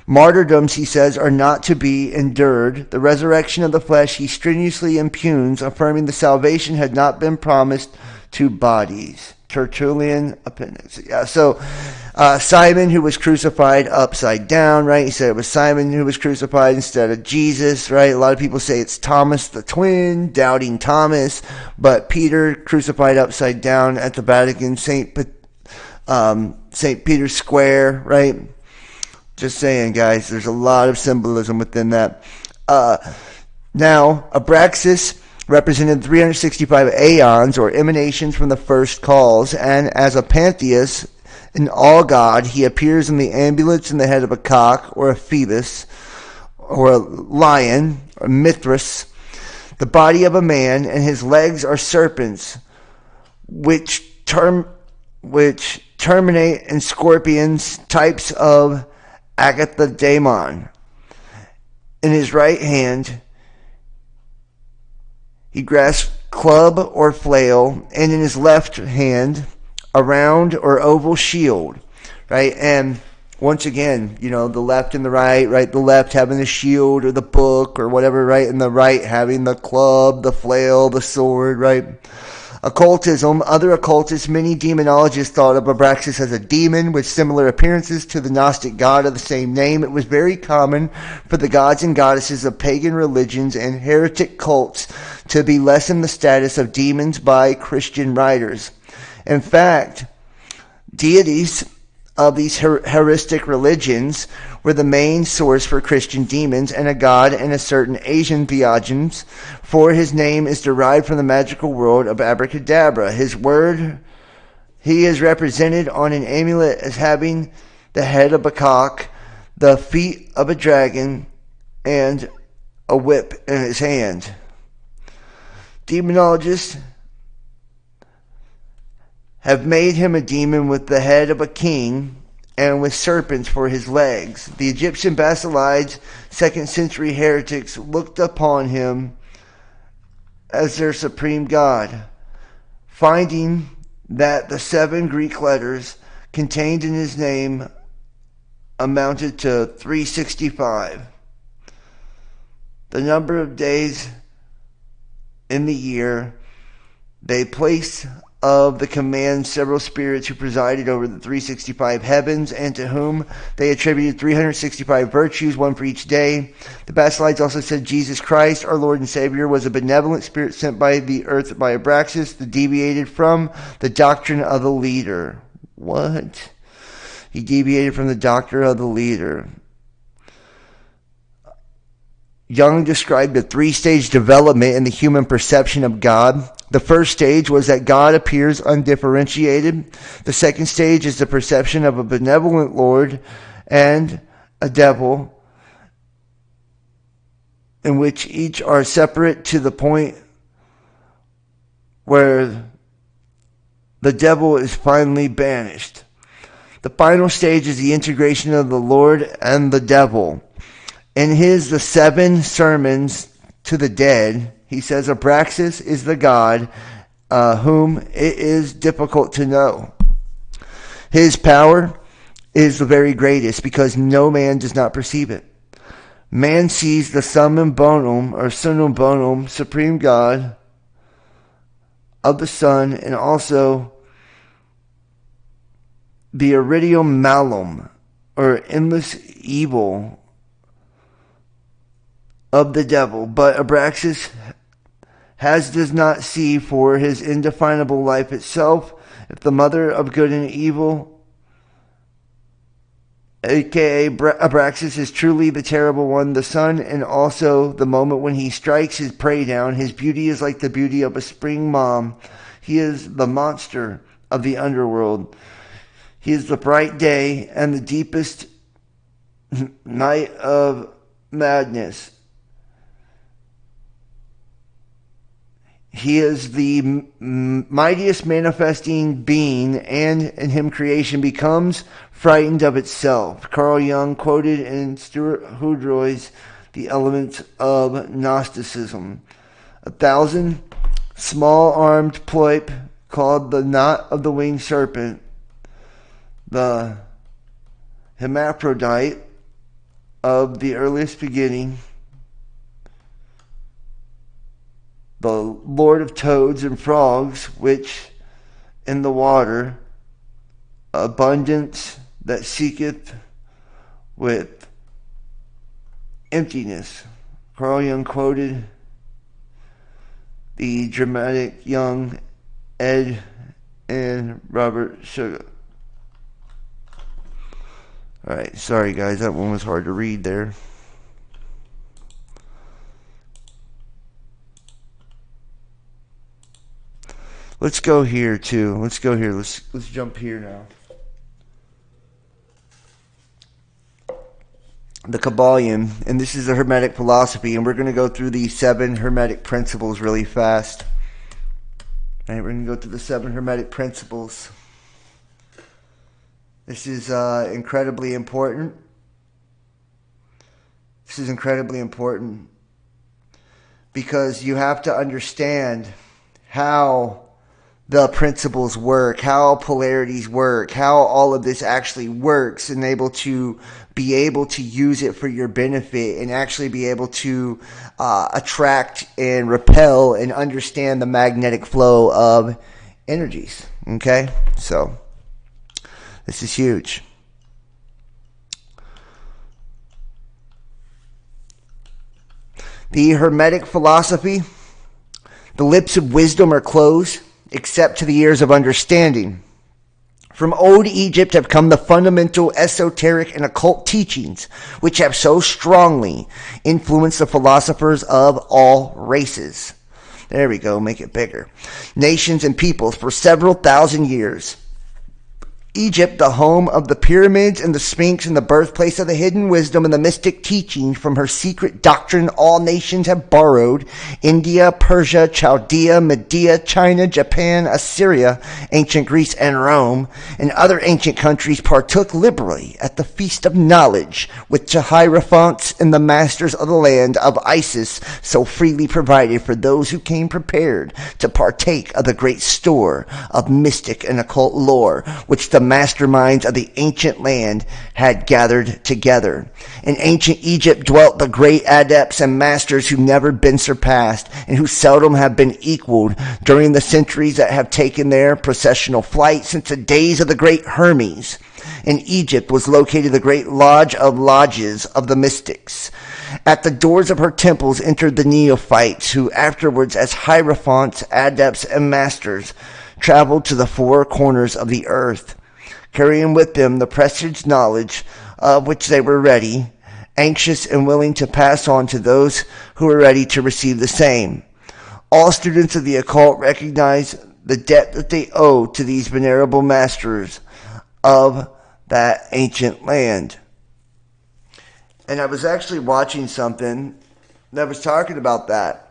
S1: Martyrdoms, he says, are not to be endured. The resurrection of the flesh he strenuously impugns, affirming the salvation had not been promised to bodies. Tertullian appendix. Yeah, so Simon, who was crucified upside down, right? He said it was Simon who was crucified instead of Jesus, right? A lot of people say it's Thomas the twin, doubting Thomas, but Peter crucified upside down at the Vatican, St. Peter's Square, right? Just saying, guys, there's a lot of symbolism within that. Now, Abraxas represented 365 aeons, or emanations from the first cause, and as a pantheist, an all-god, he appears in the ambulets in the head of a cock, or a phoebus, or a lion, or Mithras, the body of a man, and his legs are serpents, which terminate in scorpions, types of Agathadaemon. In his right hand, he grasps club or flail, and in his left hand, a round or oval shield, right? And once again, you know, the left and the right, right? The left having the shield or the book or whatever, right? And the right having the club, the flail, the sword, right? Occultism. Other occultists, many demonologists thought of Abraxas as a demon with similar appearances to the Gnostic god of the same name. It was very common for the gods and goddesses of pagan religions and heretic cults to be lessened the status of demons by Christian writers. In fact, deities of these heretic religions were the main source for Christian demons, and a god in a certain Asian theogons, for his name is derived from the magical world of abracadabra. His word, he is represented on an amulet as having the head of a cock, the feet of a dragon, and a whip in his hand. Demonologists have made him a demon with the head of a king and with serpents for his legs. The Egyptian Basilides, 2nd century heretics, looked upon him as their supreme god, finding that the 7 Greek letters contained in his name amounted to 365. The number of days in the year they placed of the command several spirits who presided over the 365 heavens, and to whom they attributed 365 virtues, one for each day. The Basilides also said Jesus Christ, our Lord and Savior, was a benevolent spirit sent by the earth by Abraxas, that deviated from the doctrine of the leader. What? He deviated from the doctrine of the leader. Jung described a 3-stage development in the human perception of God. The first stage was that God appears undifferentiated. The second stage is the perception of a benevolent Lord and a devil, in which each are separate to the point where the devil is finally banished. The final stage is the integration of the Lord and the devil. In his The 7 Sermons to the Dead, he says Abraxas is the God whom it is difficult to know. His power is the very greatest, because no man does not perceive it. Man sees the summum bonum, or summum bonum, supreme God of the sun, and also the iridium malum, or endless evil of the devil. But Abraxas does not see for his indefinable life itself, if the mother of good and evil, aka Abraxas, is truly the terrible one, the sun, and also the moment when he strikes his prey down. His beauty is like the beauty of a spring mom. He is the monster of the underworld. He is the bright day and the deepest night of madness. He is the mightiest manifesting being, and in him creation becomes frightened of itself. Carl Jung quoted in Stuart Houdroy's The Elements of Gnosticism. 1,000 small-armed polyp called the knot of the winged serpent, the hermaphrodite of the earliest beginning, the lord of toads and frogs, which in the water, abundance that seeketh with emptiness. Carl Jung quoted the dramatic young Ed and Robert Sugar. Alright, sorry guys, that one was hard to read there. Let's go here too. Let's go here. Let's jump here now. The Kabbalion, and this is the Hermetic Philosophy, and we're going to go through the 7 Hermetic Principles really fast. All right, we're going to go through the 7 Hermetic Principles. This is incredibly important. This is incredibly important because you have to understand how the principles work, how polarities work, how all of this actually works, and be able to use it for your benefit and actually be able to attract and repel and understand the magnetic flow of energies. Okay? So, this is huge. The Hermetic Philosophy. The lips of wisdom are closed, except to the ears of understanding. From old Egypt have come the fundamental esoteric and occult teachings, which have so strongly influenced the philosophers of all races. There we go, make it bigger. Nations and peoples for several thousand years. Egypt, the home of the pyramids and the Sphinx and the birthplace of the hidden wisdom and the mystic teaching from her secret doctrine all nations have borrowed. India, Persia, Chaldea, Media, China, Japan, Assyria, ancient Greece and Rome, and other ancient countries partook liberally at the feast of knowledge, which the hierophants and the masters of the land of Isis so freely provided for those who came prepared to partake of the great store of mystic and occult lore, which the masterminds of the ancient land had gathered together. In ancient Egypt dwelt the great adepts and masters who never been surpassed and who seldom have been equaled during the centuries that have taken their processional flight since the days of the great Hermes. In Egypt was located the great lodge of lodges of the mystics. At the doors of her temples entered the neophytes, who afterwards as hierophants, adepts, and masters traveled to the 4 corners of the earth, carrying with them the precious knowledge of which they were ready, anxious and willing to pass on to those who were ready to receive the same. All students of the occult recognize the debt that they owe to these venerable masters of that ancient land. And I was actually watching something that was talking about that.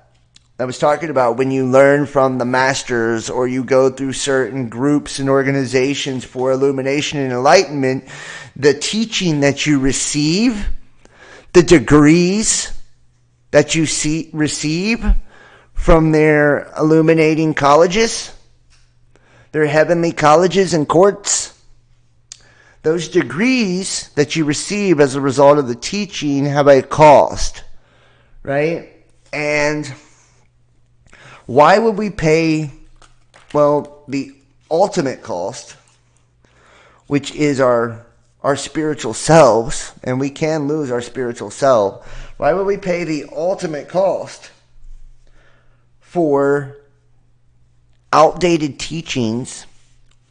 S1: I was talking about when you learn from the masters or you go through certain groups and organizations for illumination and enlightenment, the teaching that you receive, the degrees that you receive from their illuminating colleges, their heavenly colleges and courts, those degrees that you receive as a result of the teaching have a cost, right? And why would we pay, well, the ultimate cost, which is our spiritual selves, and we can lose our spiritual self. Why would we pay the ultimate cost for outdated teachings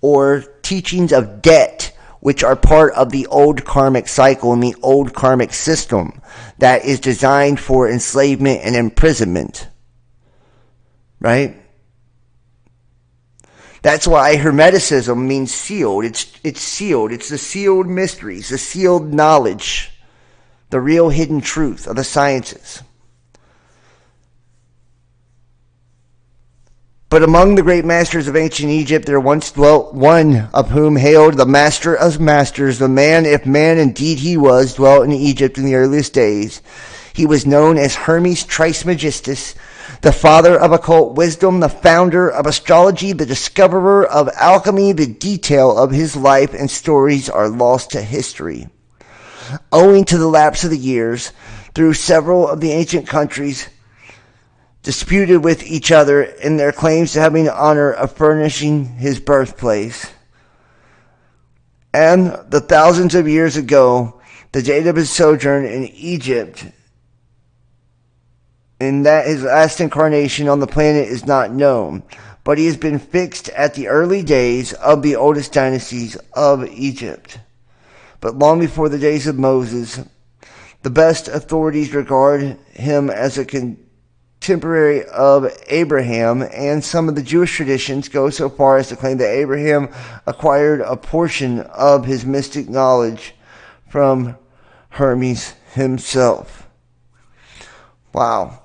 S1: or teachings of debt, which are part of the old karmic cycle and the old karmic system that is designed for enslavement and imprisonment? Right? That's why Hermeticism means sealed. It's sealed. It's the sealed mysteries, the sealed knowledge, the real hidden truth of the sciences. But among the great masters of ancient Egypt there once dwelt one of whom hailed the master of masters, the man, if man indeed he was, dwelt in Egypt in the earliest days. He was known as Hermes Trismegistus, the father of occult wisdom, the founder of astrology, the discoverer of alchemy. The detail of his life and stories are lost to history. Owing to the lapse of the years, through several of the ancient countries disputed with each other in their claims to having the honor of furnishing his birthplace. And the thousands of years ago, the date of his sojourn in Egypt, and that his last incarnation on the planet is not known, but he has been fixed at the early days of the oldest dynasties of Egypt. But long before the days of Moses, the best authorities regard him as a contemporary of Abraham, and some of the Jewish traditions go so far as to claim that Abraham acquired a portion of his mystic knowledge from Hermes himself. Wow.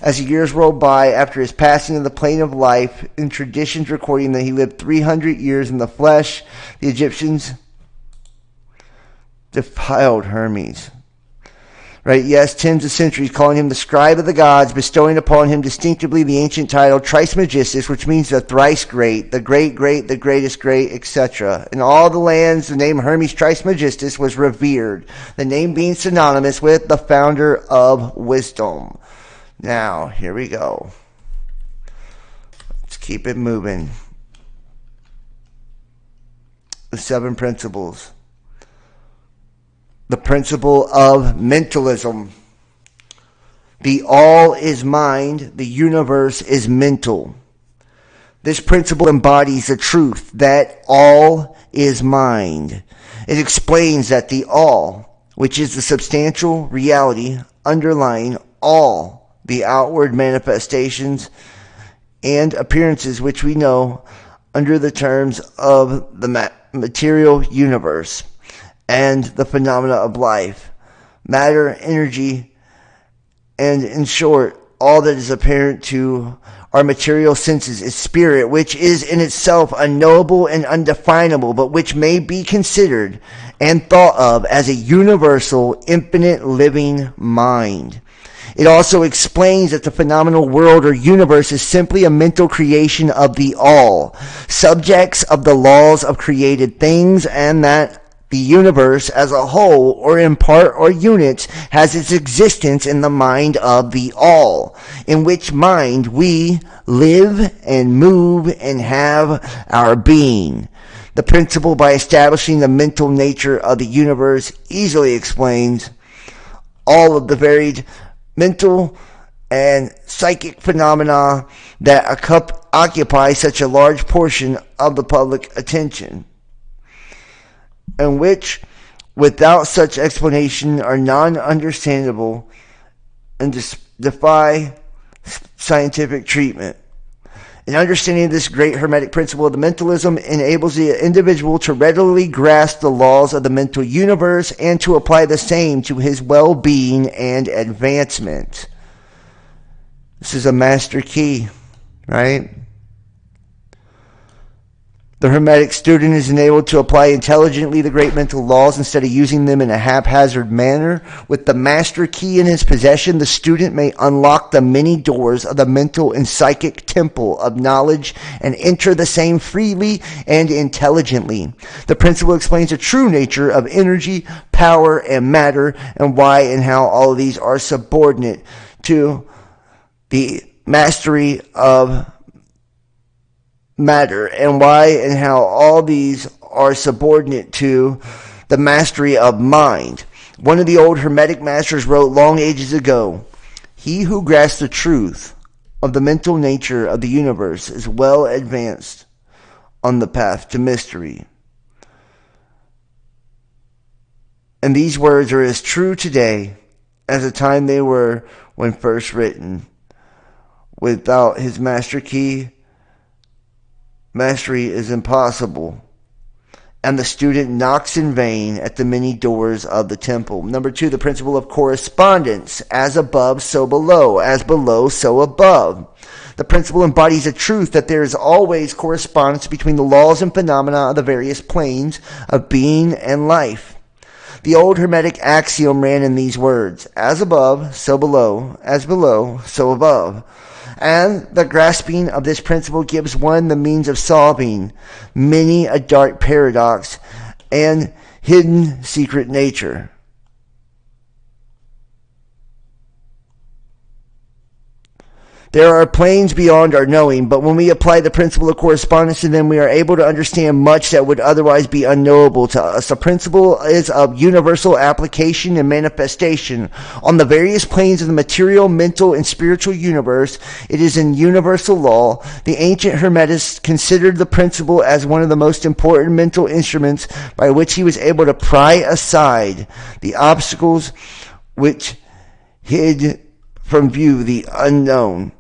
S1: As the years rolled by after his passing of the plane of life, in traditions recording that he lived 300 years in the flesh, the Egyptians defiled Hermes. Right, yes, tens of centuries, calling him the scribe of the gods, bestowing upon him distinctively the ancient title Trismegistus, which means the thrice great, the great, the greatest great, etc. In all the lands, the name Hermes Trismegistus was revered, the name being synonymous with the founder of wisdom. Now, here we go. Let's keep it moving. The 7 principles. The principle of mentalism. The all is mind, the universe is mental. This principle embodies the truth that all is mind. It explains that the all, which is the substantial reality underlying all the outward manifestations and appearances which we know under the terms of the material universe and the phenomena of life, matter, energy, and in short, all that is apparent to our material senses is spirit, which is in itself unknowable and undefinable, but which may be considered and thought of as a universal, infinite living mind. It also explains that the phenomenal world or universe is simply a mental creation of the all, subjects of the laws of created things, and that the universe as a whole, or in part or units, has its existence in the mind of the all, in which mind we live and move and have our being. The principle, by establishing the mental nature of the universe, easily explains all of the varied mental and psychic phenomena that occupy such a large portion of the public attention, and which, without such explanation, are non-understandable and defy scientific treatment. An understanding of this great Hermetic principle of the mentalism enables the individual to readily grasp the laws of the mental universe and to apply the same to his well-being and advancement. This is a master key, right? The Hermetic student is enabled to apply intelligently the great mental laws instead of using them in a haphazard manner. With the master key in his possession, the student may unlock the many doors of the mental and psychic temple of knowledge and enter the same freely and intelligently. The principle explains the true nature of energy, power, and matter, and why and how all of these are subordinate to the mastery of matter, and why and how all these are subordinate to the mastery of mind. One of the old Hermetic masters wrote long ages ago, "He who grasps the truth of the mental nature of the universe is well advanced on the path to mystery." And these words are as true today as the time they were when first written. Without his master key, mastery is impossible, and the student knocks in vain at the many doors of the temple. Number 2, the principle of correspondence. As above, so below. As below, so above. The principle embodies a truth that there is always correspondence between the laws and phenomena of the various planes of being and life. The old Hermetic axiom ran in these words: as above, so below; as below, so above. And the grasping of this principle gives one the means of solving many a dark paradox and hidden secret nature. There are planes beyond our knowing, but when we apply the principle of correspondence to them, we are able to understand much that would otherwise be unknowable to us. The principle is of universal application and manifestation on the various planes of the material, mental, and spiritual universe. It is in universal law. The ancient Hermetists considered the principle as one of the most important mental instruments by which he was able to pry aside the obstacles which hid from view the unknown.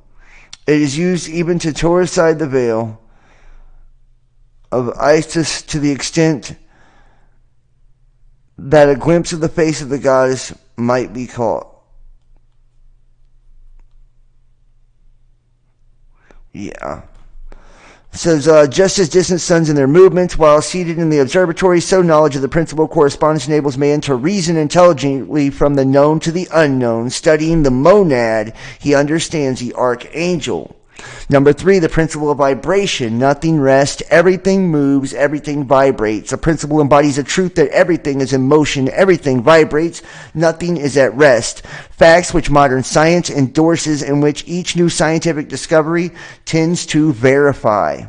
S1: It is used even to tear aside the veil of Isis to the extent that a glimpse of the face of the goddess might be caught. Yeah. It says, just as distant suns in their movements, while seated in the observatory, so knowledge of the principle of correspondence enables man to reason intelligently from the known to the unknown. Studying the monad, he understands the archangel. Number 3, the principle of vibration. Nothing rests, everything moves, everything vibrates. The principle embodies the truth that everything is in motion, everything vibrates, nothing is at rest. Facts which modern science endorses and which each new scientific discovery tends to verify.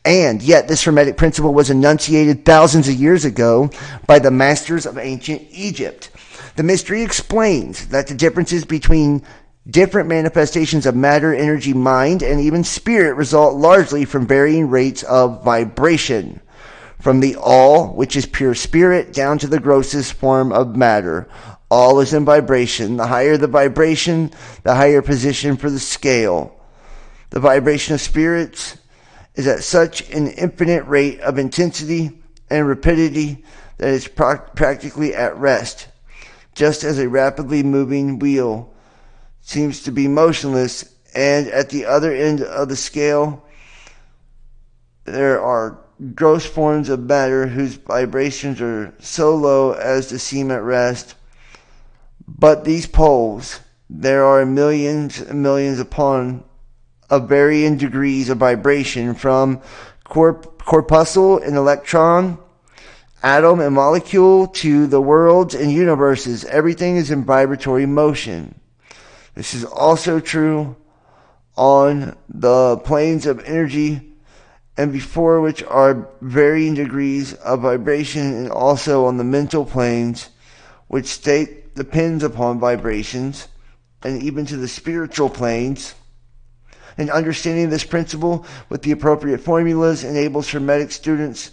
S1: And yet this Hermetic principle was enunciated thousands of years ago by the masters of ancient Egypt. The mystery explains that the differences between different manifestations of matter, energy, mind, and even spirit result largely from varying rates of vibration, from the all, which is pure spirit, down to the grossest form of matter. All is in vibration. The higher the vibration, the higher position for the scale. The vibration of spirits is at such an infinite rate of intensity and rapidity that it's practically at rest, just as a rapidly moving wheel seems to be motionless, and at the other end of the scale there are gross forms of matter whose vibrations are so low as to seem at rest. But these poles, there are millions and millions upon of varying degrees of vibration, from corpuscle and electron, atom and molecule, to the worlds and universes. Everything is in vibratory motion. This is also true on the planes of energy, and before which are varying degrees of vibration, and also on the mental planes, which state depends upon vibrations, and even to the spiritual planes. And understanding this principle with the appropriate formulas enables Hermetic students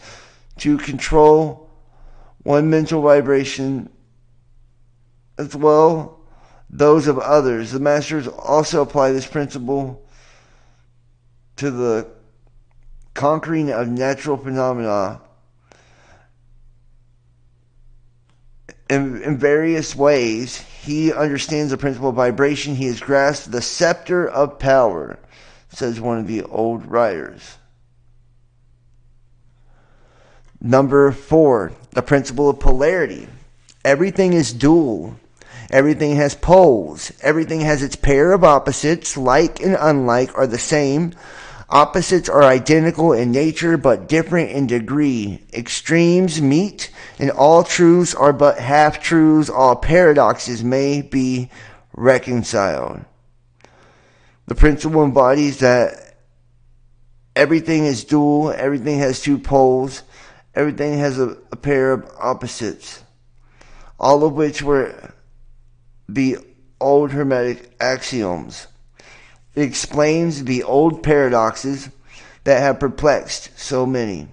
S1: to control one mental vibration as well those of others. The masters also apply this principle to the conquering of natural phenomena in various ways. He understands the principle of vibration. He has grasped the scepter of power, says one of the old writers. Number 4, the principle of polarity. Everything is dual. Everything has poles. Everything has its pair of opposites. Like and unlike are the same. Opposites are identical in nature but different in degree. Extremes meet, and all truths are but half-truths. All paradoxes may be reconciled. The principle embodies that everything is dual, everything has two poles, everything has a pair of opposites, all of which were the old Hermetic axioms. It explains the old paradoxes that have perplexed so many,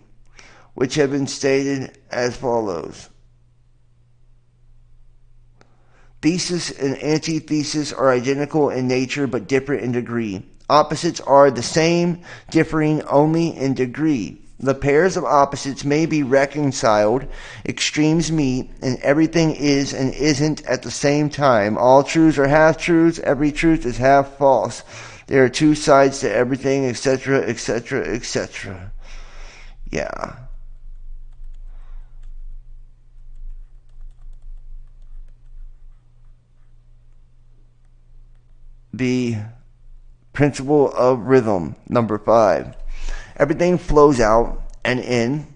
S1: which have been stated as follows. Thesis and antithesis are identical in nature but different in degree. Opposites are the same, differing only in degree. The pairs of opposites may be reconciled, extremes meet, and everything is and isn't at the same time. All truths are half-truths, every truth is half-false. There are two sides to everything, etc., etc., etc. Yeah. The principle of rhythm, number 5. Everything flows out and in.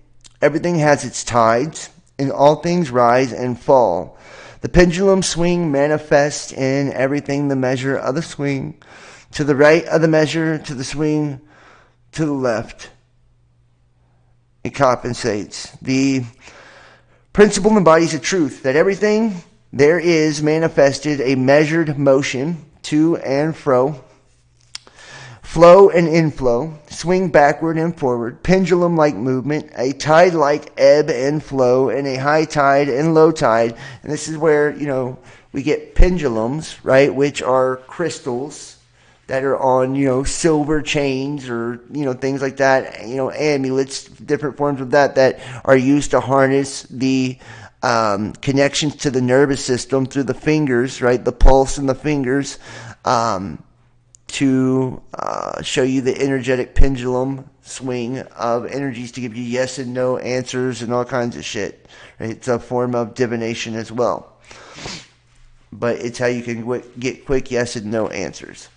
S1: Everything has its tides, and all things rise and fall. The pendulum swing manifests in everything the measure of the swing, to the right of the measure, to the swing, to the left. It compensates. The principle embodies the truth that everything there is manifested a measured motion to and fro, flow and inflow, swing backward and forward, pendulum-like movement, a tide-like ebb and flow, and a high tide and low tide. And this is where, we get pendulums, right, which are crystals that are on, silver chains or, things like that, amulets, different forms of that are used to harness the connections to the nervous system through the fingers, right, the pulse in the fingers, to show you the energetic pendulum swing of energies to give you yes and no answers and all kinds of shit. Right? It's a form of divination as well. But it's how you can get quick yes and no answers.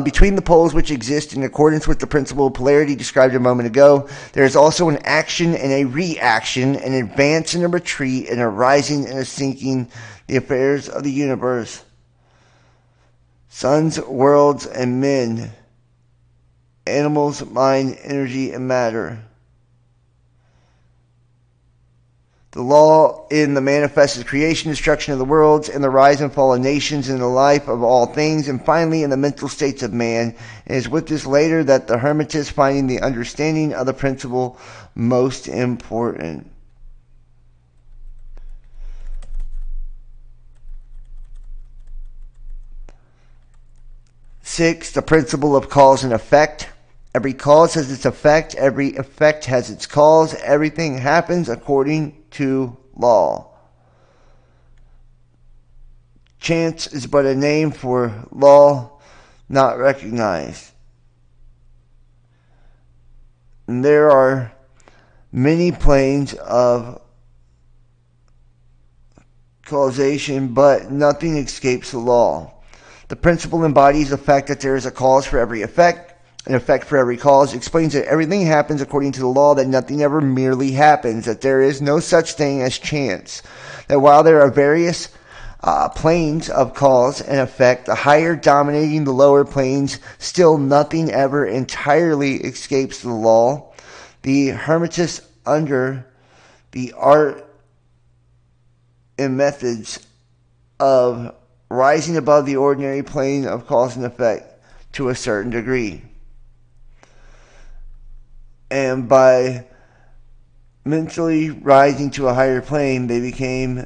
S1: Between the poles which exist in accordance with the principle of polarity described a moment ago, there is also an action and a reaction, an advance and a retreat, and a rising and a sinking, the affairs of the universe. Suns, worlds, and men, animals, mind, energy, and matter. The law in the manifested creation, destruction of the worlds, and the rise and fall of nations in the life of all things, and finally in the mental states of man. It is with this later that the Hermetist finding the understanding of the principle most important. Six, the principle of cause and effect. Every cause has its effect. Every effect has its cause. Everything happens according to law. Chance is but a name for law not recognized. And there are many planes of causation, but nothing escapes the law. The principle embodies the fact that there is a cause for every effect, an effect for every cause, explains that everything happens according to the law, that nothing ever merely happens, that there is no such thing as chance, that while there are various planes of cause and effect, the higher dominating the lower planes, still nothing ever entirely escapes the law. The Hermetists, under the art and methods of rising above the ordinary plane of cause and effect to a certain degree. And by mentally rising to a higher plane, they became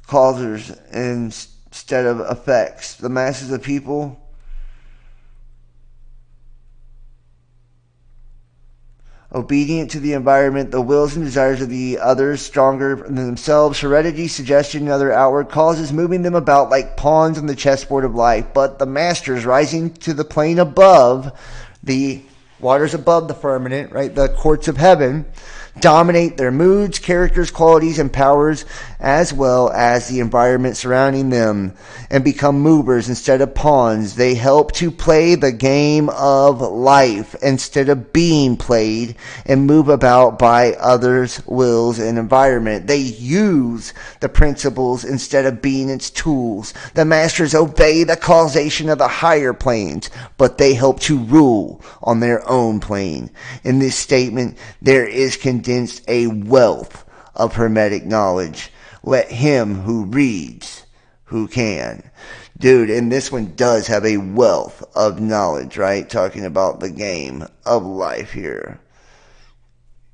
S1: causers instead of effects. The masses of people obedient to the environment, the wills and desires of the others, stronger than themselves, heredity, suggestion, and other outward causes, moving them about like pawns on the chessboard of life. But the masters rising to the plane above, the waters above the firmament, right, the courts of heaven, dominate their moods, characters, qualities, and powers, as well as the environment surrounding them, and become movers instead of pawns. They help to play the game of life instead of being played, and move about by others' wills and environment. They use the principles instead of being its tools. The masters obey the causation of the higher planes, but they help to rule on their own plane. In this statement, there is condensed a wealth of Hermetic knowledge. Let him who reads, who can. Dude, and this one does have a wealth of knowledge, right? Talking about the game of life here.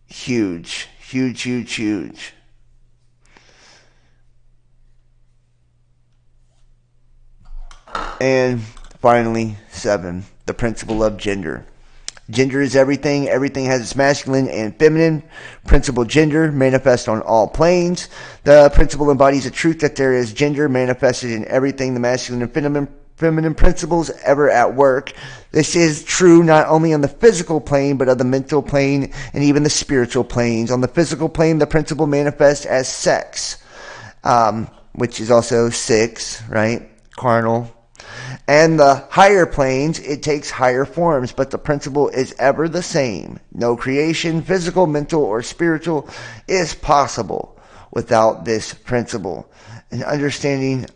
S1: Huge, huge, huge, huge. And finally, 7, the principle of gender. Gender is everything. Everything has its masculine and feminine. Principle gender manifests on all planes. The principle embodies the truth that there is gender manifested in everything. The masculine and feminine principles ever at work. This is true not only on the physical plane, but on the mental plane and even the spiritual planes. On the physical plane, the principle manifests as sex, which is also 6, right? Carnal. And the higher planes, it takes higher forms, but the principle is ever the same. No creation, physical, mental, or spiritual, is possible without this principle. An understanding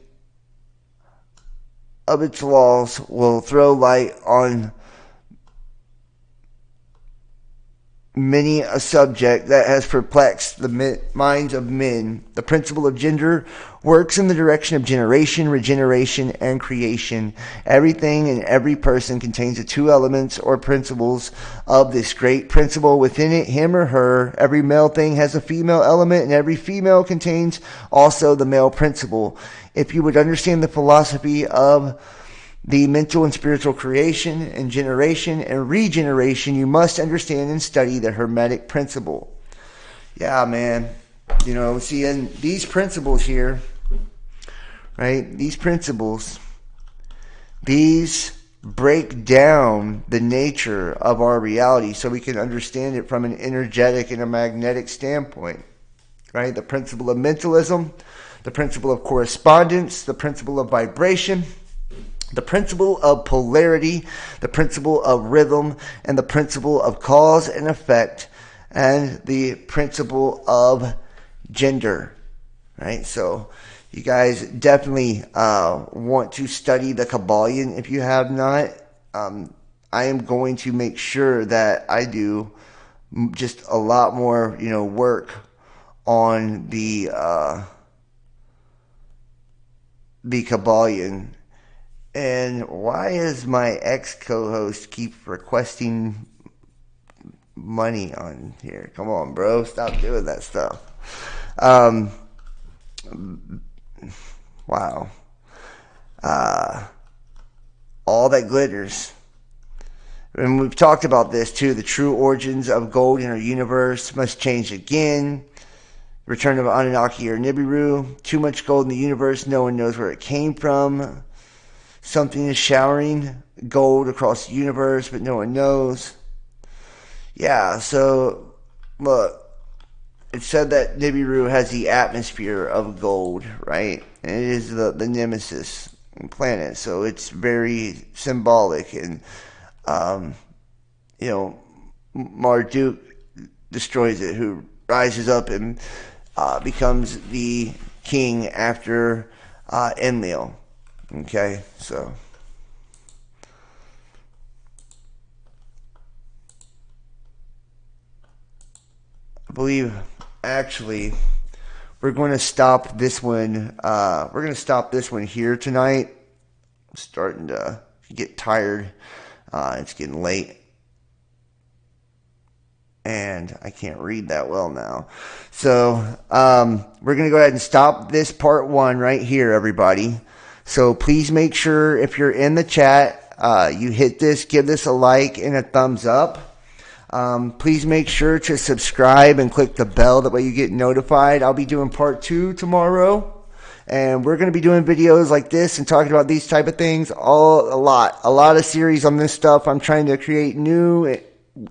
S1: of its laws will throw light on many a subject that has perplexed the minds of men. The principle of gender works in the direction of generation, regeneration, and creation. Everything and every person contains the 2 elements or principles of this great principle within it, him or her. Every male thing has a female element, and every female contains also the male principle. If you would understand the philosophy of the mental and spiritual creation and generation and regeneration, you must understand and study the Hermetic Principle. Yeah, man. You know, see, and these principles here, right? These principles, these break down the nature of our reality so we can understand it from an energetic and a magnetic standpoint, right? The principle of mentalism, the principle of correspondence, the principle of vibration, the principle of polarity, the principle of rhythm, and the principle of cause and effect, and the principle of gender, right? So you guys definitely want to study the Kabbalion if you have not. I am going to make sure that I do just a lot more, work on the Kabbalion. And why is my ex-co-host keep requesting money on here? Come on, bro. Stop doing that stuff. Wow. All that glitters. And we've talked about this too. The true origins of gold in our universe must change again. Return of Anunnaki or Nibiru. Too much gold in the universe. No one knows where it came from. Something is showering gold across the universe, but no one knows. Yeah, so, look, it said that Nibiru has the atmosphere of gold, right? And it is the nemesis planet, so it's very symbolic. And, Marduk destroys it, who rises up and becomes the king after Enlil. Okay, so I believe actually we're going to stop this one. We're going to stop this one here tonight. I'm starting to get tired. It's getting late, and I can't read that well now. So we're going to go ahead and stop this part 1 right here, everybody. So please make sure if you're in the chat, you hit this, give this a like and a thumbs up. Please make sure to subscribe and click the bell. That way you get notified. I'll be doing part 2 tomorrow. And we're going to be doing videos like this and talking about these type of things a lot of series on this stuff. I'm trying to create new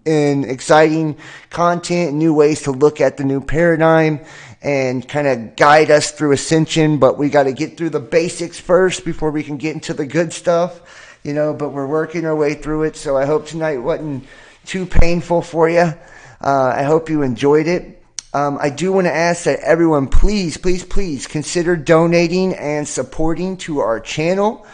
S1: and exciting content, new ways to look at the new paradigm and kind of guide us through Ascension, but we got to get through the basics first before we can get into the good stuff, but we're working our way through it. So I hope tonight wasn't too painful for you. I hope you enjoyed it. I do want to ask that everyone please consider donating and supporting to our channel.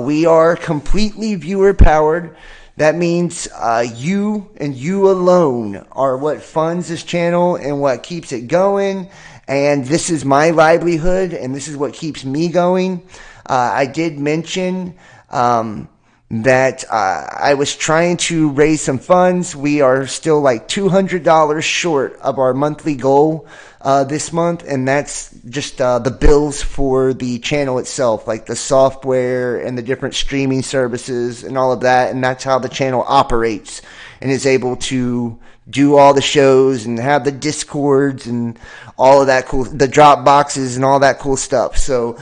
S1: We are completely viewer powered. That means you and you alone are what funds this channel and what keeps it going. And this is my livelihood, and this is what keeps me going. I did mention that I was trying to raise some funds. We are still like $200 short of our monthly goal this month, and that's just the bills for the channel itself, like the software and the different streaming services and all of that. And that's how the channel operates and is able to do all the shows and have the Discords and all of that cool, the drop boxes and all that cool stuff. So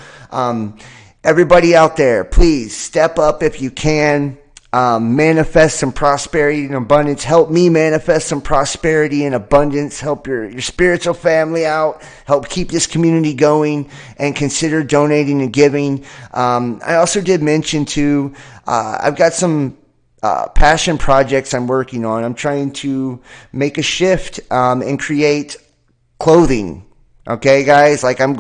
S1: Everybody out there, please step up if you can. Manifest some prosperity and abundance. Help me manifest some prosperity and abundance. Help your spiritual family out. Help keep this community going, and consider donating and giving. I also did mention too, I've got some passion projects I'm working on. I'm trying to make a shift and create clothing. Okay, guys, like I'm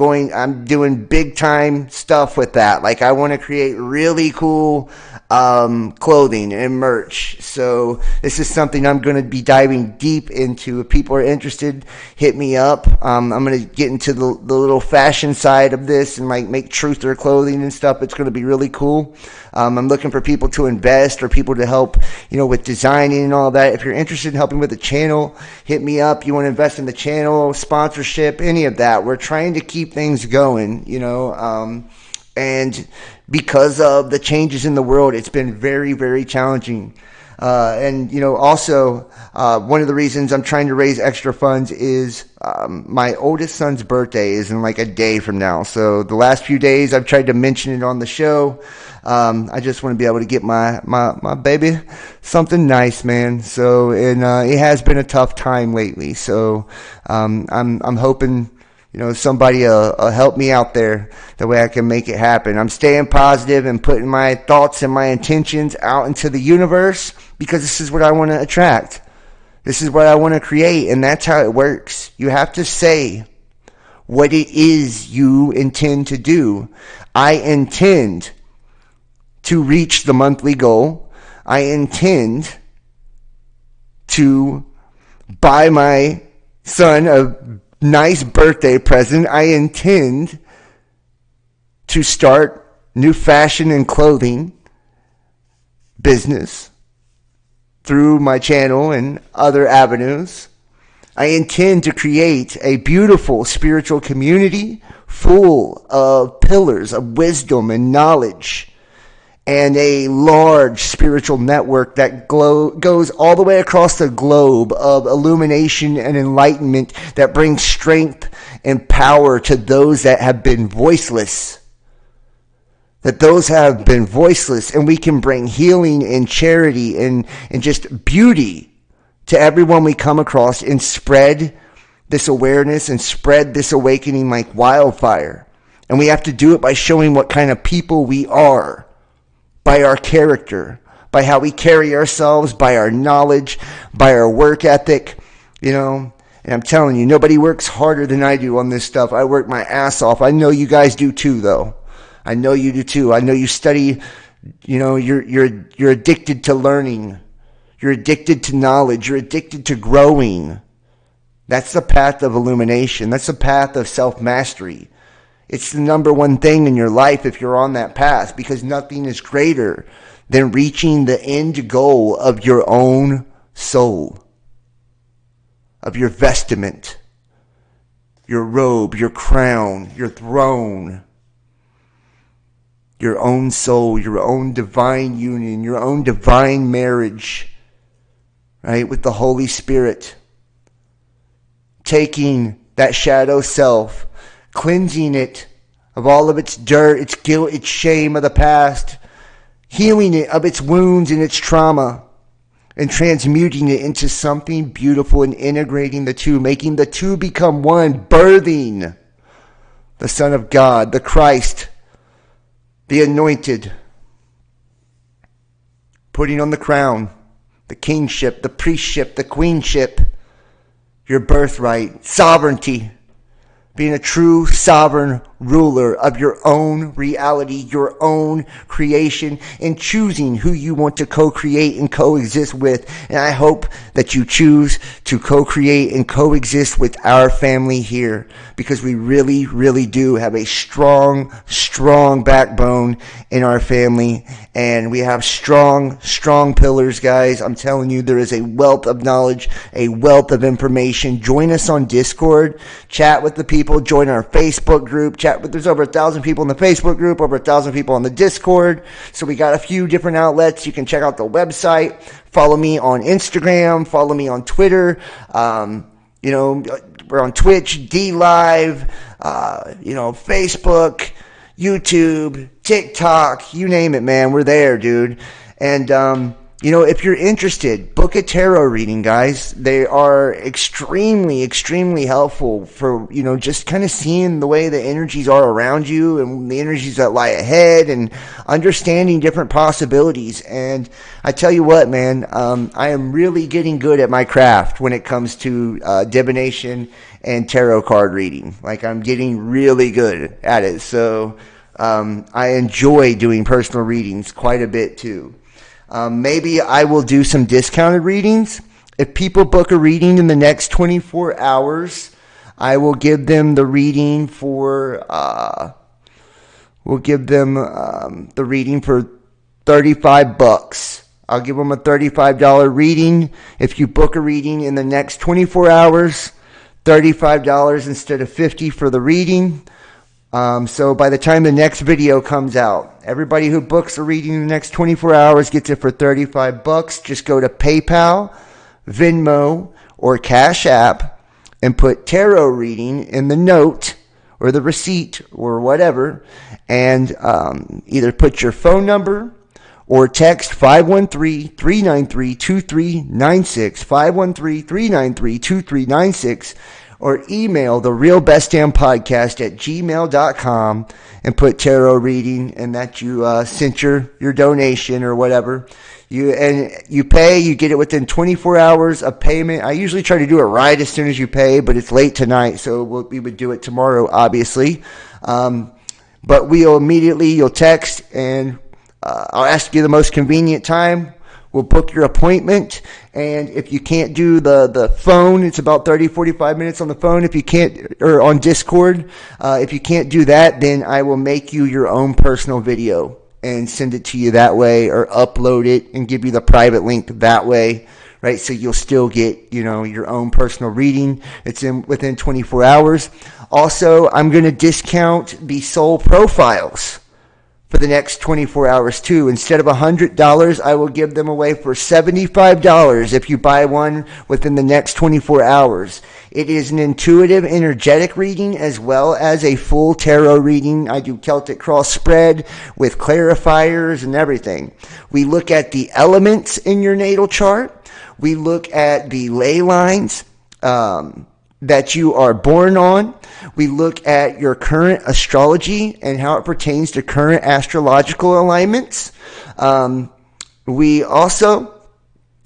S1: doing big time stuff with that. Like I want to create really cool clothing and merch. So this is something I'm going to be diving deep into. If people are interested, hit me up. I'm going to get into the little fashion side of this and like make truther clothing and stuff. It's going to be really cool. I'm looking for people to invest or people to help, with designing and all that. If you're interested in helping with the channel, hit me up. You want to invest in the channel, sponsorship, any of that. We're trying to keep things going, and because of the changes in the world, it's been very, very challenging. Also, one of the reasons I'm trying to raise extra funds is my oldest son's birthday is in like a day from now. So the last few days I've tried to mention it on the show. I just want to be able to get my baby something nice, man. So, and it has been a tough time lately. So I'm hoping somebody will help me out there the way I can make it happen. I'm staying positive and putting my thoughts and my intentions out into the universe because this is what I want to attract. This is what I want to create, and that's how it works. You have to say what it is you intend to do. I intend to reach the monthly goal. I intend to buy my son a nice birthday present. I intend to start new fashion and clothing business through my channel and other avenues. I intend to create a beautiful spiritual community full of pillars of wisdom and knowledge, and a large spiritual network that goes all the way across the globe of illumination and enlightenment that brings strength and power to those that have been voiceless. That those have been voiceless, and we can bring healing and charity and just beauty to everyone we come across and spread this awareness and spread this awakening like wildfire. And we have to do it by showing what kind of people we are. By our character, by how we carry ourselves, by our knowledge, by our work ethic, And I'm telling you, nobody works harder than I do on this stuff. I work my ass off. I know you guys do too, though. I know you do too. I know you study, you're addicted to learning. You're addicted to knowledge. You're addicted to growing. That's the path of illumination. That's the path of self-mastery. It's the number one thing in your life if you're on that path, because nothing is greater than reaching the end goal of your own soul, of your vestment, your robe, your crown, your throne, your own soul, your own divine union, your own divine marriage, right, with the Holy Spirit. Taking that shadow self, cleansing it of all of its dirt, its guilt, its shame of the past, healing it of its wounds and its trauma, and transmuting it into something beautiful and integrating the two, making the two become one, birthing the Son of God, the Christ, the anointed, putting on the crown, the kingship, the priestship, the queenship, your birthright, sovereignty, being a true sovereign ruler of your own reality, your own creation, and choosing who you want to co-create and coexist with. And I hope that you choose to co-create and coexist with our family here, because we really, really do have a strong, strong backbone in our family, and we have strong, strong pillars, guys. I'm telling you, there is a wealth of knowledge, a wealth of information. Join us on Discord, chat with the people, join our Facebook group, there's over 1,000 people in the Facebook group, over 1,000 people on the Discord. So we got a few different outlets. You can check out the website. Follow me on Instagram. Follow me on Twitter. We're on Twitch, D Live, Facebook. YouTube, TikTok, you name it, man. We're there, dude. And, if you're interested, book a tarot reading, guys. They are extremely, extremely helpful for, just kind of seeing the way the energies are around you and the energies that lie ahead and understanding different possibilities. And I tell you what, man, I am really getting good at my craft when it comes to divination and tarot card reading. Like, I'm getting really good at it. So I enjoy doing personal readings quite a bit too. Maybe I will do some discounted readings. If people book a reading in the next 24 hours, I will give them the reading for, the reading for $35. I'll give them a $35 reading. If you book a reading in the next 24 hours, $35 instead of $50 for the reading. So by the time the next video comes out, everybody who books a reading in the next 24 hours gets it for $35. Just go to PayPal, Venmo, or Cash App and put tarot reading in the note or the receipt or whatever, and either put your phone number or text 513-393-2396, 513-393-2396, or email the Real Best Damn Podcast at gmail.com and put tarot reading, and that you sent your donation or whatever. You pay, you get it within 24 hours of payment. I usually try to do it right as soon as you pay, but it's late tonight, so we would do it tomorrow, obviously. But you'll text, and I'll ask you the most convenient time. We'll book your appointment, and if you can't do the phone, it's about 30, 45 minutes on the phone. If you can't, or on Discord, if you can't do that, then I will make you your own personal video and send it to you that way, or upload it and give you the private link that way, right? So you'll still get, your own personal reading. It's within 24 hours. Also, I'm going to discount the soul profiles for the next 24 hours too. Instead of $100, I will give them away for $75 if you buy one within the next 24 hours. It is an intuitive, energetic reading as well as a full tarot reading. I do Celtic cross spread with clarifiers and everything. We look at the elements in your natal chart. We look at the ley lines that you are born on. We look at your current astrology and how it pertains to current astrological alignments. We also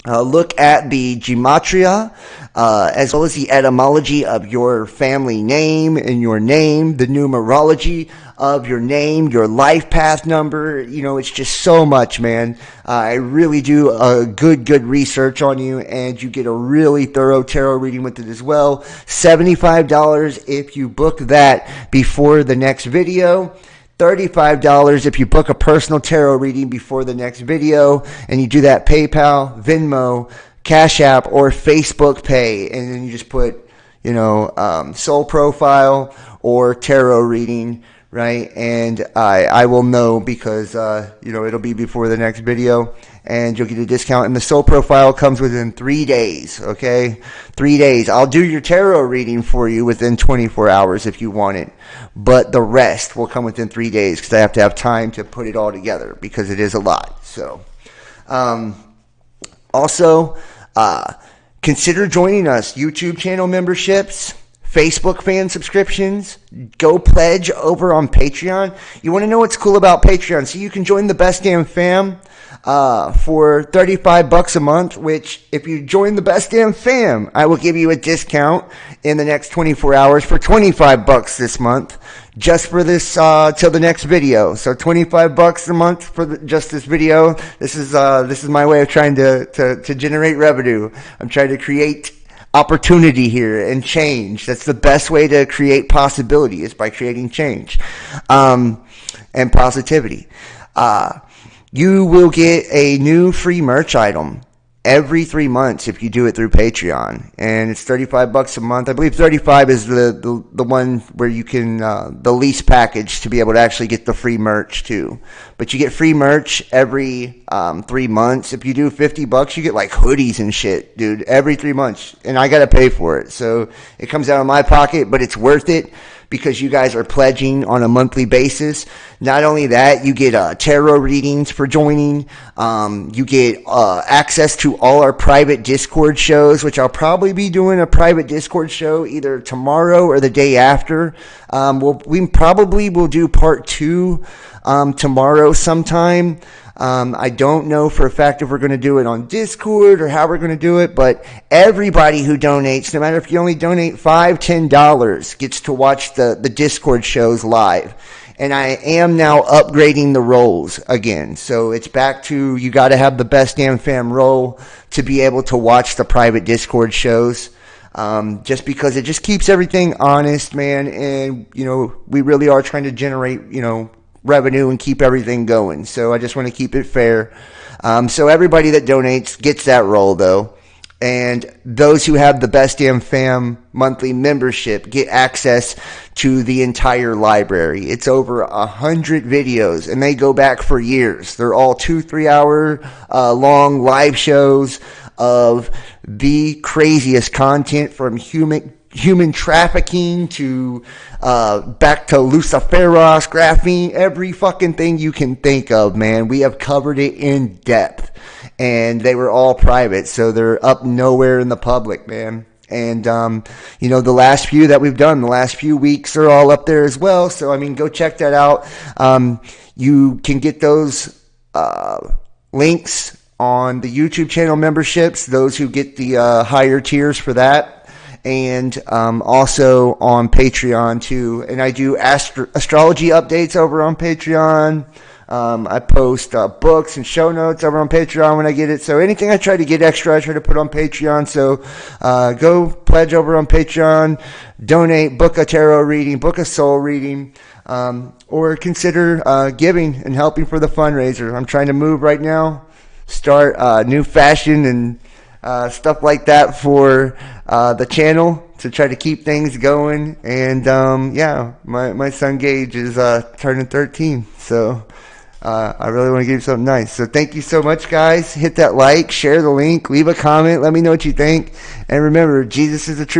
S1: look at the GEMATRIA, as well as the etymology of your family name and your name, the numerology of your name, your life path number. It's just so much, man. I really do a good research on you, and you get a really thorough tarot reading with it as well. $75 if you book that before the next video. $35 if you book a personal tarot reading before the next video, and you do that PayPal, Venmo, Cash App, or Facebook Pay, and then you just put, soul profile or tarot reading, right? And I will know because, it'll be before the next video, and you'll get a discount. And the soul profile comes within 3 days, okay? 3 days. I'll do your tarot reading for you within 24 hours if you want it. But the rest will come within 3 days because I have to have time to put it all together because it is a lot. So, also, consider joining us. YouTube channel memberships, Facebook fan subscriptions, go pledge over on Patreon. You want to know what's cool about Patreon? So you can join the Best Damn Fam for $35 a month, which if you join the Best Damn Fam, I will give you a discount in the next 24 hours for $25 this month, just for this till the next video. So $25 a month for just this video. This is my way of trying to generate revenue. I'm trying to create opportunity here and change. That's the best way to create possibility, is by creating change and positivity. You will get a new free merch item every 3 months if you do it through Patreon, and it's $35 a month. I believe 35 is the one where you can the lease package to be able to actually get the free merch too. But you get free merch every 3 months. If you do $50, you get like hoodies and shit, dude, every 3 months, and I gotta pay for it, so it comes out of my pocket, but it's worth it because you guys are pledging on a monthly basis. Not only that, you get tarot readings for joining. You get access to all our private Discord shows, which I'll probably be doing a private Discord show either tomorrow or the day after. We probably will do part 2 tomorrow sometime. I don't know for a fact if we're going to do it on Discord or how we're going to do it, but everybody who donates, no matter if you only donate $5, $10, gets to watch the Discord shows live. And I am now upgrading the roles again. So it's back to, you got to have the Best Damn Fam role to be able to watch the private Discord shows. Just because it just keeps everything honest, man. And, we really are trying to generate, revenue and keep everything going. So I just want to keep it fair. So everybody that donates gets that role, though. And those who have the Best Damn Fam monthly membership get access to the entire library. It's over 100 videos, and they go back for years. They're all 2-3 hour long live shows of the craziest content, from human trafficking to back to Luciferos, graphene, every fucking thing you can think of, man. We have covered it in depth, and they were all private, so they're up nowhere in the public, man. And the last few that we've done, the last few weeks, are all up there as well. So go check that out. You can get those links on the YouTube channel memberships, those who get the higher tiers for that. And also on Patreon too. And I do astrology updates over on Patreon. I post books and show notes over on Patreon when I get it. So anything I try to get extra, I try to put on Patreon. So go pledge over on Patreon, donate, book a tarot reading, book a soul reading, or consider giving and helping for the fundraiser. I'm trying to move right now, start new fashion and stuff like that for the channel to try to keep things going. And my son Gage is turning 13, so I really want to give you something nice. So thank you so much, guys. Hit that like, share the link, leave a comment, let me know what you think, and remember, Jesus is the truth.